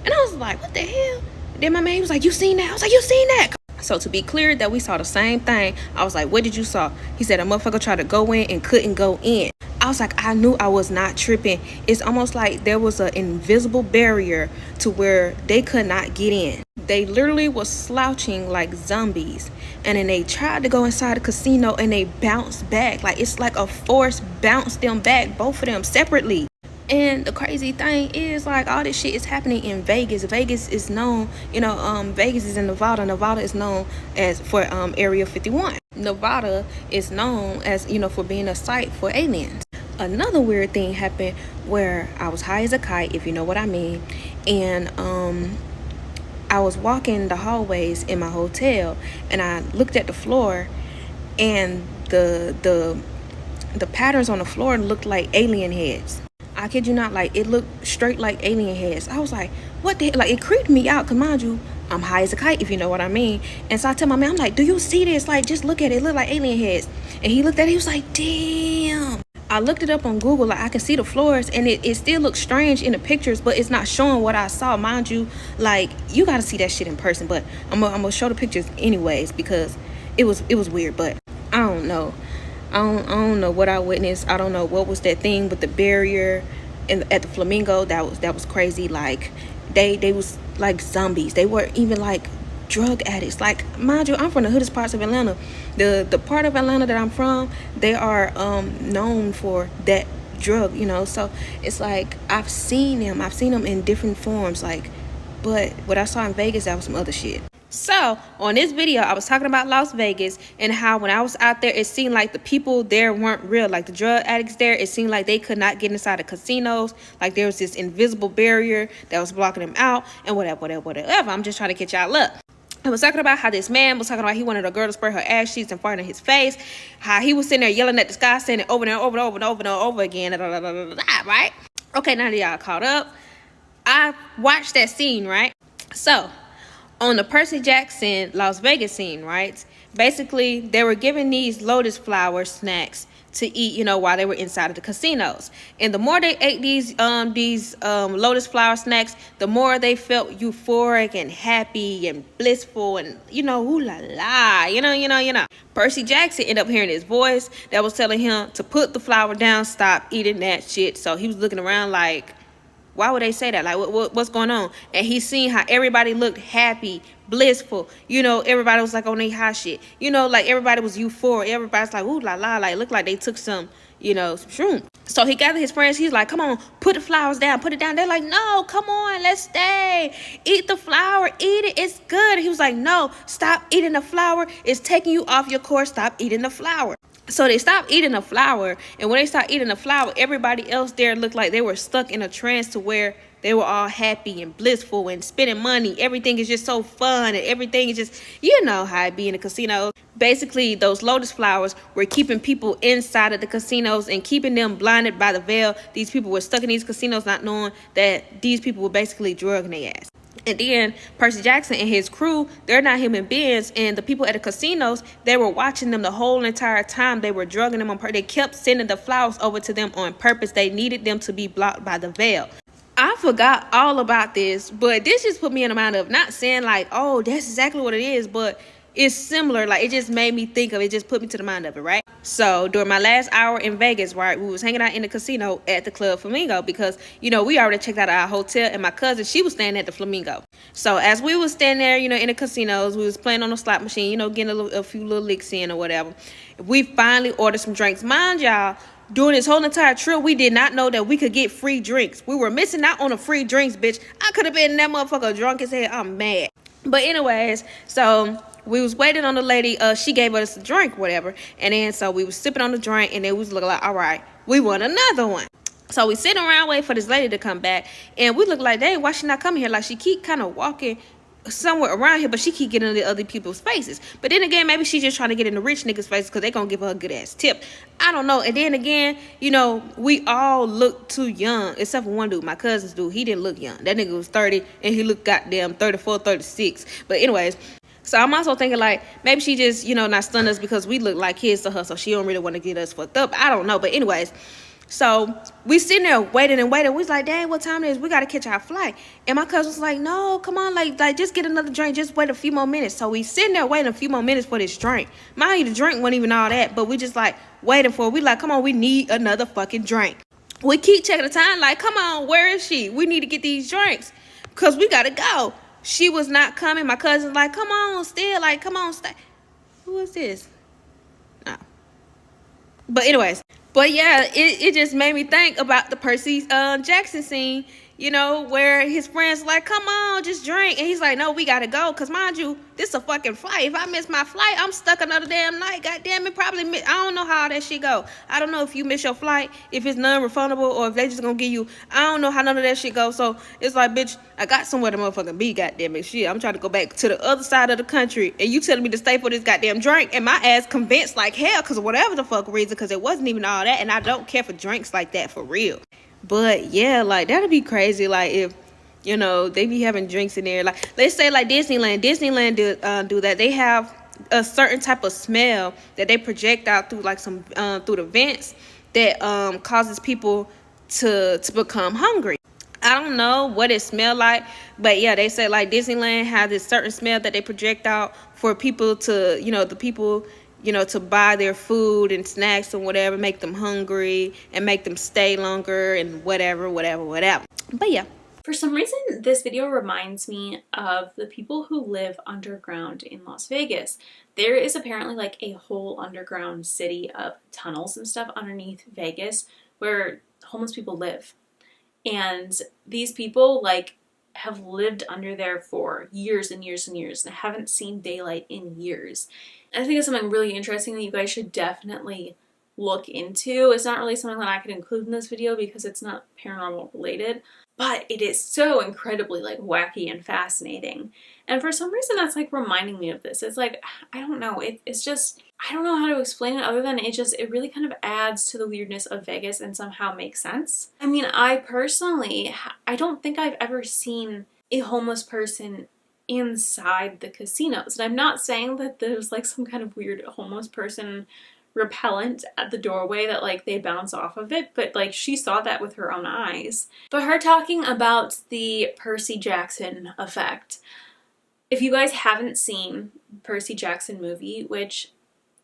[SPEAKER 18] And I was like, what the hell? And then my man was like, you seen that? I was like, you seen that? So to be clear that we saw the same thing, I was like, what did you saw? He said a motherfucker tried to go in and couldn't go in. I was like, I knew I was not tripping. It's almost like there was an invisible barrier to where they could not get in. They literally was slouching like zombies, and then they tried to go inside the casino and they bounced back. Like, it's like a force bounced them back, both of them separately. And the crazy thing is, like, all this shit is happening in Vegas. Vegas is known, you know, Vegas is in Nevada. Nevada is known as for Area 51. Nevada is known as, you know, for being a site for aliens. Another weird thing happened where I was high as a kite, if you know what I mean, and I was walking the hallways in my hotel, and I looked at the floor, and the patterns on the floor looked like alien heads. I kid you not, like, it looked straight like alien heads. I was like, what the hell? Like, it creeped me out, because mind you, I'm high as a kite, if you know what I mean. And so I tell my man, I'm like, do you see this? Like, just look at it. It look like alien heads. And he looked at it, he was like, damn. I looked it up on Google, like, I can see the floors, and it still looks strange in the pictures, but it's not showing what I saw. Mind you, like, you gotta see that shit in person, but I'm gonna show the pictures anyways, because it was weird. But I don't know. I don't know what I witnessed. I don't know what was that thing with the barrier at the Flamingo. That was crazy. Like, they was like zombies. They were even like drug addicts. Like, mind you, I'm from the hoodest parts of Atlanta. The part of Atlanta that I'm from, they are known for that drug, you know. So it's like I've seen them in different forms, like, but what I saw in Vegas, that was some other shit. So on this video, I was talking about Las Vegas and how when I was out there, it seemed like the people there weren't real. Like, the drug addicts there, it seemed like they could not get inside the casinos. Like, there was this invisible barrier that was blocking them out, and whatever. I'm just trying to catch y'all up. I was talking about how this man was talking about he wanted a girl to spray her ass cheeks and fart in his face. How he was sitting there yelling at the sky, saying it over and over again. Right? Okay, now that y'all caught up, I watched that scene, right? So on the Percy Jackson Las Vegas scene, right? Basically, they were giving these lotus flower snacks to eat, you know, while they were inside of the casinos. And the more they ate these lotus flower snacks, the more they felt euphoric and happy and blissful and, you know, ooh la la, you know. Percy Jackson ended up hearing his voice that was telling him to put the flower down, stop eating that shit. So he was looking around like, why would they say that? Like, what's going on? And he seen how everybody looked happy, blissful. You know, everybody was like on their high shit. You know, like everybody was euphoric. Everybody's like, ooh la la, like looked like they took some, you know, some shroom. So he gathered his friends. He's like, come on, put the flowers down, put it down. They're like, no, come on, let's stay. Eat the flower, eat it, it's good. He was like, no, stop eating the flower. It's taking you off your course. Stop eating the flower. So they stopped eating the flower, and when they stopped eating the flower, everybody else there looked like they were stuck in a trance to where they were all happy and blissful and spending money. Everything is just so fun, and everything is just, you know how it be in the casino. Basically, those lotus flowers were keeping people inside of the casinos and keeping them blinded by the veil. These people were stuck in these casinos not knowing that these people were basically drugging their ass. And then Percy Jackson and his crew, they're not human beings. And the people at the casinos, they were watching them the whole entire time. They were drugging them on purpose. They kept sending the flowers over to them on purpose. They needed them to be blocked by the veil. I forgot all about this, but this just put me in the mind of not saying like, oh, that's exactly what it is, but it's similar. Like, it just made me think of it. Just put me to the mind of it, right? So during my last hour in Vegas, right, we was hanging out in the casino at the Club Flamingo because, you know, we already checked out our hotel, and my cousin, she was staying at the Flamingo. So as we was standing there, you know, in the casinos, we was playing on the slot machine, you know, getting a few little licks in or whatever. We finally ordered some drinks. Mind y'all, during this whole entire trip, we did not know that we could get free drinks. We were missing out on the free drinks, bitch. I could have been that motherfucker drunk as hell. I'm mad. But anyways, so we was waiting on the lady. She gave us a drink, whatever. And then so we was sipping on the drink, and then we was looking like, all right, we want another one. So we sitting around waiting for this lady to come back, and we look like, dang, why she not coming here? Like, she keep kind of walking somewhere around here, but she keep getting into other people's faces. But then again, maybe she's just trying to get in the rich niggas' faces because they gonna give her a good ass tip. I don't know. And then again, you know, we all look too young, except for one dude, my cousin's dude. He didn't look young. That nigga was 30, and he looked goddamn 34, 36. But anyways, so I'm also thinking like, maybe she just, you know, not stun us because we look like kids to her, so she don't really want to get us fucked up. I don't know. But anyways, so we sitting there waiting and waiting. We was like, dang, what time it is? We got to catch our flight. And my cousin was like, no, come on, like just get another drink. Just wait a few more minutes. So we sitting there waiting a few more minutes for this drink. Mind you, the drink wasn't even all that, but we just like waiting for it. We like, come on, we need another fucking drink. We keep checking the time like, come on, where is she? We need to get these drinks because we got to go. She was not coming. My cousin's like, come on, still, like, come on, stay. Who is this? No. But anyways, but yeah, it just made me think about the Percy Jackson scene, you know, where his friends like, come on, just drink. And he's like, no, we got to go. Because mind you, this is a fucking flight. If I miss my flight, I'm stuck another damn night. God damn it, probably miss. I don't know how that shit go. I don't know if you miss your flight, if it's non-refundable, or if they just gonna give you, I don't know how none of that shit goes. So it's like, bitch, I got somewhere to motherfucking be, goddamn it. Shit, I'm trying to go back to the other side of the country, and you telling me to stay for this goddamn drink, and my ass convinced like hell, because of whatever the fuck reason, because it wasn't even all that, and I don't care for drinks like that for real. But yeah, like that'd be crazy. Like if, you know, they be having drinks in there. Like let's say like Disneyland do that. They have a certain type of smell that they project out through like some through the vents that causes people to become hungry. I don't know what it smelled like, but yeah, they say like Disneyland has this certain smell that they project out for people to, you know, the people, you know, to buy their food and snacks and whatever, make them hungry and make them stay longer and whatever. But yeah.
[SPEAKER 1] For some reason, this video reminds me of the people who live underground in Las Vegas. There is apparently like a whole underground city of tunnels and stuff underneath Vegas where homeless people live. And these people like have lived under there for years and years and years and haven't seen daylight in years. I think it's something really interesting that you guys should definitely look into. It's not really something that I could include in this video because it's not paranormal related, but it is so incredibly like wacky and fascinating. And for some reason that's like reminding me of this. It's like, I don't know, it's just, I don't know how to explain it other than it really kind of adds to the weirdness of Vegas and somehow makes sense. I mean, I personally, I don't think I've ever seen a homeless person inside the casinos. And I'm not saying that there's like some kind of weird homeless person repellent at the doorway that like they bounce off of it, but like she saw that with her own eyes. But her talking about the Percy Jackson effect. If you guys haven't seen Percy Jackson movie, which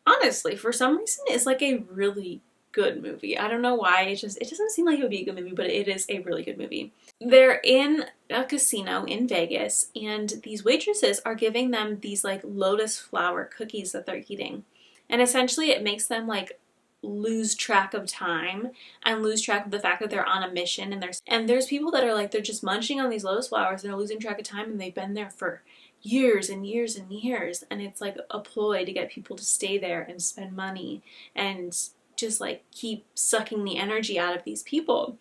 [SPEAKER 1] honestly for some reason is like a really good movie. I don't know why, it doesn't seem like it would be a good movie, but it is a really good movie. They're in a casino in Vegas, and these waitresses are giving them these like lotus flower cookies that they're eating. And essentially it makes them like lose track of time and lose track of the fact that they're on a mission, and there's people that are like, they're just munching on these lotus flowers and they're losing track of time, and they've been there for years and years and years, and it's like a ploy to get people to stay there and spend money and just like keep sucking the energy out of these people.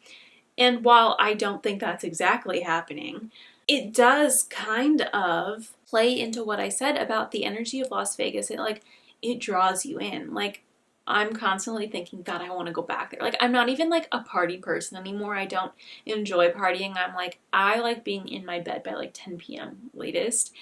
[SPEAKER 1] And while I don't think that's exactly happening, it does kind of play into what I said about the energy of Las Vegas. It draws you in. Like, I'm constantly thinking, God, I want to go back there. Like, I'm not even like a party person anymore. I don't enjoy partying. I like being in my bed by like 10 p.m. latest.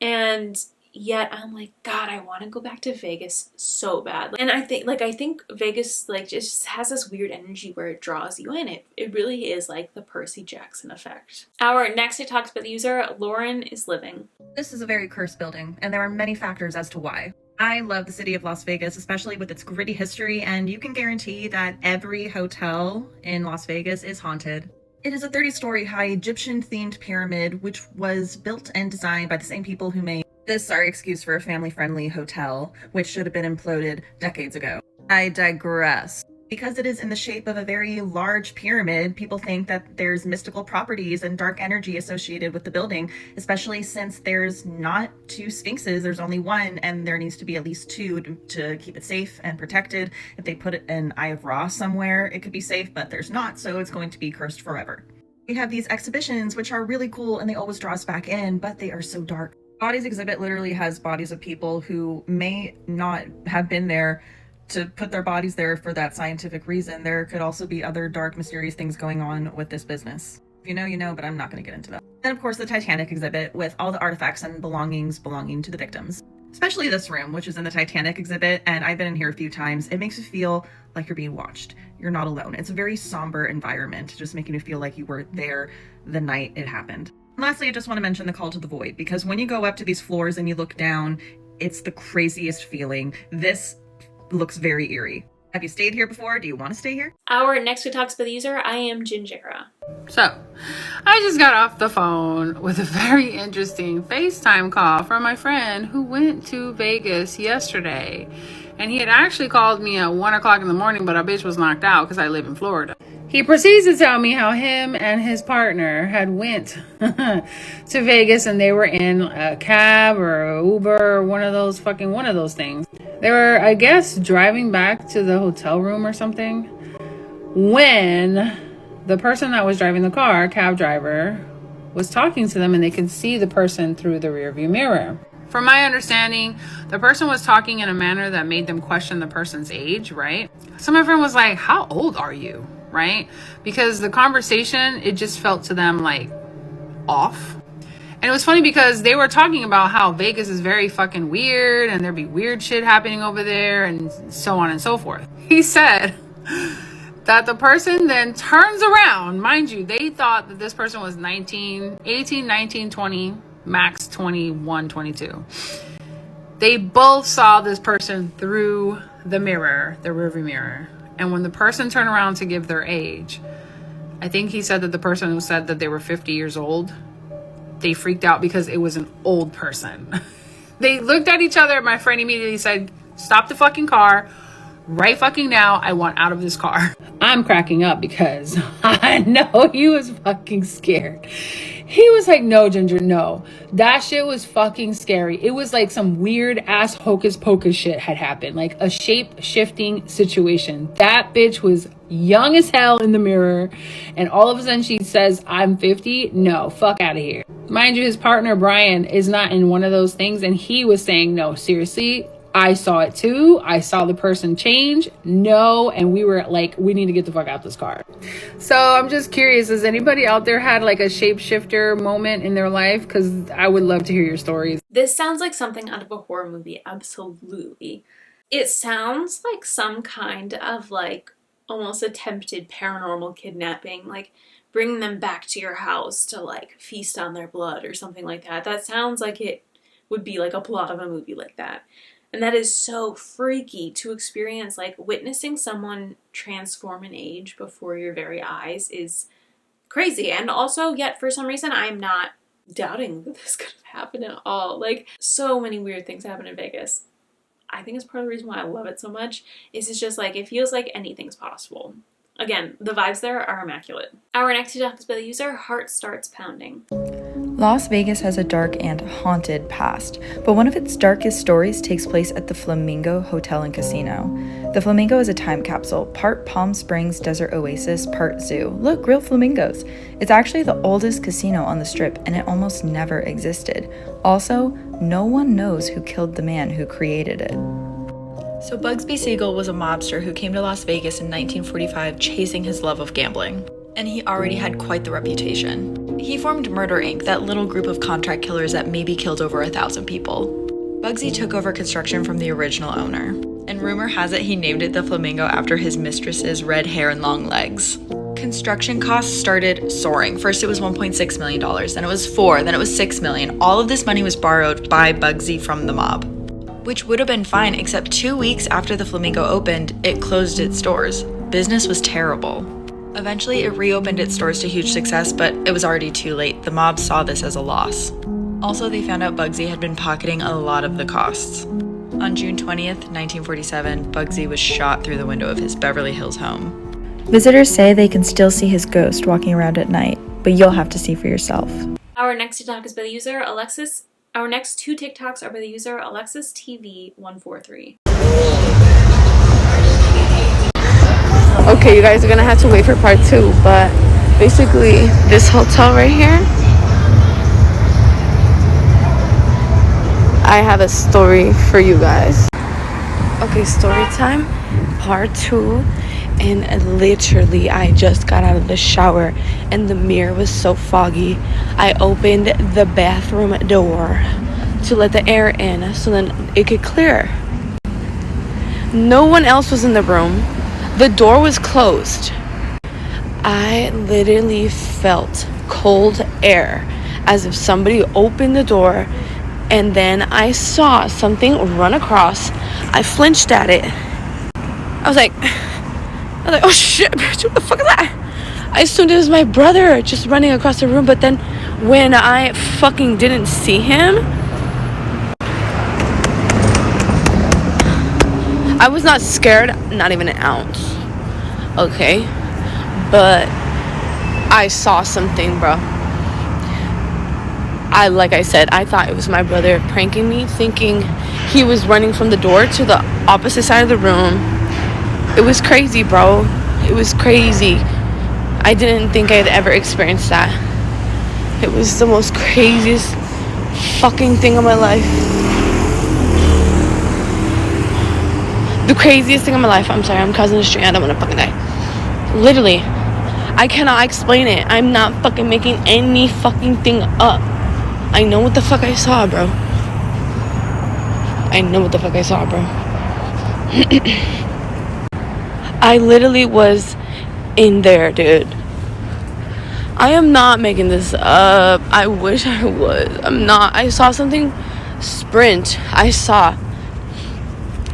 [SPEAKER 1] And yet I'm like, God, I want to go back to Vegas so bad. And I think Vegas like just has this weird energy where it draws you in. It really is like the Percy Jackson effect. Our next TikTok spit user, laurennisliving.
[SPEAKER 19] This is a very cursed building, and there are many factors as to why. I love the city of Las Vegas, especially with its gritty history, and you can guarantee that every hotel in Las Vegas is haunted. It is a 30-story high Egyptian-themed pyramid, which was built and designed by the same people who made this sorry excuse for a family-friendly hotel, which should have been imploded decades ago. I digress. Because it is in the shape of a very large pyramid, people think that there's mystical properties and dark energy associated with the building, especially since there's not two sphinxes, there's only one, and there needs to be at least two to keep it safe and protected. If they put an Eye of Ra somewhere, it could be safe, but there's not, so it's going to be cursed forever. We have these exhibitions, which are really cool, and they always draw us back in, but they are so dark. Bodies exhibit literally has bodies of people who may not have been there to put their bodies there for that scientific reason. There could also be other dark, mysterious things going on with this business. If you know, you know, but I'm not going to get into that. And of course, the Titanic exhibit with all the artifacts and belongings belonging to the victims. Especially this room, which is in the Titanic exhibit, and I've been in here a few times. It makes you feel like you're being watched. You're not alone. It's a very somber environment, just making you feel like you were there the night it happened. And lastly, I just want to mention the Call to the Void, because when you go up to these floors and you look down, it's the craziest feeling. This looks very eerie. Have you stayed here before? Do you want to stay here?
[SPEAKER 1] Our next TikTok spit user, iamgingerra.
[SPEAKER 20] So, I just got off the phone with a very interesting FaceTime call from my friend who went to Vegas yesterday. And he had actually called me at 1 o'clock in the morning, but our bitch was knocked out because I live in Florida. He proceeds to tell me how him and his partner had went to Vegas, and they were in a cab or a Uber or one of those things. They were, I guess, driving back to the hotel room or something, when the person that was driving the car, cab driver, was talking to them, and they could see the person through the rearview mirror. From my understanding, the person was talking in a manner that made them question the person's age, right? So my friend was like, how old are you? Right? Because the conversation, it just felt to them like off. And it was funny because they were talking about how Vegas is very fucking weird and there'd be weird shit happening over there and so on and so forth. He said that the person then turns around. Mind you, they thought that this person was 18, 19, 20, max 21, 22. They both saw this person through the mirror, the rearview mirror. And when the person turned around to give their age, I think he said that the person who said that they were 50 years old, they freaked out because it was an old person. They looked at each other. My friend immediately said, stop the fucking car right fucking now. I want out of this car. I'm cracking up because I know he was fucking scared. He was like, no, Ginger, no. That shit was fucking scary. It was like some weird ass hocus pocus shit had happened. Like a shape shifting situation. That bitch was young as hell in the mirror. And all of a sudden she says, I'm 50. No, fuck out of here. Mind you, his partner, Brian, is not in one of those things. And he was saying, no, seriously, I saw it too. I saw the person change. No. And we were like, we need to get the fuck out this car. So I'm just curious, has anybody out there had like a shapeshifter moment in their life? Because I would love to hear your stories.
[SPEAKER 1] This sounds like something out of a horror movie. Absolutely. It sounds like some kind of like almost attempted paranormal kidnapping, like bringing them back to your house to like feast on their blood or something like that. That sounds like it would be like a plot of a movie like that. And that is so freaky to experience. Like witnessing someone transform and age before your very eyes is crazy. And also, yet for some reason, I'm not doubting that this could have happened at all. Like, so many weird things happen in Vegas. I think it's part of the reason why I love it so much. Is it's just like, it feels like anything's possible. Again, the vibes there are immaculate. Our next TikTok is by the user heartstartspounding.
[SPEAKER 2] Las Vegas has a dark and haunted past, but one of its darkest stories takes place at the Flamingo Hotel and Casino. The Flamingo is a time capsule, part Palm Springs desert oasis, part zoo. Look, real flamingos. It's actually the oldest casino on the Strip, and it almost never existed. Also, no one knows who killed the man who created it. So Bugsby Siegel was a mobster who came to Las Vegas in 1945 chasing his love of gambling. And he already had quite the reputation. He formed Murder Inc., that little group of contract killers that maybe killed over 1,000 people. Bugsy took over construction from the original owner, and rumor has it he named it the Flamingo after his mistress's red hair and long legs. Construction costs started soaring. First it was $1.6 million, then it was $4 million, then it was $6 million. All of this money was borrowed by Bugsy from the mob, which would have been fine, except 2 weeks after the Flamingo opened, it closed its doors. Business was terrible. Eventually, it reopened its doors to huge success, but it was already too late. The mob saw this as a loss. Also, they found out Bugsy had been pocketing a lot of the costs. On June 20th, 1947, Bugsy was shot through the window of his Beverly Hills home. Visitors say they can still see his ghost walking around at night, but you'll have to see for yourself.
[SPEAKER 1] Our next TikTok is by the user Alexis. Our next two TikToks are by the user AlexisTV143.
[SPEAKER 14] Okay, you guys are gonna have to wait for part 2, but basically this hotel right here, I have a story for you guys. Okay, story time, part 2, and literally I just got out of the shower and the mirror was so foggy. I opened the bathroom door to let the air in so then it could clear. No one else was in the room. The door was closed. I literally felt cold air as if somebody opened the door, and then I saw something run across. I flinched at it. I was like, oh shit, bitch, what the fuck is that? I assumed it was my brother just running across the room, but then when I fucking didn't see him, I was not scared, not even an ounce. Okay, but I saw something, bro. Like I said, I thought it was my brother pranking me, thinking he was running from the door to the opposite side of the room. It was crazy, bro. It was crazy. I didn't think I'd ever experienced that. It was the most craziest fucking thing of my life. The craziest thing of my life. I'm sorry, I'm causing a strain. I don't want to fucking die. Literally, I cannot explain it. I'm not fucking making any fucking thing up. I know what the fuck I saw, bro. I know what the fuck I saw, bro. I literally was in there, dude. I am not making this up. I wish I was. I'm not. I saw something sprint. I saw.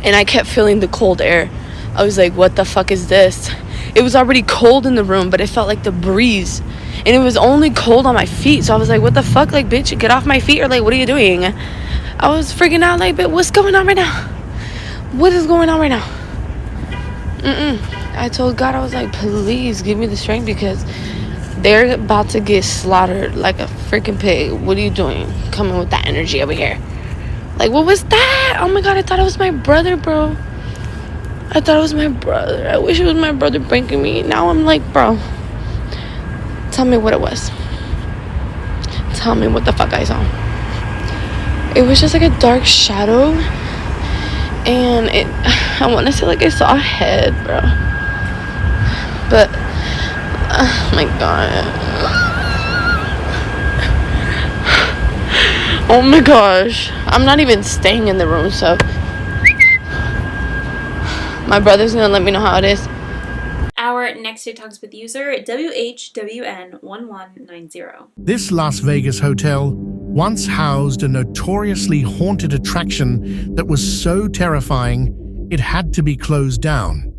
[SPEAKER 14] And I kept feeling the cold air. I was like, what the fuck is this? It was already cold in the room, but it felt like the breeze. And it was only cold on my feet. So I was like, what the fuck? Like, bitch, get off my feet. Or like, what are you doing? I was freaking out like, bitch, what's going on right now? What is going on right now? I told God, I was like, please give me the strength because they're about to get slaughtered like a freaking pig. What are you doing? Coming with that energy over here. Like, what was that? Oh my God, I thought it was my brother, bro. I thought it was my brother. I wish it was my brother pranking me. Now I'm like, bro, tell me what it was. Tell me what the fuck I saw. It was just like a dark shadow. And I want to say like I saw a head, bro. But, oh my God. Oh my gosh. I'm not even staying in the room, so
[SPEAKER 21] My brother's gonna let me know how it is.
[SPEAKER 1] Our next TikToks with user WHWN1190.
[SPEAKER 22] This Las Vegas hotel once housed a notoriously haunted attraction that was so terrifying it had to be closed down.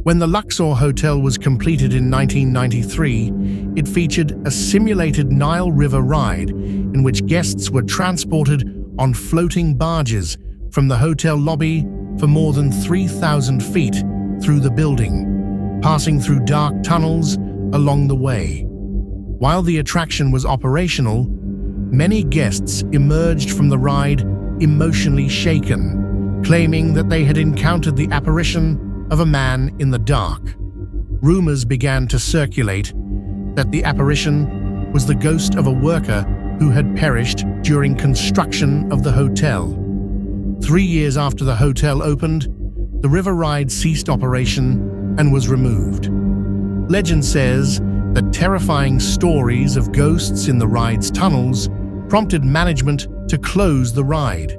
[SPEAKER 22] When the Luxor Hotel was completed in 1993, it featured a simulated Nile River ride in which guests were transported on floating barges from the hotel lobby for more than 3,000 feet through the building, passing through dark tunnels along the way. While the attraction was operational, many guests emerged from the ride emotionally shaken, claiming that they had encountered the apparition of a man in the dark. Rumors began to circulate that the apparition was the ghost of a worker who had perished during construction of the hotel. 3 years after the hotel opened, the river ride ceased operation and was removed. Legend says that terrifying stories of ghosts in the ride's tunnels prompted management to close the ride.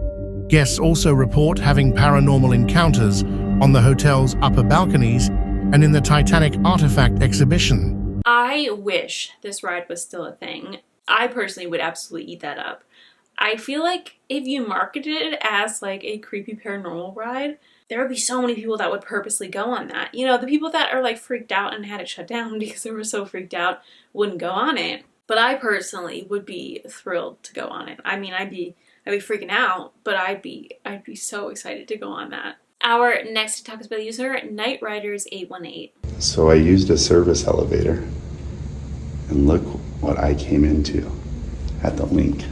[SPEAKER 22] Guests also report having paranormal encounters on the hotel's upper balconies and in the Titanic artifact exhibition.
[SPEAKER 1] I wish this ride was still a thing. I personally would absolutely eat that up. I feel like if you marketed it as like a creepy paranormal ride, there would be so many people that would purposely go on that. You know, the people that are like freaked out and had it shut down because they were so freaked out wouldn't go on it. But I personally would be thrilled to go on it. I mean, I'd be freaking out, but I'd be so excited to go on that. Our next TikTok is by the user NightRiders818.
[SPEAKER 23] So I used a service elevator, and look what I came into at the link.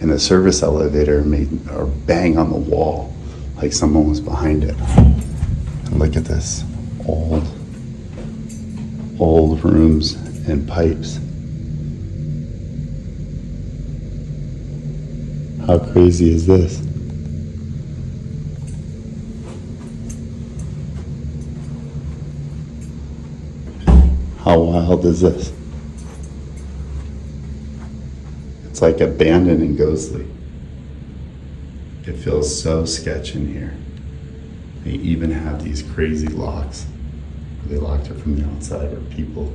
[SPEAKER 23] And the service elevator made a bang on the wall, like someone was behind it. And look at this, old rooms and pipes. How crazy is this? How wild is this? It's like abandoned and ghostly. It feels so sketch in here. They even have these crazy locks. They locked it from the outside, or people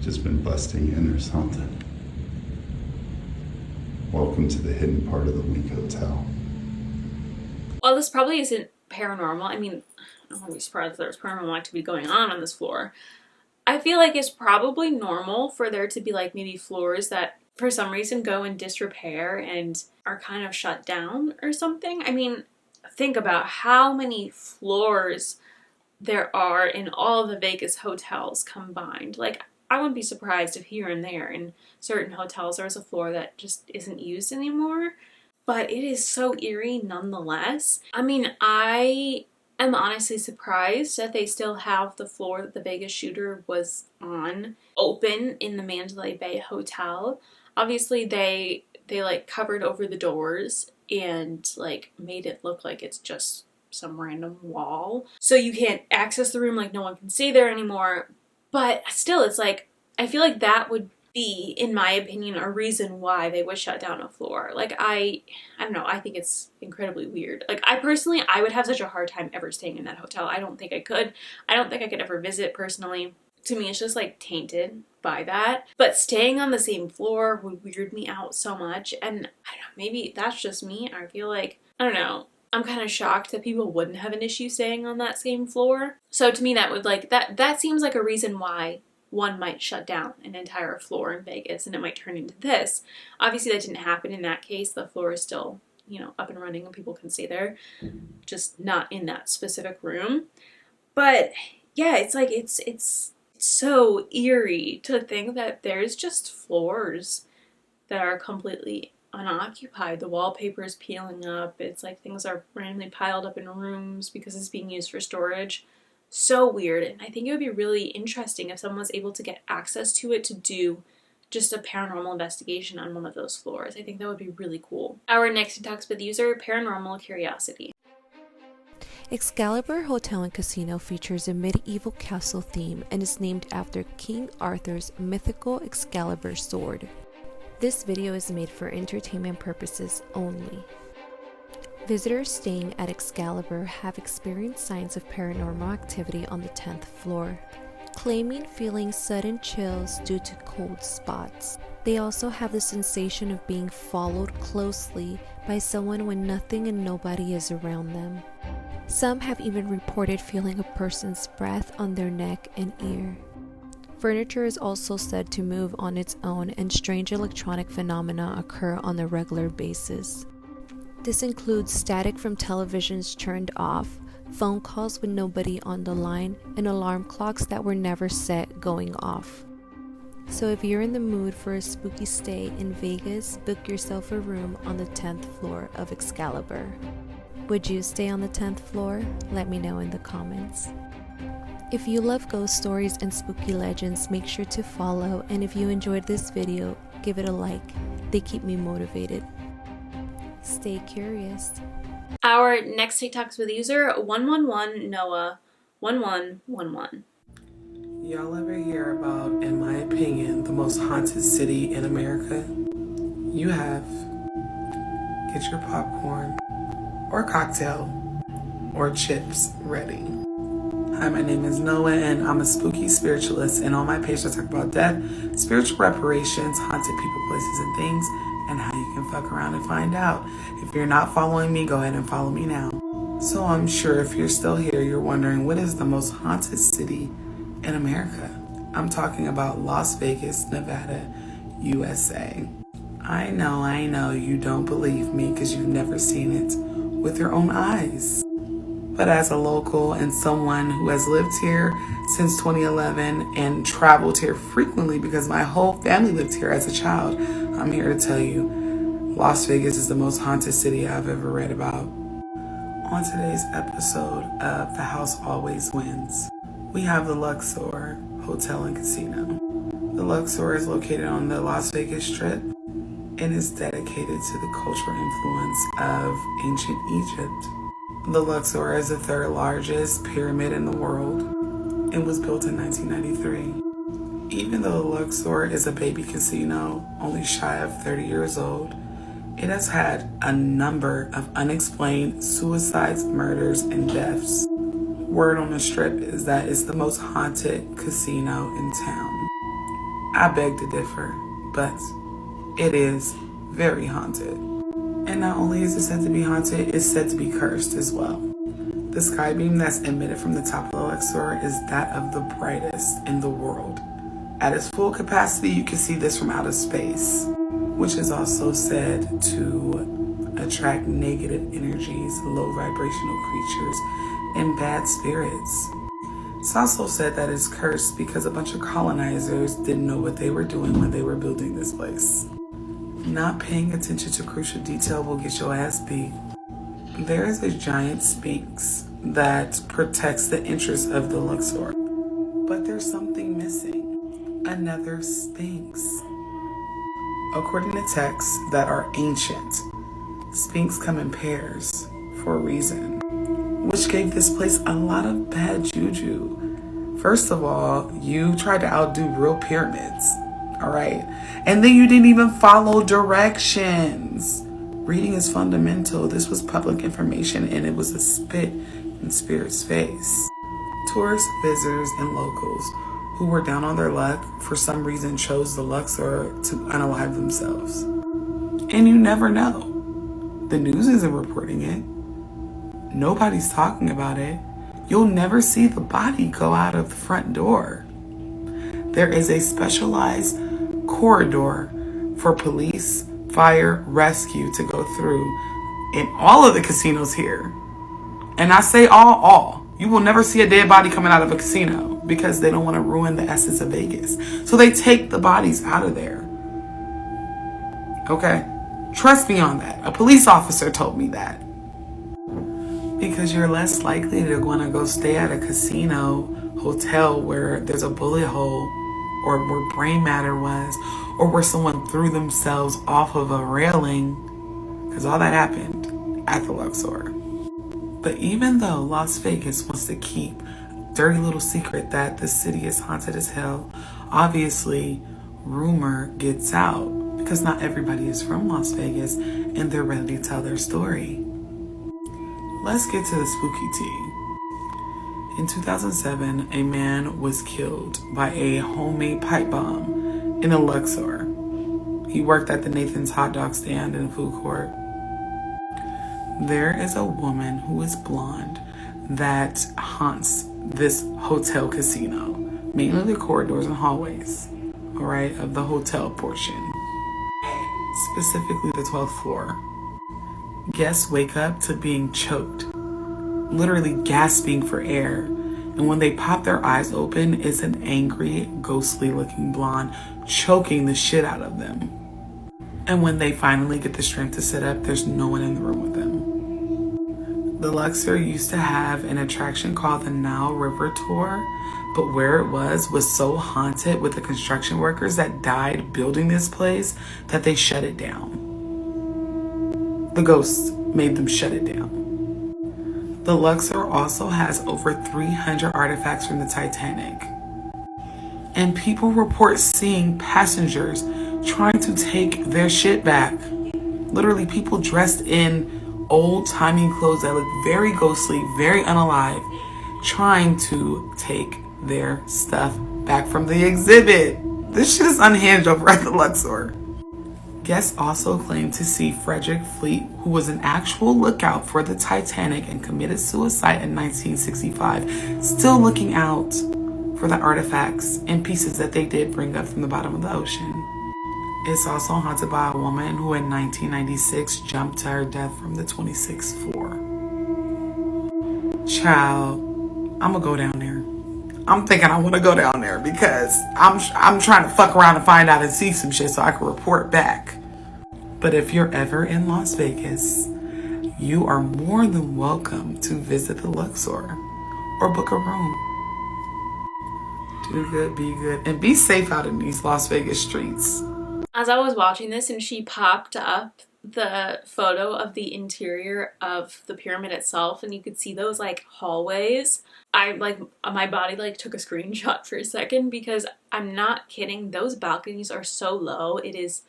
[SPEAKER 23] just been busting in or something. Welcome to the hidden part of the Wink Hotel.
[SPEAKER 1] Well, this probably isn't paranormal. I mean, I wouldn't be surprised if there was paranormal activity going on this floor. I feel like it's probably normal for there to be like maybe floors that for some reason go in disrepair and are kind of shut down or something. I mean, think about how many floors there are in all of the Vegas hotels combined. Like, I wouldn't be surprised if here and there in certain hotels there's a floor that just isn't used anymore. But it is so eerie nonetheless. I mean, I am honestly surprised that they still have the floor that the Vegas shooter was on open in the Mandalay Bay Hotel. Obviously they like covered over the doors and like made it look like it's just some random wall, so you can't access the room, like no one can stay there anymore. But still, it's like, I feel like that would be, in my opinion, a reason why they would shut down a floor. Like, I don't know, I think it's incredibly weird. Like, I would have such a hard time ever staying in that hotel. I don't think I could. I don't think I could ever visit personally. To me, it's just like tainted by that. But staying on the same floor would weird me out so much. And I don't know, maybe that's just me. I feel like, I don't know, I'm kind of shocked that people wouldn't have an issue staying on that same floor. So to me, that would like, that seems like a reason why one might shut down an entire floor in Vegas and it might turn into this. Obviously that didn't happen in that case. The floor is still, you know, up and running and people can stay there, just not in that specific room. But yeah, it's like, it's so eerie to think that there's just floors that are completely unoccupied. The wallpaper is peeling up. It's like things are randomly piled up in rooms because it's being used for storage. So weird. And I think it would be really interesting if someone was able to get access to it to do just a paranormal investigation on one of those floors. I think that would be really cool. Our next talks with user Paranormal Curiosity.
[SPEAKER 24] Excalibur Hotel and Casino features a medieval castle theme and is named after King Arthur's mythical Excalibur sword. This video is made for entertainment purposes only. Visitors staying at Excalibur have experienced signs of paranormal activity on the 10th floor, claiming feeling sudden chills due to cold spots. They also have the sensation of being followed closely by someone when nothing and nobody is around them. Some have even reported feeling a person's breath on their neck and ear. Furniture is also said to move on its own, and strange electronic phenomena occur on a regular basis. This includes static from televisions turned off, phone calls with nobody on the line, and alarm clocks that were never set going off. So if you're in the mood for a spooky stay in Vegas, book yourself a room on the 10th floor of Excalibur. Would you stay on the 10th floor? Let me know in the comments. If you love ghost stories and spooky legends, make sure to follow, and if you enjoyed this video, give it a like. They keep me motivated. Stay curious.
[SPEAKER 1] Our next TikTok is with user 111Noah1111.
[SPEAKER 3] Y'all ever hear about, in my opinion, the most haunted city in America? You have. Get your popcorn or cocktail or chips ready. Hi, my name is Noah and I'm a spooky spiritualist, and on my page I talk about death, spiritual reparations, haunted people, places, and things, and how you can fuck around and find out. If you're not following me, go ahead and follow me now. So I'm sure if you're still here, you're wondering, what is the most haunted city in America? I'm talking about Las Vegas, Nevada, USA. I know you don't believe me because you've never seen it with your own eyes. But as a local and someone who has lived here since 2011 and traveled here frequently because my whole family lived here as a child, I'm here to tell you, Las Vegas is the most haunted city I've ever read about. On today's episode of The House Always Wins, we have the Luxor Hotel and Casino. The Luxor is located on the Las Vegas Strip and is dedicated to the cultural influence of ancient Egypt. The Luxor is the third largest pyramid in the world and was built in 1993. Even though the Luxor is a baby casino, only shy of 30 years old, it has had a number of unexplained suicides, murders, and deaths. Word on the Strip is that it's the most haunted casino in town. I beg to differ, but it is very haunted. And not only is it said to be haunted, it's said to be cursed as well. The sky beam that's emitted from the top of the Luxor is that of the brightest in the world. At its full capacity, you can see this from outer space, which is also said to attract negative energies, low vibrational creatures, and bad spirits. It's also said that it's cursed because a bunch of colonizers didn't know what they were doing when they were building this place. Not paying attention to crucial detail will get your ass beat. There is a giant sphinx that protects the interests of the Luxor. But there's something missing. Another sphinx. According to texts that are ancient, sphinx come in pairs for a reason, which gave this place a lot of bad juju. First of all, you tried to outdo real pyramids. All right. And then you didn't even follow directions. Reading is fundamental. This was public information and it was a spit in spirit's face. Tourists, visitors, and locals who were down on their luck for some reason chose the Luxor to unalive themselves. And you never know. The news isn't reporting it. Nobody's talking about it. You'll never see the body go out of the front door. There is a specialized corridor for police, fire, rescue to go through in all of the casinos here. And I say all. You will never see a dead body coming out of a casino because they don't want to ruin the essence of Vegas. So they take the bodies out of there. Okay? Trust me on that. A police officer told me that. Because you're less likely to want to go stay at a casino hotel where there's a bullet hole, or where brain matter was, or where someone threw themselves off of a railing, because all that happened at the Luxor. But even though Las Vegas wants to keep a dirty little secret that the city is haunted as hell, obviously rumor gets out because not everybody is from Las Vegas and they're ready to tell their story. let's get to the spooky tea. In 2007, a man was killed by a homemade pipe bomb in a Luxor. He worked at the Nathan's hot dog stand in the food court. There is a woman who is blonde that haunts this hotel casino, mainly the corridors and hallways, all right, of the hotel portion, specifically the 12th floor. Guests wake up to being choked, literally gasping for air, and when they pop their eyes open, it's an angry, ghostly looking blonde choking the shit out of them. And when they finally get the strength to sit up, there's no one in the room with them. The Luxor used to have an attraction called the Nile River Tour, but where it was so haunted with the construction workers that died building this place that they shut it down. The ghosts made them shut it down. The Luxor also has over 300 artifacts from the Titanic. And people report seeing passengers trying to take their shit back. Literally people dressed in old-timey clothes that look very ghostly, very unalive, trying to take their stuff back from the exhibit. This shit is unhinged over at the Luxor. Guests also claim to see Frederick Fleet, who was an actual lookout for the Titanic and committed suicide in 1965, still looking out for the artifacts and pieces that they did bring up from the bottom of the ocean. It's also haunted by a woman who in 1996 jumped to her death from the 26th floor. Child, I'm gonna go down there. I'm thinking I want to go down there because I'm trying to fuck around and find out and see some shit so I can report back. But if you're ever in Las Vegas, you are more than welcome to visit the Luxor or book a room. Do good, be good, and be safe out in these Las Vegas streets.
[SPEAKER 1] As I was watching this and she popped up the photo of the interior of the pyramid itself and you could see those like hallways, my body took a screenshot for a second because I'm not kidding, those balconies are so low, it is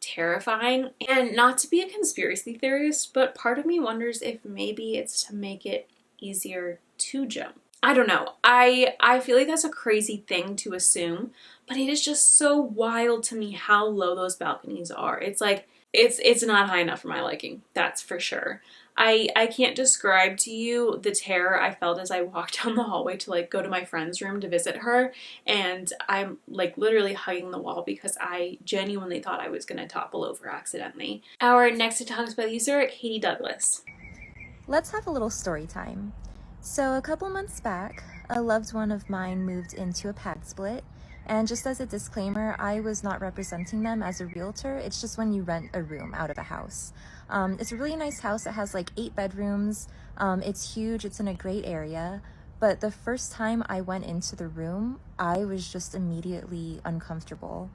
[SPEAKER 1] terrifying. And not to be a conspiracy theorist, but part of me wonders if maybe it's to make it easier to jump. I don't know. I feel like that's a crazy thing to assume, but it is just so wild to me how low those balconies are. It's like, it's not high enough for my liking, that's for sure. I can't describe to you the terror I felt as I walked down the hallway to go to my friend's room to visit her, and I'm literally hugging the wall because I genuinely thought I was gonna topple over accidentally. Our next to talk about user, Katydouglas.
[SPEAKER 2] Let's have a little story time. So a couple months back, a loved one of mine moved into a pad split, and just as a disclaimer, I was not representing them as a realtor. It's just when you rent a room out of a house. It's a really nice house. It has 8 bedrooms. It's huge. It's in a great area. But the first time I went into the room, I was just immediately uncomfortable.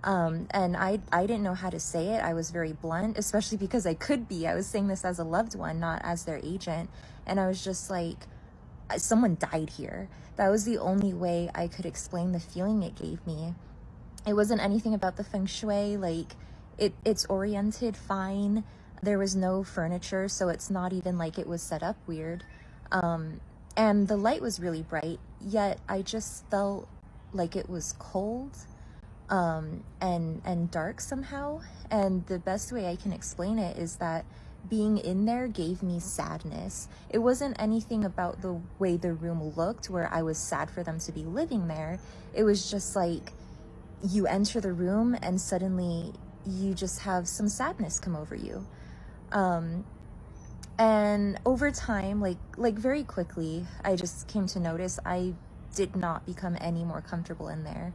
[SPEAKER 2] And I didn't know how to say it. I was very blunt, especially because I could be. I was saying this as a loved one, not as their agent. And I was just like, someone died here. That was the only way I could explain the feeling it gave me. It wasn't anything about the feng shui. It's oriented fine. There was no furniture, so it's not even like it was set up weird. And the light was really bright, yet I just felt like it was cold and dark somehow. And the best way I can explain it is that being in there gave me sadness. It wasn't anything about the way the room looked where I was sad for them to be living there. It was just like you enter the room and suddenly you just have some sadness come over you. And over time, like very quickly, I just came to notice I did not become any more comfortable in there.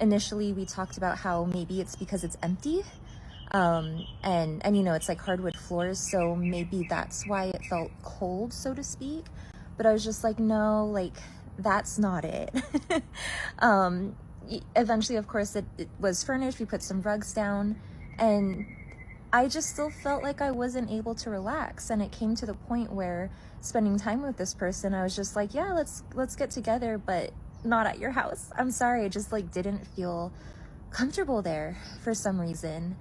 [SPEAKER 2] Initially, we talked about how maybe it's because it's empty. And it's like hardwood floors, so maybe that's why it felt cold, so to speak. But I was just like, no, that's not it. Eventually, of course, it was furnished. We put some rugs down, and I just still felt like I wasn't able to relax. And it came to the point where spending time with this person, I was just like, yeah, let's get together, but not at your house. I'm sorry, I just didn't feel comfortable there for some reason.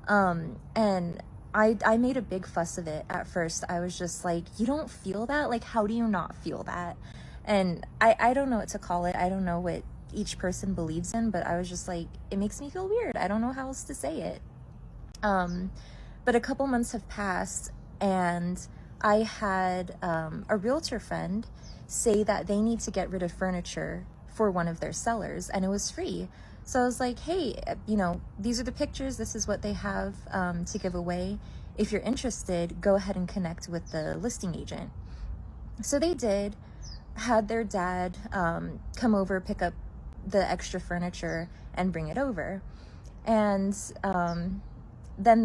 [SPEAKER 2] And I made a big fuss of it at first. I was just like, you don't feel that? Like, how do you not feel that? And I don't know what to call it. I don't know what each person believes in, but I was just like, it makes me feel weird. I don't know how else to say it. But a couple months have passed, and I had a realtor friend say that they need to get rid of furniture for one of their sellers, and it was free. So I was like, hey, you know, these are the pictures. This is what they have to give away. If you're interested, go ahead and connect with the listing agent. So they did, had their dad come over, pick up the extra furniture and bring it over. And then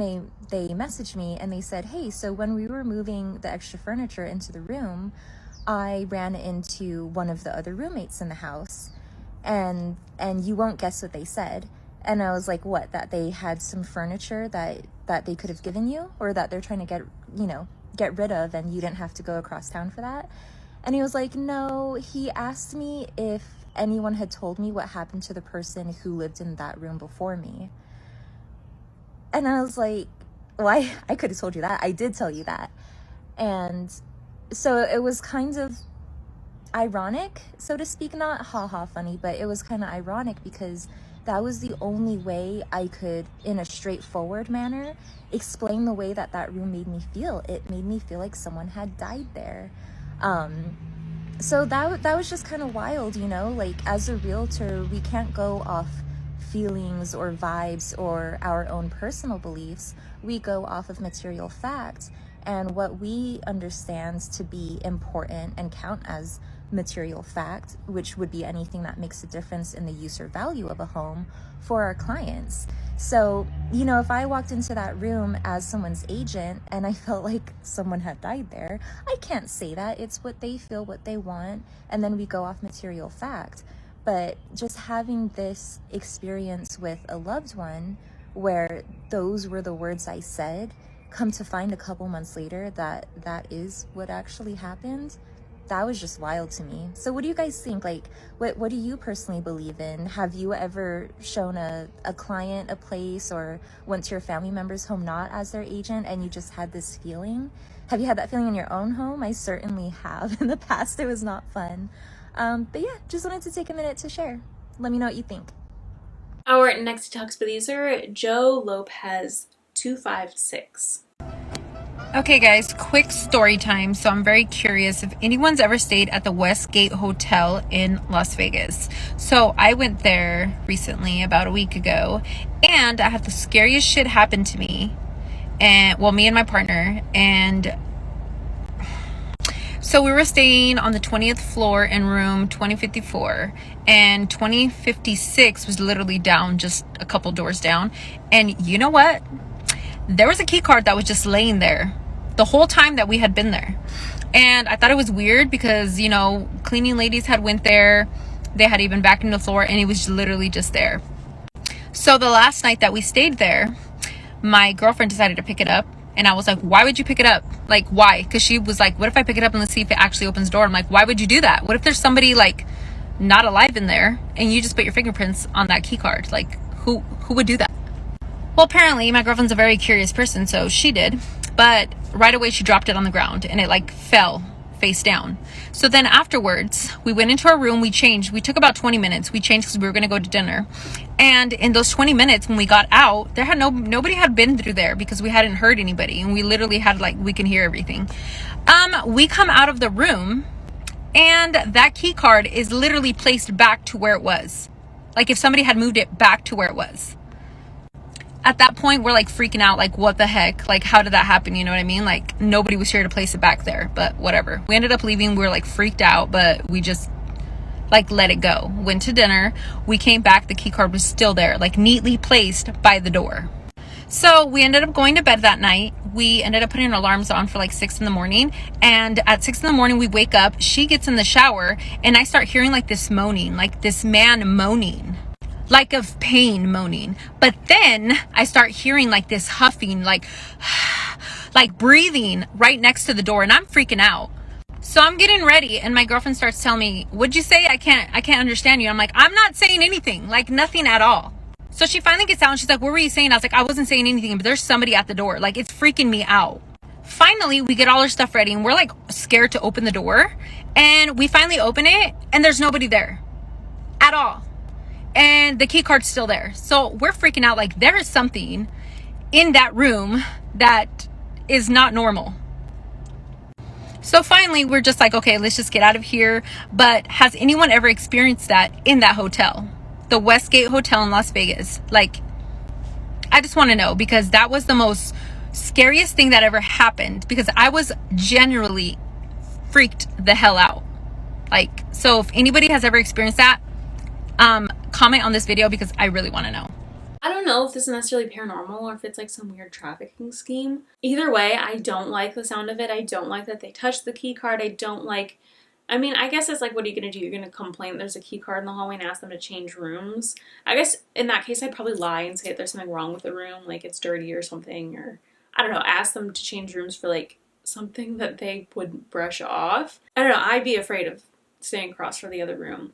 [SPEAKER 2] they messaged me and they said, hey, so when we were moving the extra furniture into the room, I ran into one of the other roommates in the house, and you won't guess what they said. And I was like, what, that they had some furniture that they could have given you, or that they're trying to get rid of and you didn't have to go across town for that? And he was like, no, he asked me if anyone had told me what happened to the person who lived in that room before me. And I was like, well, I could have told you that. I did tell you that. And so it was kind of ironic, so to speak, not haha funny, but it was kind of ironic because that was the only way I could, in a straightforward manner, explain the way that that room made me feel. It made me feel like someone had died there. So that was just kind of wild, you know, like as a realtor, we can't go off feelings or vibes or our own personal beliefs. We go off of material fact and what we understand to be important and count as material fact, which would be anything that makes a difference in the use or value of a home for our clients. So, you know, if I walked into that room as someone's agent and I felt like someone had died there, I can't say that. It's what they feel, what they want, and then we go off material fact. But just having this experience with a loved one where those were the words I said, come to find a couple months later that that is what actually happened, that was just wild to me. So what do you guys think? Like, what do you personally believe in? Have you ever shown a client a place or went to your family member's home not as their agent and you just had this feeling? Have you had that feeling in your own home? I certainly have. In the past, it was not fun. But yeah, just wanted to take a minute to share. Let me know what you think.
[SPEAKER 1] Our next text user, Joe Lopez 256.
[SPEAKER 4] Okay guys, quick story time. So I'm very curious if anyone's ever stayed at the Westgate Hotel in Las Vegas. So I went there recently, about a week ago, and I had the scariest shit happen to me. And well, me and my partner, and so we were staying on the 20th floor in room 2054, and 2056 was literally down, just a couple doors down. And you know what? There was a key card that was just laying there the whole time that we had been there. And I thought it was weird because, you know, cleaning ladies had went there. They had even vacuumed the floor, and it was literally just there. So the last night that we stayed there, my girlfriend decided to pick it up. And I was like, why would you pick it up? Like, why? Because she was like, what if I pick it up and let's see if it actually opens the door? I'm like, why would you do that? What if there's somebody like not alive in there and you just put your fingerprints on that key card? Like, who would do that? Well, apparently my girlfriend's a very curious person, so she did. But right away she dropped it on the ground and it like fell face down. So then afterwards, we went into our room, we changed. We took about 20 minutes. We changed because we were going to go to dinner. And in those 20 minutes when we got out, there had nobody had been through there because we hadn't heard anybody. And we literally had like, we can hear everything. We come out of the room and that key card is literally placed back to where it was. Like if somebody had moved it back to where it was. At that point, we're like freaking out, like, what the heck? Like, how did that happen? You know what I mean? Like, nobody was here to place it back there, but whatever. We ended up leaving. We were like freaked out, but we just like let it go. Went to dinner. We came back. The key card was still there, like neatly placed by the door. So we ended up going to bed that night. We ended up putting alarms on for like 6 in the morning. And at 6 in the morning, we wake up. She gets in the shower and I start hearing like this moaning, like this man moaning. Like of pain moaning. But then I start hearing like this huffing, like breathing right next to the door, and I'm freaking out. So I'm getting ready and my girlfriend starts telling me, what'd you say? I can't understand you. I'm like, I'm not saying anything, like nothing at all. So she finally gets out and she's like, what were you saying? I was like, I wasn't saying anything, but there's somebody at the door. Like, it's freaking me out. Finally, we get all our stuff ready and we're like scared to open the door. And we finally open it and there's nobody there at all. And the key card's still there. So we're freaking out. Like, there is something in that room that is not normal. So finally, we're just like, okay, let's just get out of here. But has anyone ever experienced that in that hotel? The Westgate Hotel in Las Vegas? Like, I just want to know, because that was the most scariest thing that ever happened, because I was generally freaked the hell out. Like, so if anybody has ever experienced that, comment on this video, because I really want to know.
[SPEAKER 1] I don't know if this is necessarily paranormal or if it's like some weird trafficking scheme. Either way, I don't like the sound of it. I don't like that they touched the key card. I don't like, I mean, I guess it's like, what are you going to do? You're going to complain there's a key card in the hallway and ask them to change rooms? I guess in that case, I'd probably lie and say that there's something wrong with the room, like it's dirty or something, or I don't know, ask them to change rooms for like something that they would brush off. I don't know, I'd be afraid of staying across from the other room.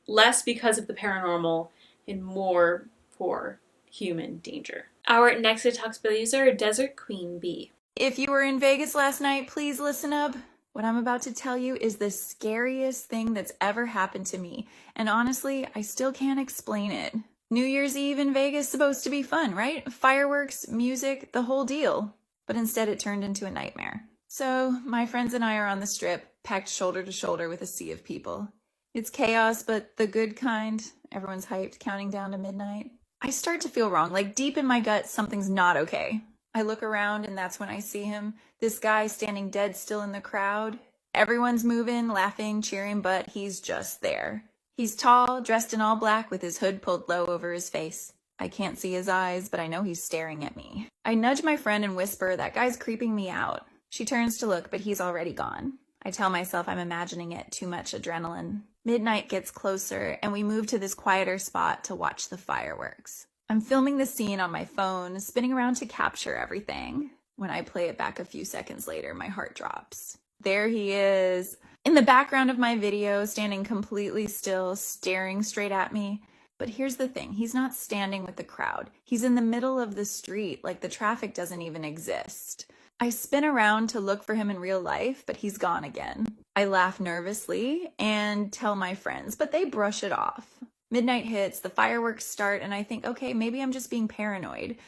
[SPEAKER 1] Less because of the paranormal and more for human danger. Our next TikTok bill user, desertqueenb.
[SPEAKER 5] If you were in Vegas last night, please listen up. What I'm about to tell you is the scariest thing that's ever happened to me. And honestly, I still can't explain it. New Year's Eve in Vegas is supposed to be fun, right? Fireworks, music, the whole deal. But instead it turned into a nightmare. So my friends and I are on the strip, packed shoulder to shoulder with a sea of people. It's chaos, but the good kind. Everyone's hyped, counting down to midnight. I start to feel wrong, like deep in my gut, something's not okay. I look around and that's when I see him, this guy standing dead still in the crowd. Everyone's moving, laughing, cheering, but he's just there. He's tall, dressed in all black with his hood pulled low over his face. I can't see his eyes, but I know he's staring at me. I nudge my friend and whisper, that guy's creeping me out. She turns to look, but he's already gone. I tell myself I'm imagining it, too much adrenaline. Midnight gets closer, and we move to this quieter spot to watch the fireworks. I'm filming the scene on my phone, spinning around to capture everything. When I play it back a few seconds later, my heart drops. There he is, in the background of my video, standing completely still, staring straight at me. But here's the thing, he's not standing with the crowd. He's in the middle of the street, like the traffic doesn't even exist. I spin around to look for him in real life, but he's gone again. I laugh nervously and tell my friends, but they brush it off. Midnight hits, the fireworks start, and I think, okay, maybe I'm just being paranoid.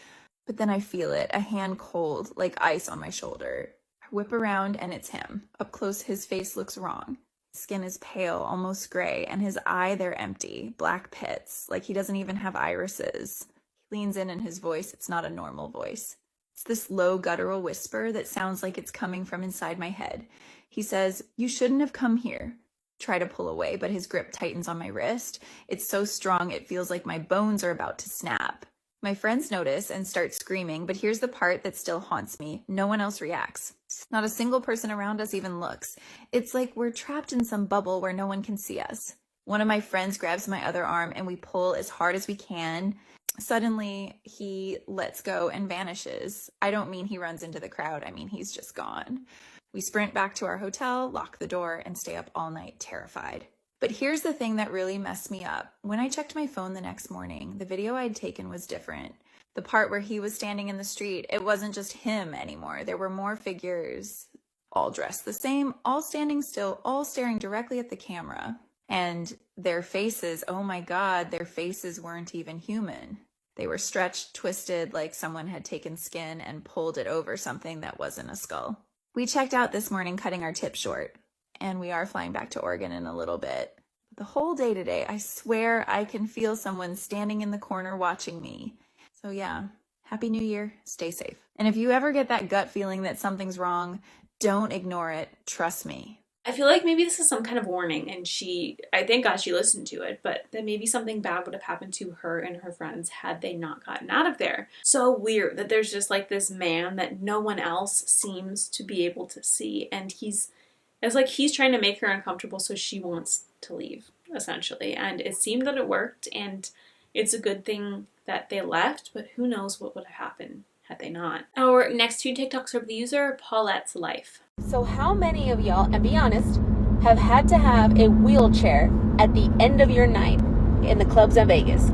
[SPEAKER 5] But then I feel it, a hand cold, like ice on my shoulder. I whip around and it's him. Up close, his face looks wrong. Skin is pale, almost gray, and his eye, they're empty, black pits, like he doesn't even have irises. He leans in and his voice, it's not a normal voice. It's this low guttural whisper that sounds like it's coming from inside my head. He says, "You shouldn't have come here." Try to pull away, but his grip tightens on my wrist. It's so strong it feels like my bones are about to snap. My friends notice and start screaming, but here's the part that still haunts me. No one else reacts. Not a single person around us even looks. It's like we're trapped in some bubble where no one can see us. One of my friends grabs my other arm and we pull as hard as we can. Suddenly, he lets go and vanishes. I don't mean he runs into the crowd. I mean he's just gone. We sprint back to our hotel, lock the door, and stay up all night terrified. But here's the thing that really messed me up. When I checked my phone the next morning, the video I'd taken was different. The part where he was standing in the street, it wasn't just him anymore. There were more figures, all dressed the same, all standing still, all staring directly at the camera. And their faces, oh my God, their faces weren't even human. They were stretched, twisted, like someone had taken skin and pulled it over something that wasn't a skull. We checked out this morning, cutting our tip short, and we are flying back to Oregon in a little bit. The whole day today, I swear I can feel someone standing in the corner watching me. So yeah, Happy New Year, stay safe. And if you ever get that gut feeling that something's wrong, don't ignore it, trust me.
[SPEAKER 1] I feel like maybe this is some kind of warning, and I thank God she listened to it, but that maybe something bad would have happened to her and her friends had they not gotten out of there. So weird that there's just like this man that no one else seems to be able to see, and it's like he's trying to make her uncomfortable so she wants to leave, essentially. And it seemed that it worked, and it's a good thing that they left, but who knows what would have happened had they not. Our next two TikToks are the user pauletteslife.
[SPEAKER 6] So how many of y'all, and be honest, have had to have a wheelchair at the end of your night in the clubs in Vegas?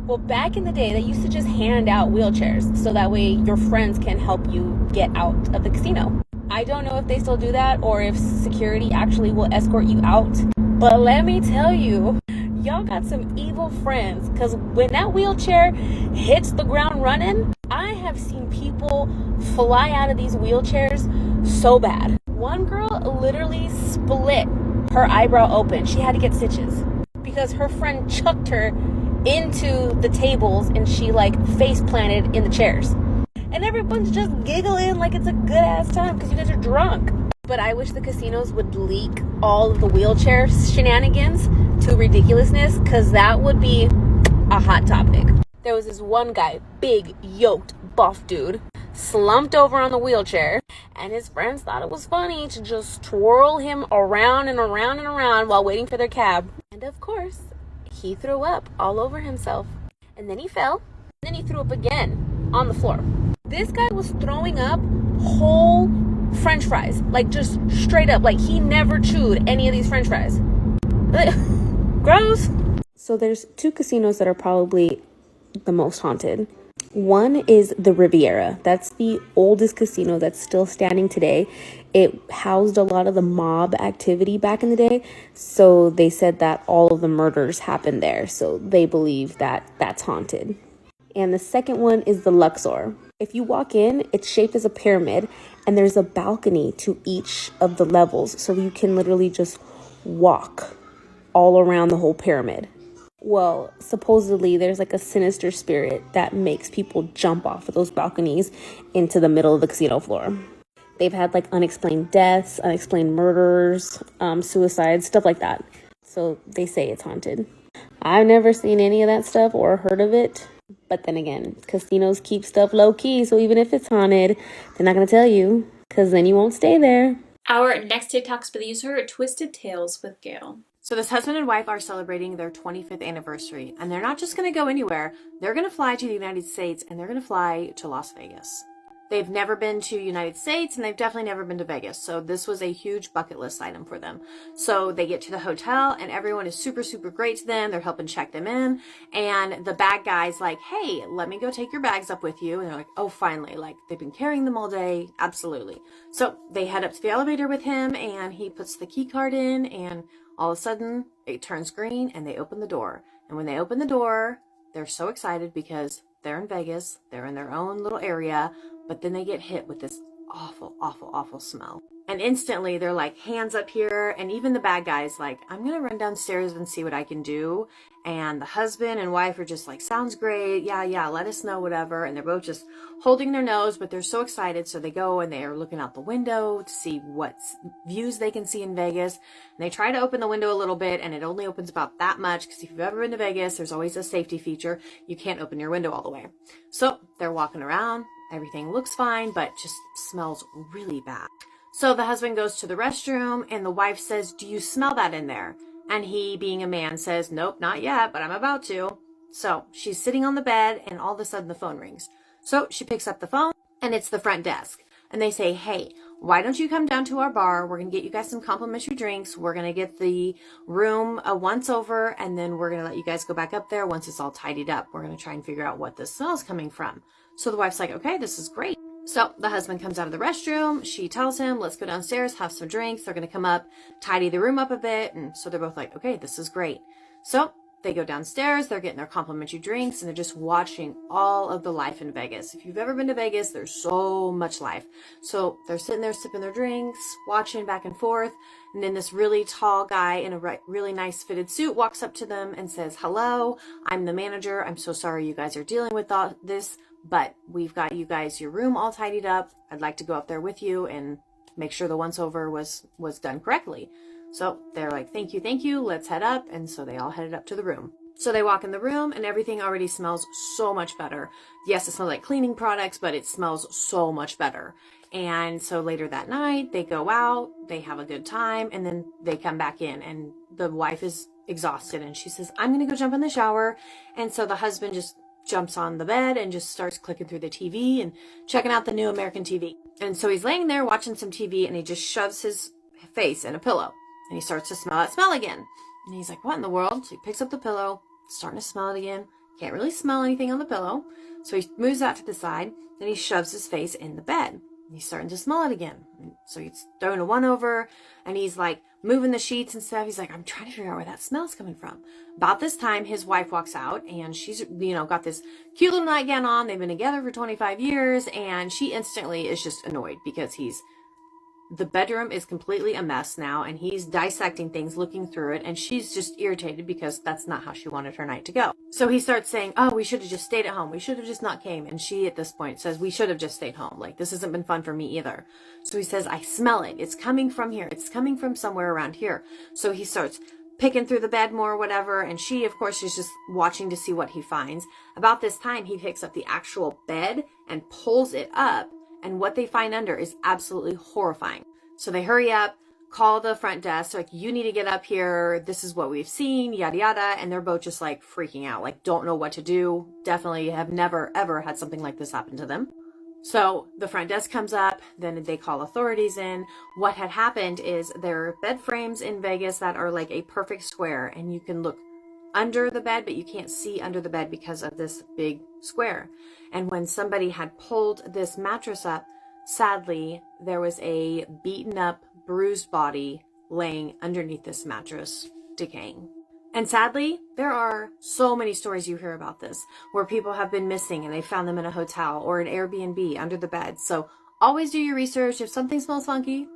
[SPEAKER 6] Well, back in the day, they used to just hand out wheelchairs so that way your friends can help you get out of the casino. I don't know if they still do that or if security actually will escort you out. But let me tell you, y'all got some evil friends, because when that wheelchair hits the ground running, I have seen people fly out of these wheelchairs so bad. One girl literally split her eyebrow open. She had to get stitches because her friend chucked her into the tables and she like face planted in the chairs. And everyone's just giggling like it's a good ass time because you guys are drunk. But I wish the casinos would leak all of the wheelchair shenanigans to ridiculousness, because that would be a hot topic. There was this one guy, big, yoked, buff dude, slumped over on the wheelchair, and his friends thought it was funny to just twirl him around and around and around while waiting for their cab. And of course, he threw up all over himself. And then he fell, and then he threw up again on the floor. This guy was throwing up whole French fries, like just straight up, like he never chewed any of these French fries. Gross. So there's two casinos that are probably the most haunted. One is the Riviera. That's the oldest casino that's still standing today. It housed a lot of the mob activity back in the day. So they said that all of the murders happened there. So they believe that that's haunted. And the second one is the Luxor. If you walk in, it's shaped as a pyramid and there's a balcony to each of the levels. So you can literally just walk all around the whole pyramid. Well, supposedly there's like a sinister spirit that makes people jump off of those balconies into the middle of the casino floor. They've had like unexplained deaths, unexplained murders, suicides, stuff like that. So they say it's haunted. I've never seen any of that stuff or heard of it. But then again, casinos keep stuff low key. So even if it's haunted, they're not going to tell you because then you won't stay there.
[SPEAKER 1] Our next TikTok's by the user Twisted Tales with Gail.
[SPEAKER 7] So this husband and wife are celebrating their 25th anniversary, and they're not just going to go anywhere. They're going to fly to the United States, and they're going to fly to Las Vegas. They've never been to United States, and they've definitely never been to Vegas. So this was a huge bucket list item for them. So they get to the hotel, and everyone is super, super great to them. They're helping check them in. And the bag guy's like, hey, let me go take your bags up with you. And they're like, oh, finally. Like, they've been carrying them all day. Absolutely. So they head up to the elevator with him, and he puts the key card in, and all of a sudden, it turns green, and they open the door. And when they open the door, they're so excited because they're in Vegas. They're in their own little area. But then they get hit with this awful, awful, awful smell. And instantly they're like, hands up here. And even the bad guy's like, I'm going to run downstairs and see what I can do. And the husband and wife are just like, sounds great. Yeah, let us know, whatever. And they're both just holding their nose, but they're so excited. So they go and they are looking out the window to see what views they can see in Vegas. And they try to open the window a little bit, and it only opens about that much. Because if you've ever been to Vegas, there's always a safety feature. You can't open your window all the way. So they're walking around. Everything looks fine, but just smells really bad. So the husband goes to the restroom, and the wife says, do you smell that in there? And he, being a man, says, nope, not yet, but I'm about to. So she's sitting on the bed, and all of a sudden the phone rings. So she picks up the phone, and it's the front desk. And they say, hey, why don't you come down to our bar? We're going to get you guys some complimentary drinks. We're going to get the room a once over, and then we're going to let you guys go back up there once it's all tidied up. We're going to try and figure out what the smell's coming from. So the wife's like, okay, this is great. So the husband comes out of the restroom. She tells him, let's go downstairs, have some drinks. They're going to come up, tidy the room up a bit. And so they're both like, okay, this is great. So they go downstairs. They're getting their complimentary drinks, and they're just watching all of the life in Vegas. If you've ever been to Vegas, there's so much life. So they're sitting there sipping their drinks, watching back and forth. And then this really tall guy in a really nice fitted suit walks up to them and says, hello, I'm the manager. I'm so sorry you guys are dealing with this, but we've got you guys your room all tidied up. I'd like to go up there with you and make sure the once over was done correctly. So they're like, thank you, let's head up. And so they all headed up to the room. So they walk in the room, and everything already smells so much better. Yes, it smells like cleaning products, but it smells so much better. And so later that night, they go out, they have a good time, and then they come back in, and the wife is exhausted, and she says, I'm going to go jump in the shower. And so the husband just jumps on the bed and just starts clicking through the TV and checking out the new American TV. And so he's laying there watching some TV, and he just shoves his face in a pillow, and he starts to smell that smell again. And he's like, what in the world? So he picks up the pillow, starting to smell it again. Can't really smell anything on the pillow. So he moves that to the side, then he shoves his face in the bed. He's starting to smell it again. So he's throwing a one over and he's like moving the sheets and stuff. He's like, I'm trying to figure out where that smell's coming from. About this time, his wife walks out and she's, got this cute little nightgown on. They've been together for 25 years and she instantly is just annoyed because the bedroom is completely a mess now and he's dissecting things, looking through it, and she's just irritated because that's not how she wanted her night to go. So he starts saying, oh, we should have just stayed at home. We should have just not came. And she at this point says, we should have just stayed home. Like, this hasn't been fun for me either. So he says, I smell it. It's coming from here. It's coming from somewhere around here. So he starts picking through the bed more or whatever. And she, of course, is just watching to see what he finds. About this time, he picks up the actual bed and pulls it up. And what they find under is absolutely horrifying. So they hurry up, call the front desk, like, you need to get up here. This is what we've seen, yada, yada. And they're both just like freaking out, like don't know what to do. Definitely have never, ever had something like this happen to them. So the front desk comes up, then they call authorities in. What had happened is there are bed frames in Vegas that are like a perfect square and you can look under the bed, but you can't see under the bed because of this big square. And when somebody had pulled this mattress up, sadly, there was a beaten up, bruised body laying underneath this mattress, decaying. And sadly, there are so many stories you hear about this, where people have been missing and they found them in a hotel or an Airbnb under the bed. So always do your research. If something smells funky,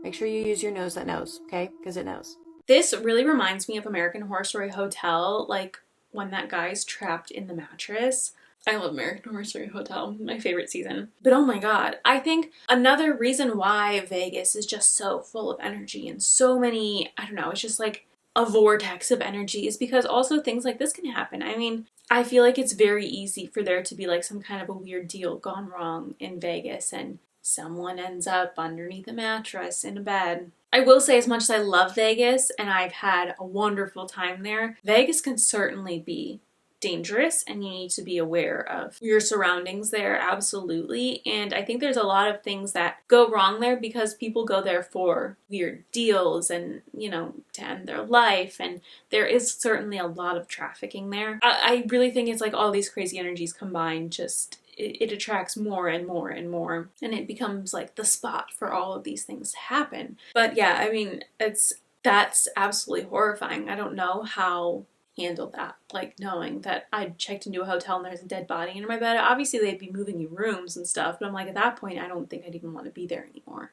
[SPEAKER 7] make sure you use your nose that knows, okay? Because it knows.
[SPEAKER 1] This really reminds me of American Horror Story Hotel, like when that guy's trapped in the mattress. I love American Horror Story Hotel, my favorite season. But oh my god, I think another reason why Vegas is just so full of energy and so many, I don't know, it's just like a vortex of energy is because also things like this can happen. I mean, I feel like it's very easy for there to be like some kind of a weird deal gone wrong in Vegas and someone ends up underneath a mattress in a bed. I will say, as much as I love Vegas and I've had a wonderful time there, Vegas can certainly be dangerous and you need to be aware of your surroundings there, absolutely. And I think there's a lot of things that go wrong there because people go there for weird deals and, to end their life, and there is certainly a lot of trafficking there. I really think it's like all these crazy energies combined, just it attracts more and more and more, and it becomes like the spot for all of these things to happen. But yeah, I mean, that's absolutely horrifying. I don't know how handle that, like knowing that I checked into a hotel and there's a dead body in my bed. Obviously they'd be moving you rooms and stuff, but I'm like, at that point I don't think I'd even want to be there anymore.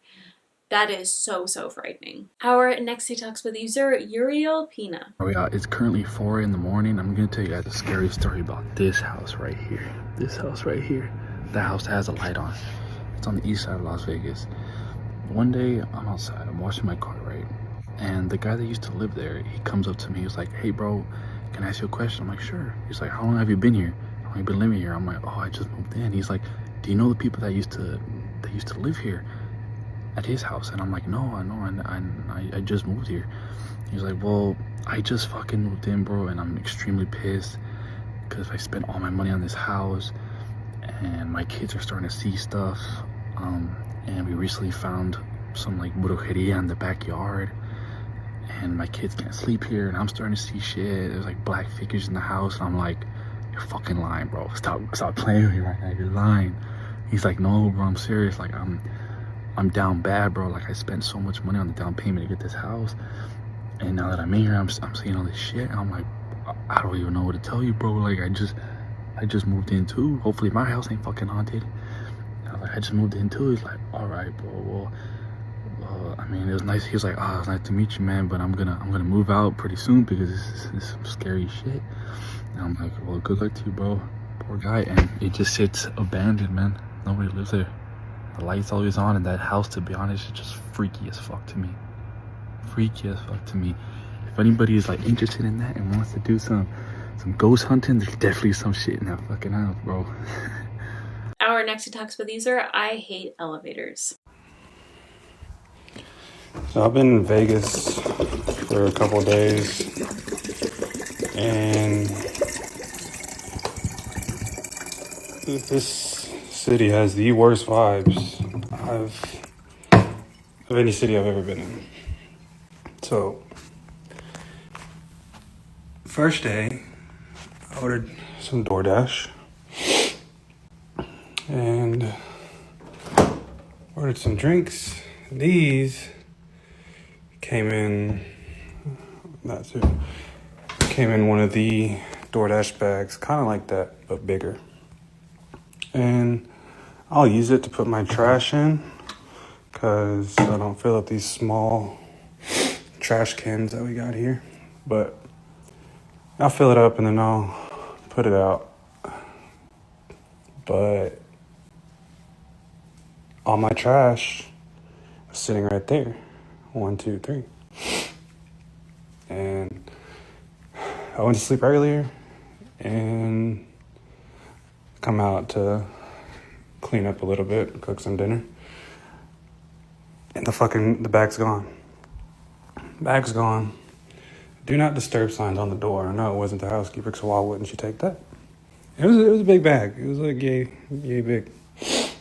[SPEAKER 1] That is so frightening. Our next TikToks with user Uriel Pina.
[SPEAKER 8] It's currently 4 in the morning. I'm gonna tell you guys a scary story about this house right here. This house right here. The house has a light on. It's on the east side of Las Vegas. One day I'm outside, I'm washing my car, right? And the guy that used to live there, he comes up to me, he's like, hey bro, can I ask you a question? I'm like, sure. He's like, how long have you been here? How long have you been living here? I'm like, oh, I just moved in. He's like, do you know the people that used to live here at his house? And I'm like, no, I just moved here. He's like, well, I just fucking moved in, bro, and I'm extremely pissed because I spent all my money on this house and my kids are starting to see stuff. And we recently found some like brujeria in the backyard. And my kids can't sleep here, and I'm starting to see shit. There's like black figures in the house, and I'm like, you're fucking lying, bro. Stop playing with me right now. You're lying. He's like, no, bro, I'm serious. Like, I'm down bad, bro. Like, I spent so much money on the down payment to get this house, and now that I'm in here, I'm seeing all this shit. And I'm like, I don't even know what to tell you, bro. Like, I just moved in too. Hopefully my house ain't fucking haunted. I was like, I just moved in too. He's like, all right, bro. Well, I mean, it was nice. He was like, oh, it's nice to meet you, man, but I'm gonna move out pretty soon because this is some scary shit. And I'm like, well, good luck to you, bro. Poor guy. And it just sits abandoned, man. Nobody lives there. The light's always on, and that house, to be honest, is just freaky as fuck to me. Freaky as fuck to me. If anybody is like interested in that and wants to do some ghost hunting, there's definitely some shit in that fucking house, bro.
[SPEAKER 1] Our next TikToks with user I hate elevators.
[SPEAKER 9] So I've been in Vegas for a couple of days, and this city has the worst vibes of any city I've ever been in. So, first day, I ordered some DoorDash and ordered some drinks. These came in one of the DoorDash bags, kind of like that, but bigger. And I'll use it to put my trash in because I don't fill up these small trash cans that we got here. But I'll fill it up and then I'll put it out. But all my trash is sitting right there. 1, 2, 3. And I went to sleep earlier and come out to clean up a little bit, cook some dinner. And the bag's gone. Bag's gone. Do not disturb signs on the door. I know it wasn't the housekeeper, so why wouldn't she take that? It was a big bag. It was like yay big,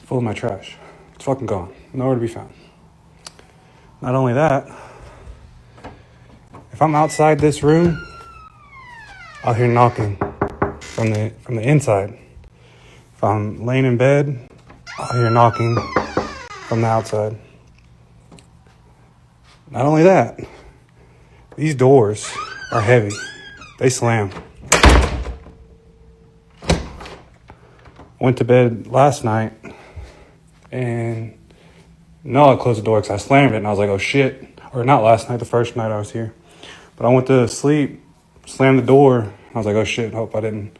[SPEAKER 9] full of my trash. It's fucking gone. Nowhere to be found. Not only that, if I'm outside this room, I'll hear knocking from the inside. If I'm laying in bed, I'll hear knocking from the outside. Not only that, these doors are heavy. They slam. Went to bed last night and I closed the door because I slammed it and I was like, oh shit. Or not last night, the first night I was here. But I went to sleep, slammed the door. I was like, oh shit, hope I didn't,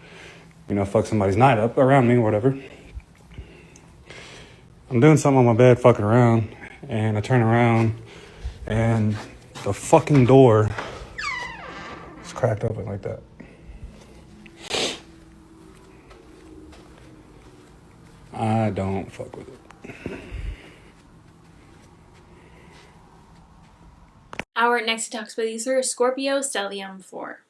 [SPEAKER 9] fuck somebody's night up around me or whatever. I'm doing something on my bed, fucking around, and I turn around and the fucking door is cracked open like that. I don't fuck with it.
[SPEAKER 1] Our next Talks by user is Scorpio Stellium 4.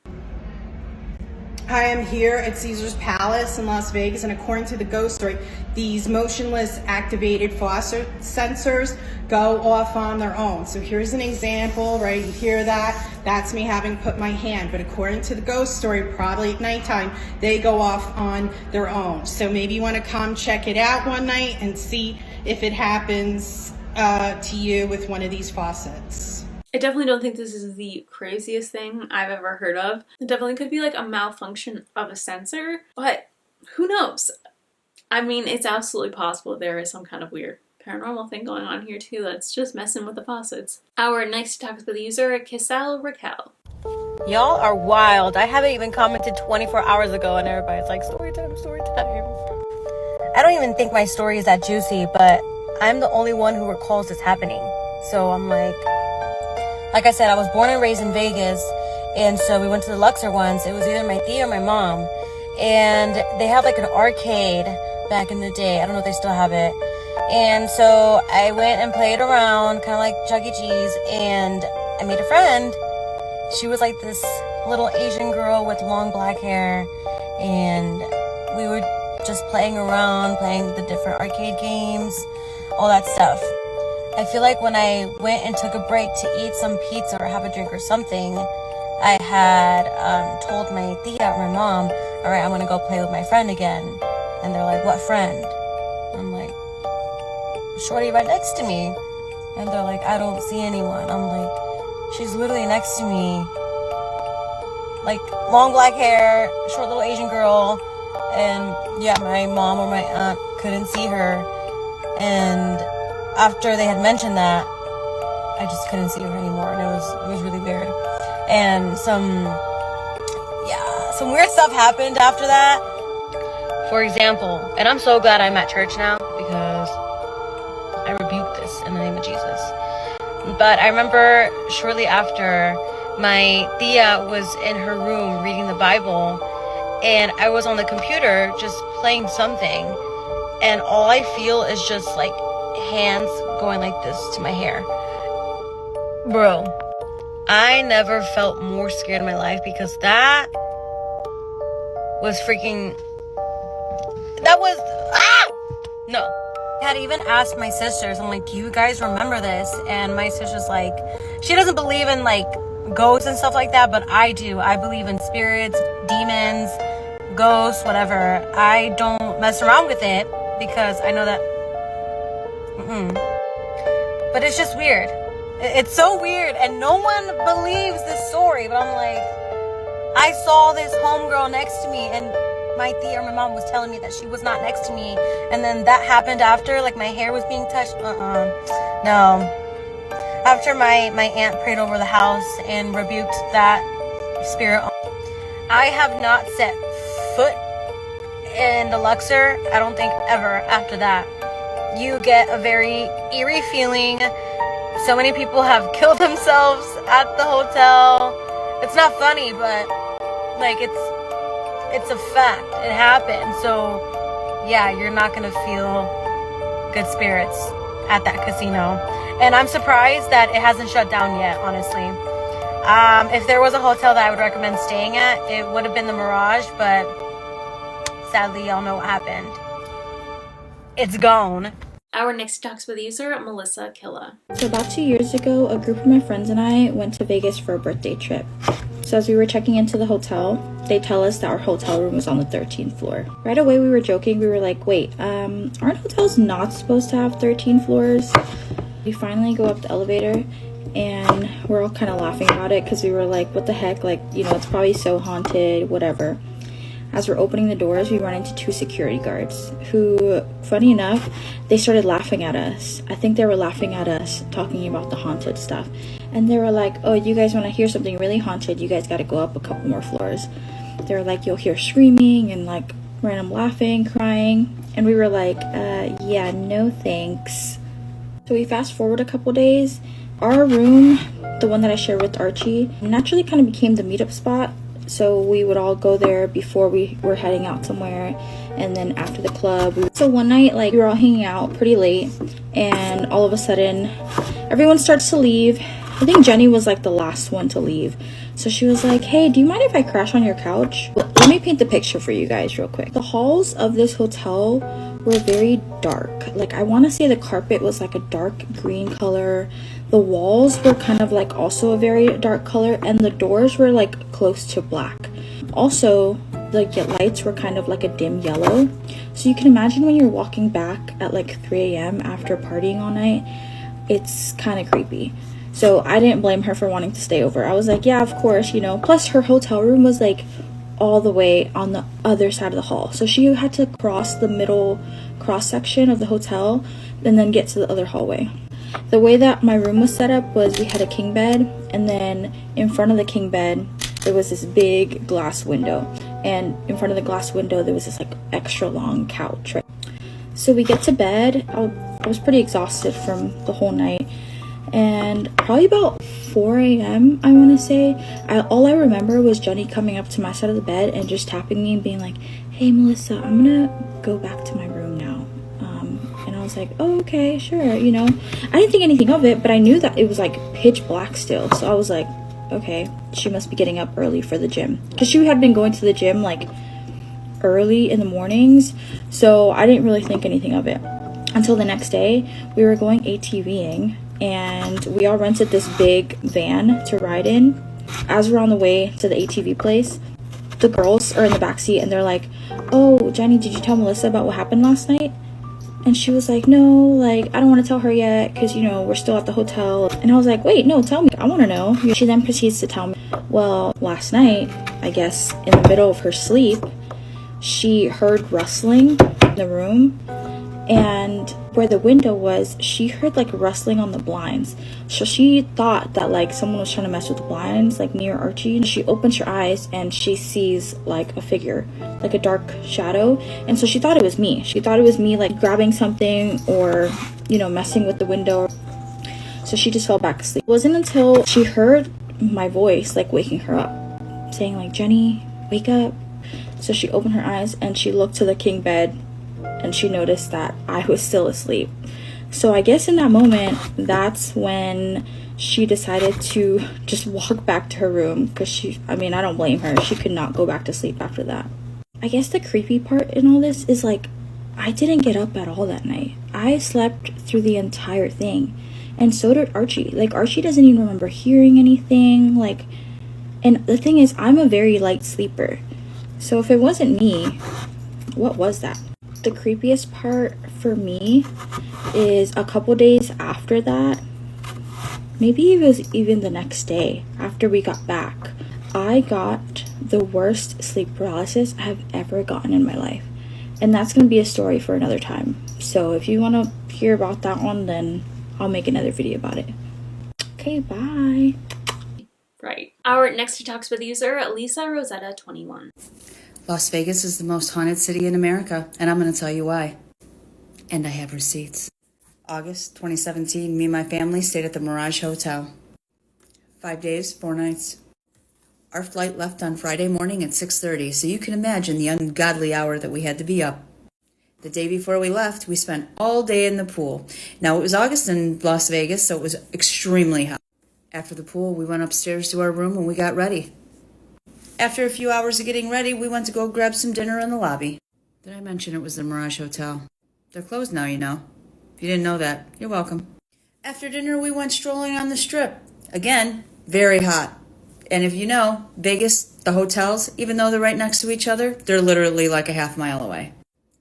[SPEAKER 10] I am here at Caesar's Palace in Las Vegas, and according to the ghost story, these motionless activated faucet sensors go off on their own. So here's an example, right? You hear that? That's me having put my hand. But according to the ghost story, probably at nighttime, they go off on their own. So maybe you want to come check it out one night and see if it happens to you with one of these faucets.
[SPEAKER 1] I definitely don't think this is the craziest thing I've ever heard of. It definitely could be like a malfunction of a sensor, but who knows? I mean, it's absolutely possible there is some kind of weird paranormal thing going on here too that's just messing with the faucets. Our next Talks by the user, Kissel Raquel.
[SPEAKER 11] Y'all are wild. I haven't even commented 24 hours ago and everybody's like, story time, story time. I don't even think my story is that juicy, but I'm the only one who recalls this happening. So I'm like I said, I was born and raised in Vegas, and so we went to the Luxor once. It was either my tia or my mom, and they had like an arcade back in the day. I don't know if they still have it. And so I went and played around, kind of like Chuck E. Cheese, and I made a friend. She was like this little Asian girl with long black hair, and we were just playing around, playing the different arcade games, all that stuff. I feel like when I went and took a break to eat some pizza or have a drink or something, I had told my tia or my mom, all right, I'm going to go play with my friend again. And they're like, what friend? I'm like, shorty right next to me. And they're like, I don't see anyone. I'm like, she's literally next to me. Like, long black hair, short little Asian girl. And yeah, my mom or my aunt couldn't see her. And after they had mentioned that, I just couldn't see her anymore, and it was really weird. And some weird stuff happened after that. For example, and I'm so glad I'm at church now because I rebuke this in the name of Jesus. But I remember shortly after, my tia was in her room reading the Bible, and I was on the computer just playing something, and all I feel is just like hands going like this to my hair. Bro, I never felt more scared in my life because that was no. I had even asked my sisters, I'm like, do you guys remember this? And my sister's like, she doesn't believe in like ghosts and stuff like that, but I do. I believe in spirits, demons, ghosts, whatever, I don't mess around with it because I know that. But it's just weird. It's so weird, and no one believes this story. But I'm like, I saw this homegirl next to me, and my tia or my mom was telling me that she was not next to me, and then that happened after, like my hair was being touched. No. After my aunt prayed over the house and rebuked that spirit, I have not set foot in the Luxor, I don't think, ever after that. You get a very eerie feeling. So many people have killed themselves at the hotel. It's not funny, but like it's a fact. It happened. So yeah, you're not gonna feel good spirits at that casino. And I'm surprised that it hasn't shut down yet, honestly. If there was a hotel that I would recommend staying at, it would have been the Mirage, but sadly, y'all know what happened. It's gone.
[SPEAKER 1] Our next talks with user, melissakillaa.
[SPEAKER 12] So about 2 years ago, a group of my friends and I went to Vegas for a birthday trip. So as we were checking into the hotel, they tell us that our hotel room was on the 13th floor. Right away we were joking, we were like, wait, aren't hotels not supposed to have 13 floors? We finally go up the elevator and we're all kind of laughing about it because we were like, what the heck, like, you know, it's probably so haunted, whatever. As we're opening the doors, we run into 2 security guards who, funny enough, they started laughing at us. I think they were laughing at us talking about the haunted stuff. And they were like, oh, you guys want to hear something really haunted? You guys got to go up a couple more floors. They were like, you'll hear screaming and like random laughing, crying. And we were like, yeah, no thanks. So we fast forward a couple days. Our room, the one that I shared with Archie, naturally kind of became the meetup spot. So we would all go there before we were heading out somewhere, and then after the club. So one night, like, we were all hanging out pretty late, and all of a sudden everyone starts to leave. I think Jenny was like the last one to leave. So she was like, hey, do you mind if I crash on your couch? Let me paint the picture for you guys real quick. The halls of this hotel were very dark. Like, I want to say the carpet was like a dark green color. The walls were kind of like also a very dark color, and the doors were like close to black. Also, the lights were kind of like a dim yellow. So you can imagine when you're walking back at like 3 a.m. after partying all night, it's kind of creepy. So I didn't blame her for wanting to stay over. I was like, yeah, of course, you know. Plus her hotel room was like all the way on the other side of the hall. So she had to cross the middle cross section of the hotel and then get to the other hallway. The way that my room was set up was we had a king bed, and then in front of the king bed there was this big glass window, and in front of the glass window there was this like extra long couch, right? So we get to bed. I was pretty exhausted from the whole night, and probably about 4 a.m. I want to say, all I remember was Jenny coming up to my side of the bed and just tapping me and being like, hey Melissa, I'm gonna go back to my room now. And I was like, oh, okay, sure, you know. I didn't think anything of it, but I knew that it was like pitch black still. So I was like, okay, she must be getting up early for the gym. Because she had been going to the gym like early in the mornings. So I didn't really think anything of it. Until the next day, we were going ATVing. And we all rented this big van to ride in. As we're on the way to the ATV place, the girls are in the backseat and they're like, oh, Jenny, did you tell Melissa about what happened last night? And she was like, no, like, I don't want to tell her yet because, you know, we're still at the hotel. And I was like, wait, no, tell me. I want to know. She then proceeds to tell me, well, last night, I guess in the middle of her sleep, she heard rustling in the room. And where the window was, she heard like rustling on the blinds. So she thought that like someone was trying to mess with the blinds, like near Archie. And she opens her eyes and she sees like a figure, like a dark shadow. And so she thought it was me. She thought it was me like grabbing something or, you know, messing with the window. So she just fell back asleep. It wasn't until she heard my voice like waking her up, saying like, Jenny, wake up. So she opened her eyes and she looked to the king bed. And she noticed that I was still asleep. So I guess in that moment, that's when she decided to just walk back to her room. Because I don't blame her. She could not go back to sleep after that. I guess the creepy part in all this is like, I didn't get up at all that night. I slept through the entire thing. And so did Archie. Like, Archie doesn't even remember hearing anything. Like, and the thing is, I'm a very light sleeper. So if it wasn't me, what was that? The creepiest part for me is a couple days after that, maybe it was even the next day after we got back, I got the worst sleep paralysis I have ever gotten in my life. And that's going to be a story for another time. So if you want to hear about that one, then I'll make another video about it. Okay, bye.
[SPEAKER 1] Right. Our next TikToks with user, Lisa Rosetta 21.
[SPEAKER 13] Las Vegas is the most haunted city in America, and I'm going to tell you why. And I have receipts. August 2017, me and my family stayed at the Mirage Hotel. 5 days, 4 nights. Our flight left on Friday morning at 6:30, so you can imagine the ungodly hour that we had to be up. The day before we left, we spent all day in the pool. Now, it was August in Las Vegas, so it was extremely hot. After the pool, we went upstairs to our room and we got ready. After a few hours of getting ready, we went to go grab some dinner in the lobby. Did I mention it was the Mirage Hotel? They're closed now, you know. If you didn't know that, you're welcome. After dinner, we went strolling on the Strip. Again, very hot. And if you know, Vegas, the hotels, even though they're right next to each other, they're literally like a half mile away.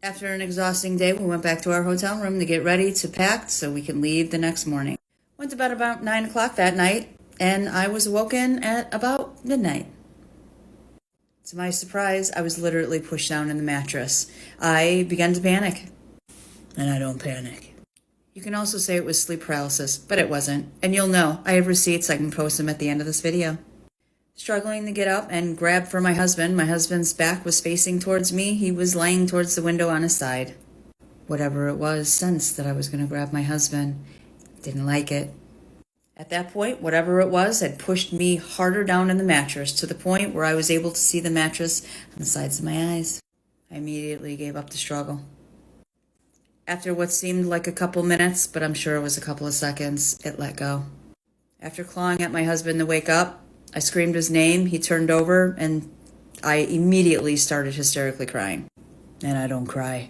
[SPEAKER 13] After an exhausting day, we went back to our hotel room to get ready to pack so we can leave the next morning. Went to bed about 9 o'clock that night, and I was awoken at about midnight. To my surprise, I was literally pushed down in the mattress. I began to panic. And I don't panic. You can also say it was sleep paralysis, but it wasn't. And you'll know. I have receipts. I can post them at the end of this video. Struggling to get up and grab for my husband. My husband's back was facing towards me. He was laying towards the window on his side. Whatever it was sensed that I was going to grab my husband. Didn't like it. At that point, whatever it was had pushed me harder down in the mattress to the point where I was able to see the mattress on the sides of my eyes. I immediately gave up the struggle. After what seemed like a couple minutes, but I'm sure it was a couple of seconds, it let go. After clawing at my husband to wake up, I screamed his name, he turned over, and I immediately started hysterically crying. And I don't cry.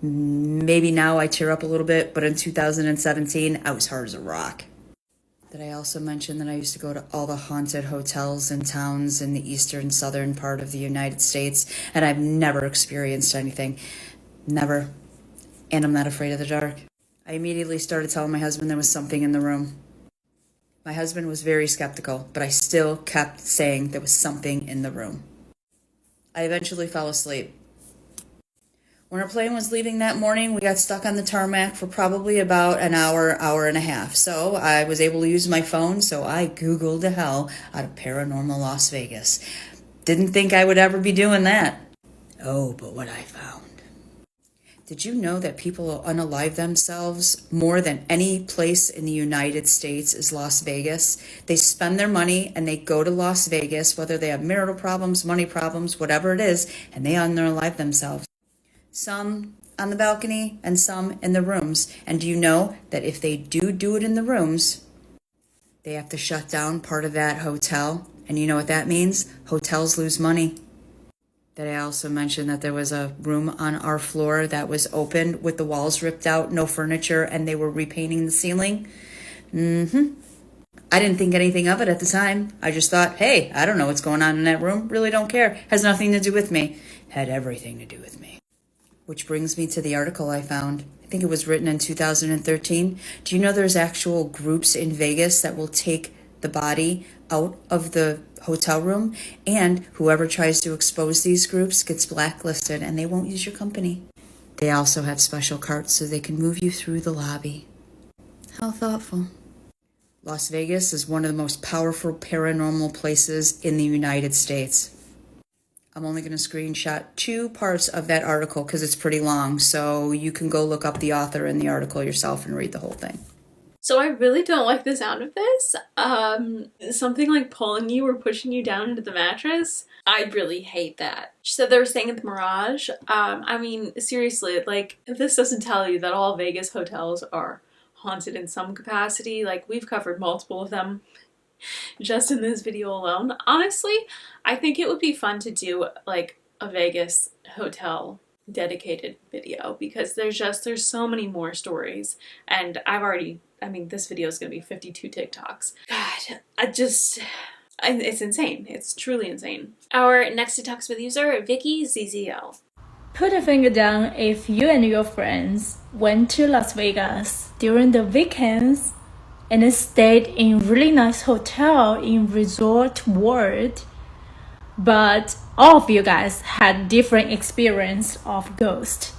[SPEAKER 13] Maybe now I tear up a little bit, but in 2017, I was hard as a rock. Did I also mention that I used to go to all the haunted hotels and towns in the eastern, southern part of the United States, and I've never experienced anything. Never. And I'm not afraid of the dark. I immediately started telling my husband there was something in the room. My husband was very skeptical, but I still kept saying there was something in the room. I eventually fell asleep. When our plane was leaving that morning, we got stuck on the tarmac for probably about an hour, hour and a half. So I was able to use my phone, so I Googled the hell out of paranormal Las Vegas. Didn't think I would ever be doing that. Oh, but what I found. Did you know that people unalive themselves more than any place in the United States is Las Vegas? They spend their money and they go to Las Vegas, whether they have marital problems, money problems, whatever it is, and they unalive themselves. Some on the balcony and some in the rooms. And do you know that if they do it in the rooms, they have to shut down part of that hotel? And you know what that means? Hotels lose money. Did I also mention that there was a room on our floor that was open with the walls ripped out, no furniture, and they were repainting the ceiling? I didn't think anything of it at the time. I just thought, hey, I don't know what's going on in that room. Really don't care. Has nothing to do with me. Had everything to do with me. Which brings me to the article I found. I think it was written in 2013. Do you know there's actual groups in Vegas that will take the body out of the hotel room, and whoever tries to expose these groups gets blacklisted and they won't use your company. They also have special carts so they can move you through the lobby. How thoughtful. Las Vegas is one of the most powerful paranormal places in the United States. I'm only going to screenshot 2 parts of that article because it's pretty long, so you can go look up the author in the article yourself and read the whole thing.
[SPEAKER 1] So I really don't like the sound of this. Something like pulling you or pushing you down into the mattress. I really hate that. She said they were staying at the Mirage. I mean, seriously, like, if this doesn't tell you that all Vegas hotels are haunted in some capacity, like, we've covered multiple of them just in this video alone. Honestly, I think it would be fun to do, like, a Vegas hotel dedicated video because there's so many more stories, and I mean, this video is going to be 52 TikToks. God, It's insane. It's truly insane. Our next detox with user, vickyzzl.
[SPEAKER 15] Put a finger down if you and your friends went to Las Vegas during the weekends and stayed in really nice hotel in Resort World, but all of you guys had different experience of ghost.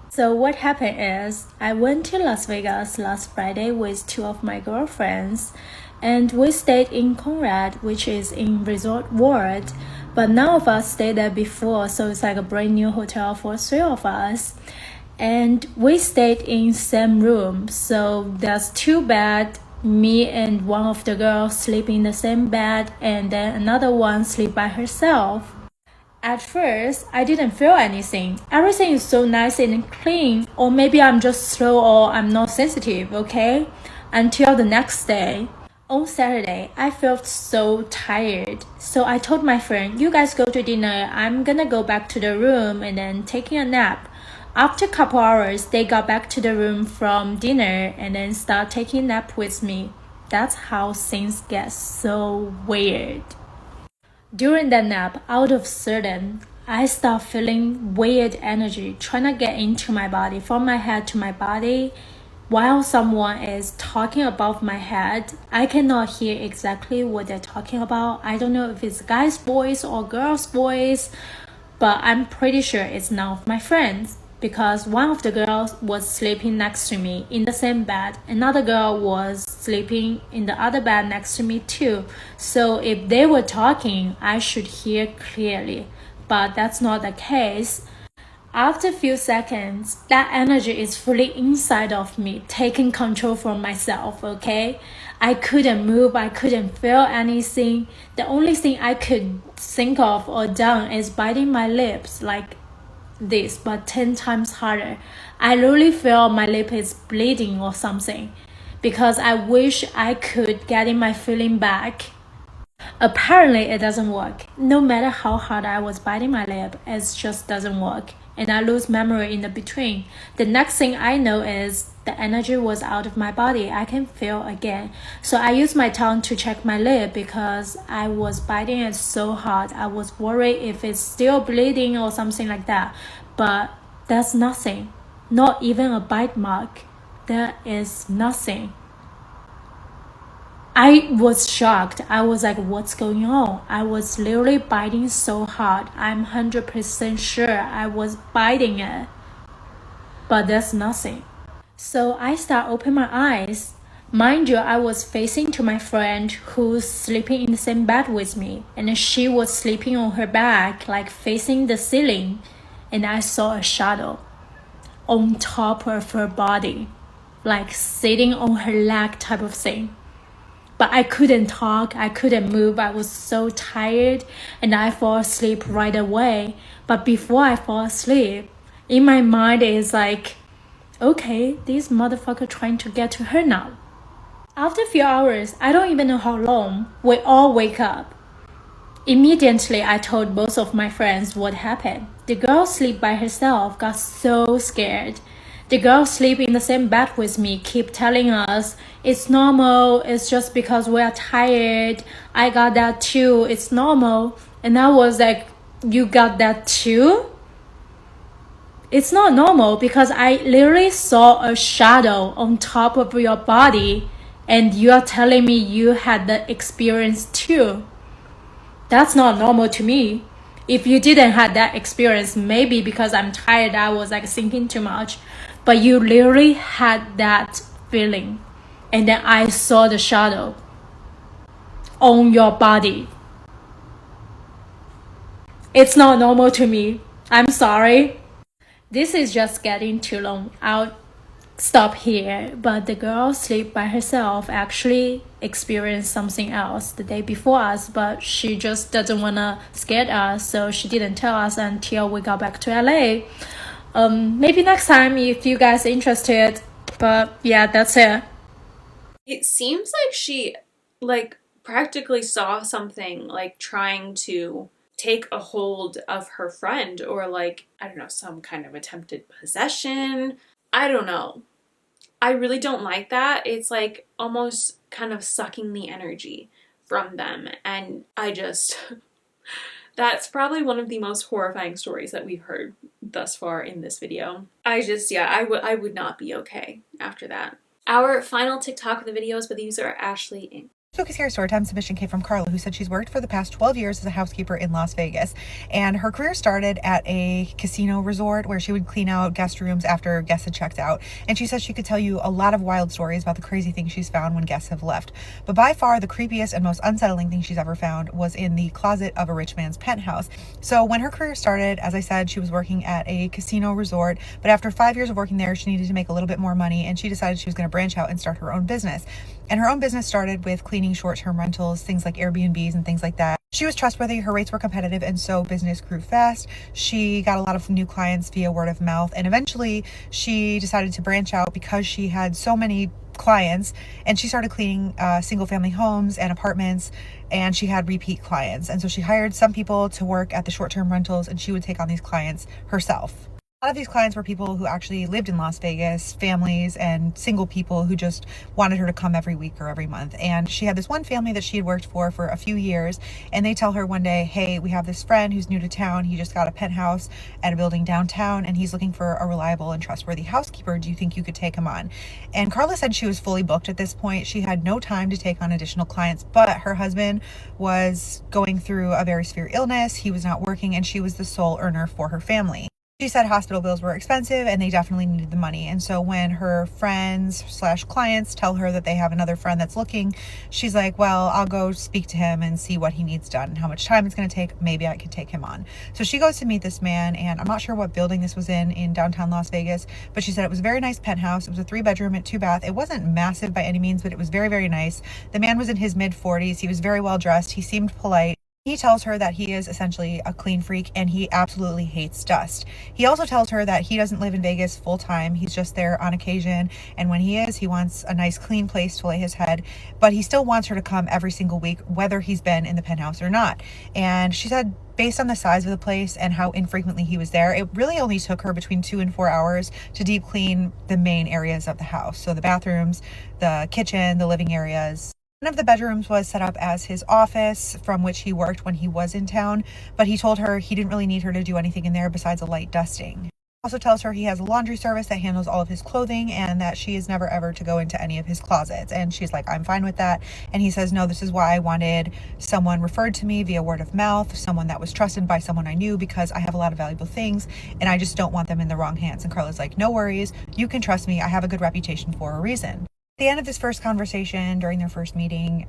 [SPEAKER 15] So what happened is, I went to Las Vegas last Friday with 2 of my girlfriends, and we stayed in Conrad, which is in Resort World, but none of us stayed there before, so it's like a brand new hotel for 3 of us. And we stayed in same room, so there's 2 beds, me and one of the girls sleep in the same bed, and then another one sleep by herself. At first, I didn't feel anything. Everything is so nice and clean, or maybe I'm just slow or I'm not sensitive, okay? Until the next day. On Saturday, I felt so tired. So I told my friend, you guys go to dinner, I'm gonna go back to the room and then taking a nap. After a couple hours, they got back to the room from dinner and then start taking a nap with me. That's how things get so weird. During that nap, out of sudden, I start feeling weird energy trying to get into my body, from my head to my body. While someone is talking above my head, I cannot hear exactly what they're talking about. I don't know if it's a guy's voice or girl's voice, but I'm pretty sure it's none of my friends, because one of the girls was sleeping next to me in the same bed. Another girl was sleeping in the other bed next to me too. So if they were talking, I should hear clearly, but that's not the case. After a few seconds, that energy is fully inside of me, taking control from myself, okay? I couldn't move, I couldn't feel anything. The only thing I could think of or done is biting my lips like this, but 10 times harder. I really feel my lip is bleeding or something, because I wish I could get in my feeling back. Apparently it doesn't work. No matter how hard I was biting my lip, it just doesn't work, and I lose memory in the between. The next thing I know is the energy was out of my body. I can feel again. So I used my tongue to check my lip because I was biting it so hard. I was worried if it's still bleeding or something like that. But that's nothing. Not even a bite mark. There is nothing. I was shocked. I was like, what's going on? I was literally biting so hard. I'm 100% sure I was biting it. But there's nothing. So I start opening my eyes. Mind you, I was facing to my friend who's sleeping in the same bed with me. And she was sleeping on her back, like facing the ceiling. And I saw a shadow on top of her body, like sitting on her leg type of thing. But I couldn't talk, I couldn't move, I was so tired, and I fall asleep right away. But before I fall asleep, in my mind it's like, okay, this motherfucker trying to get to her now. After a few hours, I don't even know how long, we all wake up. Immediately, I told both of my friends what happened. The girl sleep by herself got so scared. The girl sleep in the same bed with me keep telling us, it's normal, it's just because we are tired. I got that too, it's normal. And I was like, you got that too? It's not normal because I literally saw a shadow on top of your body and you're telling me you had the experience too. That's not normal to me. If you didn't have that experience, maybe because I'm tired, I was like thinking too much. But you literally had that feeling. And then I saw the shadow on your body. It's not normal to me. I'm sorry. This is just getting too long. I'll stop here. But the girl sleep by herself actually experienced something else the day before us, but she just doesn't want to scare us, so she didn't tell us until we got back to LA. Maybe next time if you guys are interested, but yeah, that's it.
[SPEAKER 1] It seems like she practically saw something trying to take a hold of her friend, or I don't know, some kind of attempted possession. I don't know. I really don't like that. It's like almost kind of sucking the energy from them. And I just, that's probably one of the most horrifying stories that we've heard thus far in this video. I would not be okay after that. Our final TikTok of the video is by the user ashleeinc.
[SPEAKER 16] Spooky Scary Storytime submission came from Carla, who said she's worked for the past 12 years as a housekeeper in Las Vegas, and her career started at a casino resort where she would clean out guest rooms after guests had checked out. And she says she could tell you a lot of wild stories about the crazy things she's found when guests have left. But by far the creepiest and most unsettling thing she's ever found was in the closet of a rich man's penthouse. So when her career started, as I said, she was working at a casino resort, but after 5 years of working there, she needed to make a little bit more money, and she decided she was going to branch out and start her own business. And her own business started with cleaning short-term rentals, things like Airbnbs and things like that. She was trustworthy, her rates were competitive, and so business grew fast. She got a lot of new clients via word of mouth, and eventually she decided to branch out because she had so many clients, and she started cleaning single-family homes and apartments, and she had repeat clients. And so she hired some people to work at the short-term rentals, and she would take on these clients herself. A lot of these clients were people who actually lived in Las Vegas, families and single people who just wanted her to come every week or every month. And she had this one family that she had worked for a few years, and they tell her one day, hey, we have this friend who's new to town. He just got a penthouse at a building downtown, and he's looking for a reliable and trustworthy housekeeper. Do you think you could take him on? And Carla said she was fully booked at this point. She had no time to take on additional clients, but her husband was going through a very severe illness. He was not working, and she was the sole earner for her family. She said hospital bills were expensive and they definitely needed the money. And so when her friends/clients tell her that they have another friend that's looking, she's like, well, I'll go speak to him and see what he needs done and how much time it's going to take. Maybe I could take him on. So she goes to meet this man, and I'm not sure what building this was in downtown Las Vegas, but she said it was a very nice penthouse. It was a 3-bedroom and 2-bath. It wasn't massive by any means, but it was very, very nice. The man was in his mid-40s. He was very well dressed. He seemed polite. He tells her that he is essentially a clean freak and he absolutely hates dust. He also tells her that he doesn't live in Vegas full time. He's just there on occasion. And when he is, he wants a nice clean place to lay his head. But he still wants her to come every single week, whether he's been in the penthouse or not. And she said, based on the size of the place and how infrequently he was there, it really only took her between 2 and 4 hours to deep clean the main areas of the house. So the bathrooms, the kitchen, the living areas. One of the bedrooms was set up as his office from which he worked when he was in town, but he told her he didn't really need her to do anything in there besides a light dusting. Also tells her he has a laundry service that handles all of his clothing and that she is never ever to go into any of his closets. And she's like, I'm fine with that. And he says, no, this is why I wanted someone referred to me via word of mouth, someone that was trusted by someone I knew, because I have a lot of valuable things and I just don't want them in the wrong hands. And Carla's like, no worries, you can trust me. I have a good reputation for a reason. At the end of this first conversation, during their first meeting,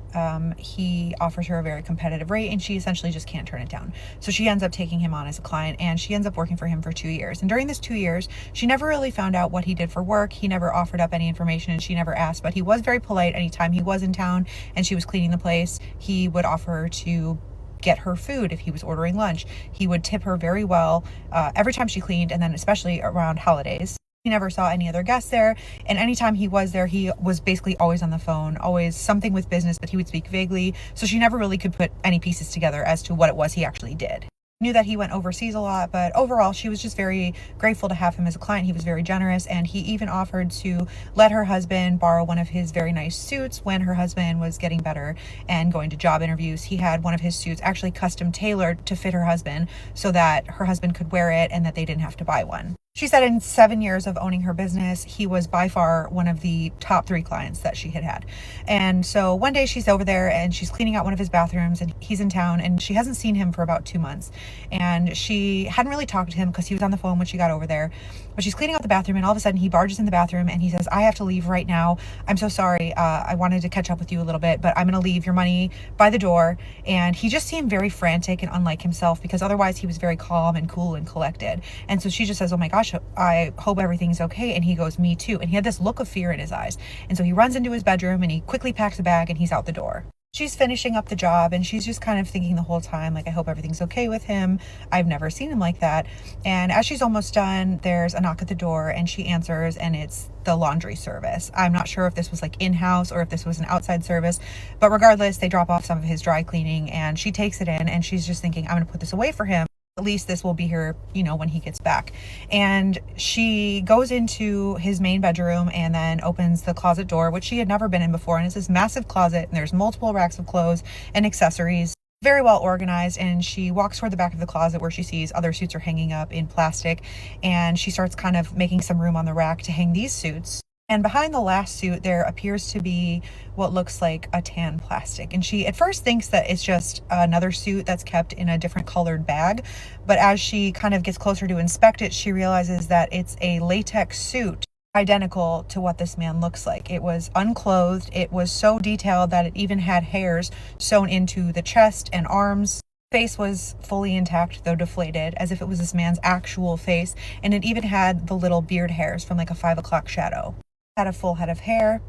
[SPEAKER 16] he offers her a very competitive rate and she essentially just can't turn it down. So she ends up taking him on as a client and she ends up working for him for 2 years. And during this 2 years, she never really found out what he did for work. He never offered up any information and she never asked, but he was very polite. Anytime he was in town and she was cleaning the place, he would offer to get her food if he was ordering lunch. He would tip her very well every time she cleaned, and then especially around holidays. He never saw any other guests there, and anytime he was there, he was basically always on the phone, always something with business, but he would speak vaguely, so she never really could put any pieces together as to what it was he actually did. Knew that he went overseas a lot, but overall she was just very grateful to have him as a client. He was very generous, and he even offered to let her husband borrow one of his very nice suits when her husband was getting better and going to job interviews. He had one of his suits actually custom tailored to fit her husband so that her husband could wear it and that they didn't have to buy one. She said in 7 years of owning her business, he was by far one of the top 3 clients that she had had. And so one day she's over there and she's cleaning out one of his bathrooms and he's in town and she hasn't seen him for about 2 months. And she hadn't really talked to him because he was on the phone when she got over there. But she's cleaning out the bathroom and all of a sudden he barges in the bathroom and he says, I have to leave right now. I'm so sorry. I wanted to catch up with you a little bit, but I'm going to leave your money by the door. And he just seemed very frantic and unlike himself because otherwise he was very calm and cool and collected. And so she just says, oh my gosh, I hope everything's okay. And he goes, me too. And he had this look of fear in his eyes. And so he runs into his bedroom and he quickly packs a bag and he's out the door. She's finishing up the job and she's just kind of thinking the whole time, like, I hope everything's okay with him. I've never seen him like that. And as she's almost done, there's a knock at the door and she answers and it's the laundry service. I'm not sure if this was like in-house or if this was an outside service, but regardless, they drop off some of his dry cleaning and she takes it in and she's just thinking, I'm going to put this away for him. At least this will be here, you know, when he gets back. And she goes into his main bedroom and then opens the closet door, which she had never been in before. And it's this massive closet and there's multiple racks of clothes and accessories, very well organized. And she walks toward the back of the closet where she sees other suits are hanging up in plastic. And she starts kind of making some room on the rack to hang these suits. And behind the last suit, there appears to be what looks like a tan plastic. And she at first thinks that it's just another suit that's kept in a different colored bag. But as she kind of gets closer to inspect it, she realizes that it's a latex suit identical to what this man looks like. It was unclothed. It was so detailed that it even had hairs sewn into the chest and arms. Face was fully intact, though deflated, as if it was this man's actual face. And it even had the little beard hairs from like a 5 o'clock shadow. Had a full head of hair.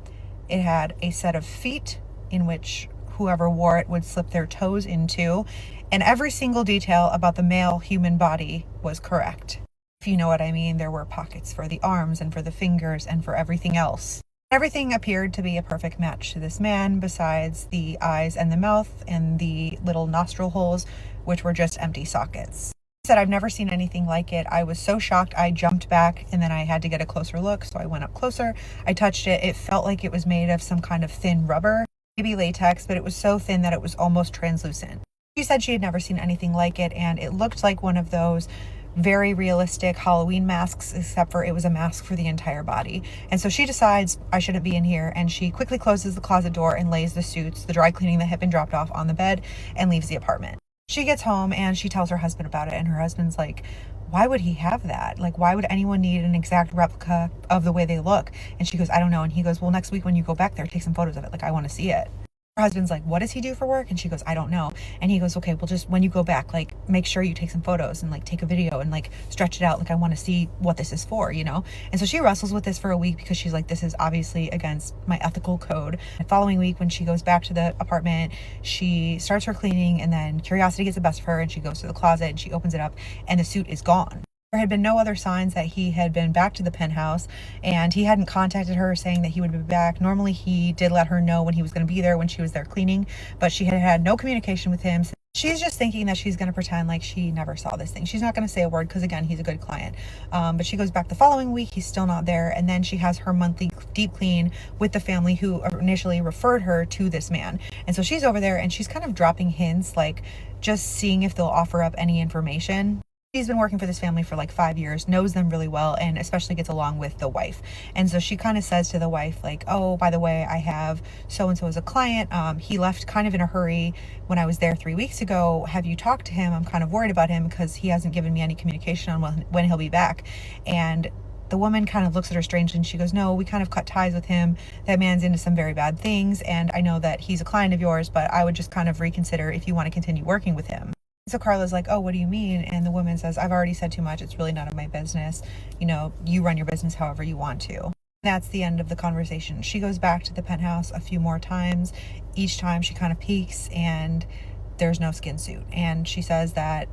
[SPEAKER 16] It had a set of feet in which whoever wore it would slip their toes into, and every single detail about the male human body was correct. If you know what I mean, there were pockets for the arms and for the fingers and for everything else. Everything appeared to be a perfect match to this man, besides the eyes and the mouth and the little nostril holes, which were just empty sockets. Said, I've never seen anything like it. I was so shocked I jumped back and then I had to get a closer look, so I went up closer. I touched it. It felt like it was made of some kind of thin rubber, maybe latex, but it was so thin that it was almost translucent. She said she had never seen anything like it, and it looked like one of those very realistic Halloween masks, except for it was a mask for the entire body. And so she decides I shouldn't be in here, and she quickly closes the closet door and lays the suits, the dry cleaning that had been dropped off, on the bed and leaves the apartment. She gets home and she tells her husband about it, and her husband's like, why would he have that? Like, why would anyone need an exact replica of the way they look? And she goes, I don't know. And he goes, well, next week when you go back there, take some photos of it. Like, I want to see it. Her husband's like, what does he do for work? And she goes, I don't know. And he goes, okay, well, just when you go back, like, make sure you take some photos and like take a video and like stretch it out. Like, I want to see what this is for, you know? And so she wrestles with this for a week because she's like, this is obviously against my ethical code. The following week, when she goes back to the apartment, she starts her cleaning, and then curiosity gets the best of her and she goes to the closet and she opens it up and the suit is gone. There had been no other signs that he had been back to the penthouse, and he hadn't contacted her saying that he would be back. Normally he did let her know when he was going to be there when she was there cleaning, but she had had no communication with him. She's just thinking that she's going to pretend like she never saw this thing. She's not going to say a word because, again, he's a good client. But she goes back the following week. He's still not there. And then she has her monthly deep clean with the family who initially referred her to this man. And so she's over there and she's kind of dropping hints, like just seeing if they'll offer up any information. She's been working for this family for like 5 years, knows them really well, and especially gets along with the wife. And so she kind of says to the wife, like, oh, by the way, I have so-and-so as a client. He left kind of in a hurry when I was there 3 weeks ago. Have you talked to him? I'm kind of worried about him because he hasn't given me any communication on when he'll be back. And the woman kind of looks at her strangely and she goes, no, we kind of cut ties with him. That man's into some very bad things. And I know that he's a client of yours, but I would just kind of reconsider if you want to continue working with him. So Carla's like, oh, what do you mean? And the woman says, I've already said too much. It's really none of my business. You know, you run your business however you want to. That's the end of the conversation. She goes back to the penthouse a few more times. Each time she kind of peeks and there's no skin suit. And she says that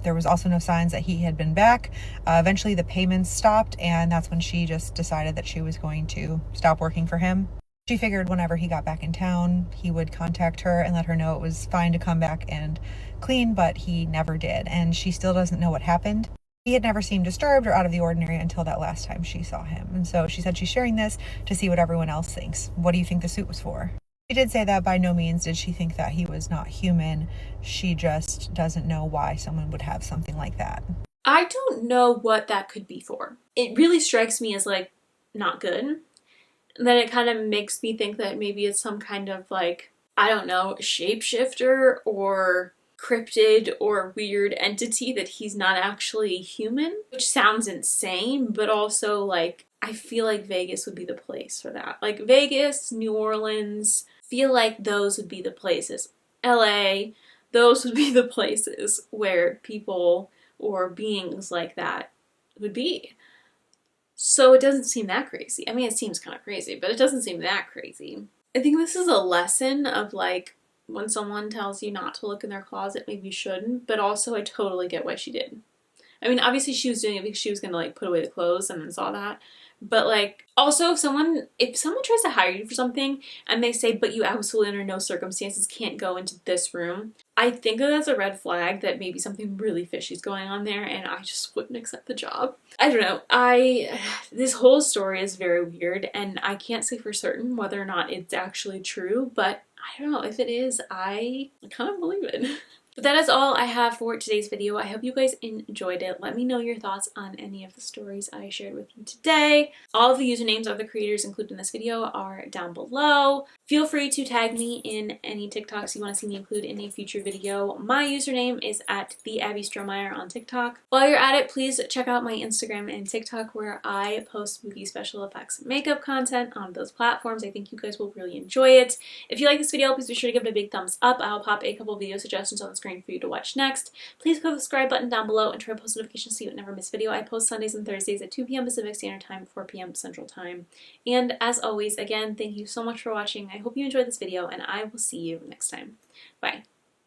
[SPEAKER 16] there was also no signs that he had been back. Eventually the payments stopped, and that's when she just decided that she was going to stop working for him. She figured whenever he got back in town, he would contact her and let her know it was fine to come back and clean, but he never did. And she still doesn't know what happened. He had never seemed disturbed or out of the ordinary until that last time she saw him. And so she said she's sharing this to see what everyone else thinks. What do you think the suit was for? She did say that by no means did she think that he was not human. She just doesn't know why someone would have something like that.
[SPEAKER 1] I don't know what that could be for. It really strikes me as like not good. And then it kind of makes me think that maybe it's some kind of like, I don't know, shapeshifter or cryptid or weird entity that he's not actually human, which sounds insane, but also like I feel like Vegas would be the place for that. Like Vegas, New Orleans, feel like those would be the places. LA, those would be the places where people or beings like that would be. So it doesn't seem that crazy. I mean, it seems kind of crazy, but it doesn't seem that crazy. I think this is a lesson of like when someone tells you not to look in their closet, maybe you shouldn't, but also I totally get why she did. I mean, obviously she was doing it because she was gonna like put away the clothes and then saw that. But like, also if someone tries to hire you for something and they say, but you absolutely under no circumstances can't go into this room, I think that that's a red flag that maybe something really fishy is going on there, and I just wouldn't accept the job. I don't know. This whole story is very weird, and I can't say for certain whether or not it's actually true, but I don't know. If it is, I kind of believe it. But that is all I have for today's video. I hope you guys enjoyed it. Let me know your thoughts on any of the stories I shared with you today. All of the usernames of the creators included in this video are down below. Feel free to tag me in any TikToks you want to see me include in a future video. My username is at @theAbbeyStorymeyer on TikTok. While you're at it, please check out my Instagram and TikTok where I post spooky special effects and makeup content on those platforms. I think you guys will really enjoy it. If you like this video, please be sure to give it a big thumbs up. I'll pop a couple video suggestions on the screen for you to watch next. Please click the subscribe button down below and turn on post notifications so you never miss a video. I post Sundays and Thursdays at 2 p.m. Pacific Standard Time, 4 p.m. Central Time. And as always, again, thank you so much for watching. I hope you enjoyed this video, and I will see you next time. Bye.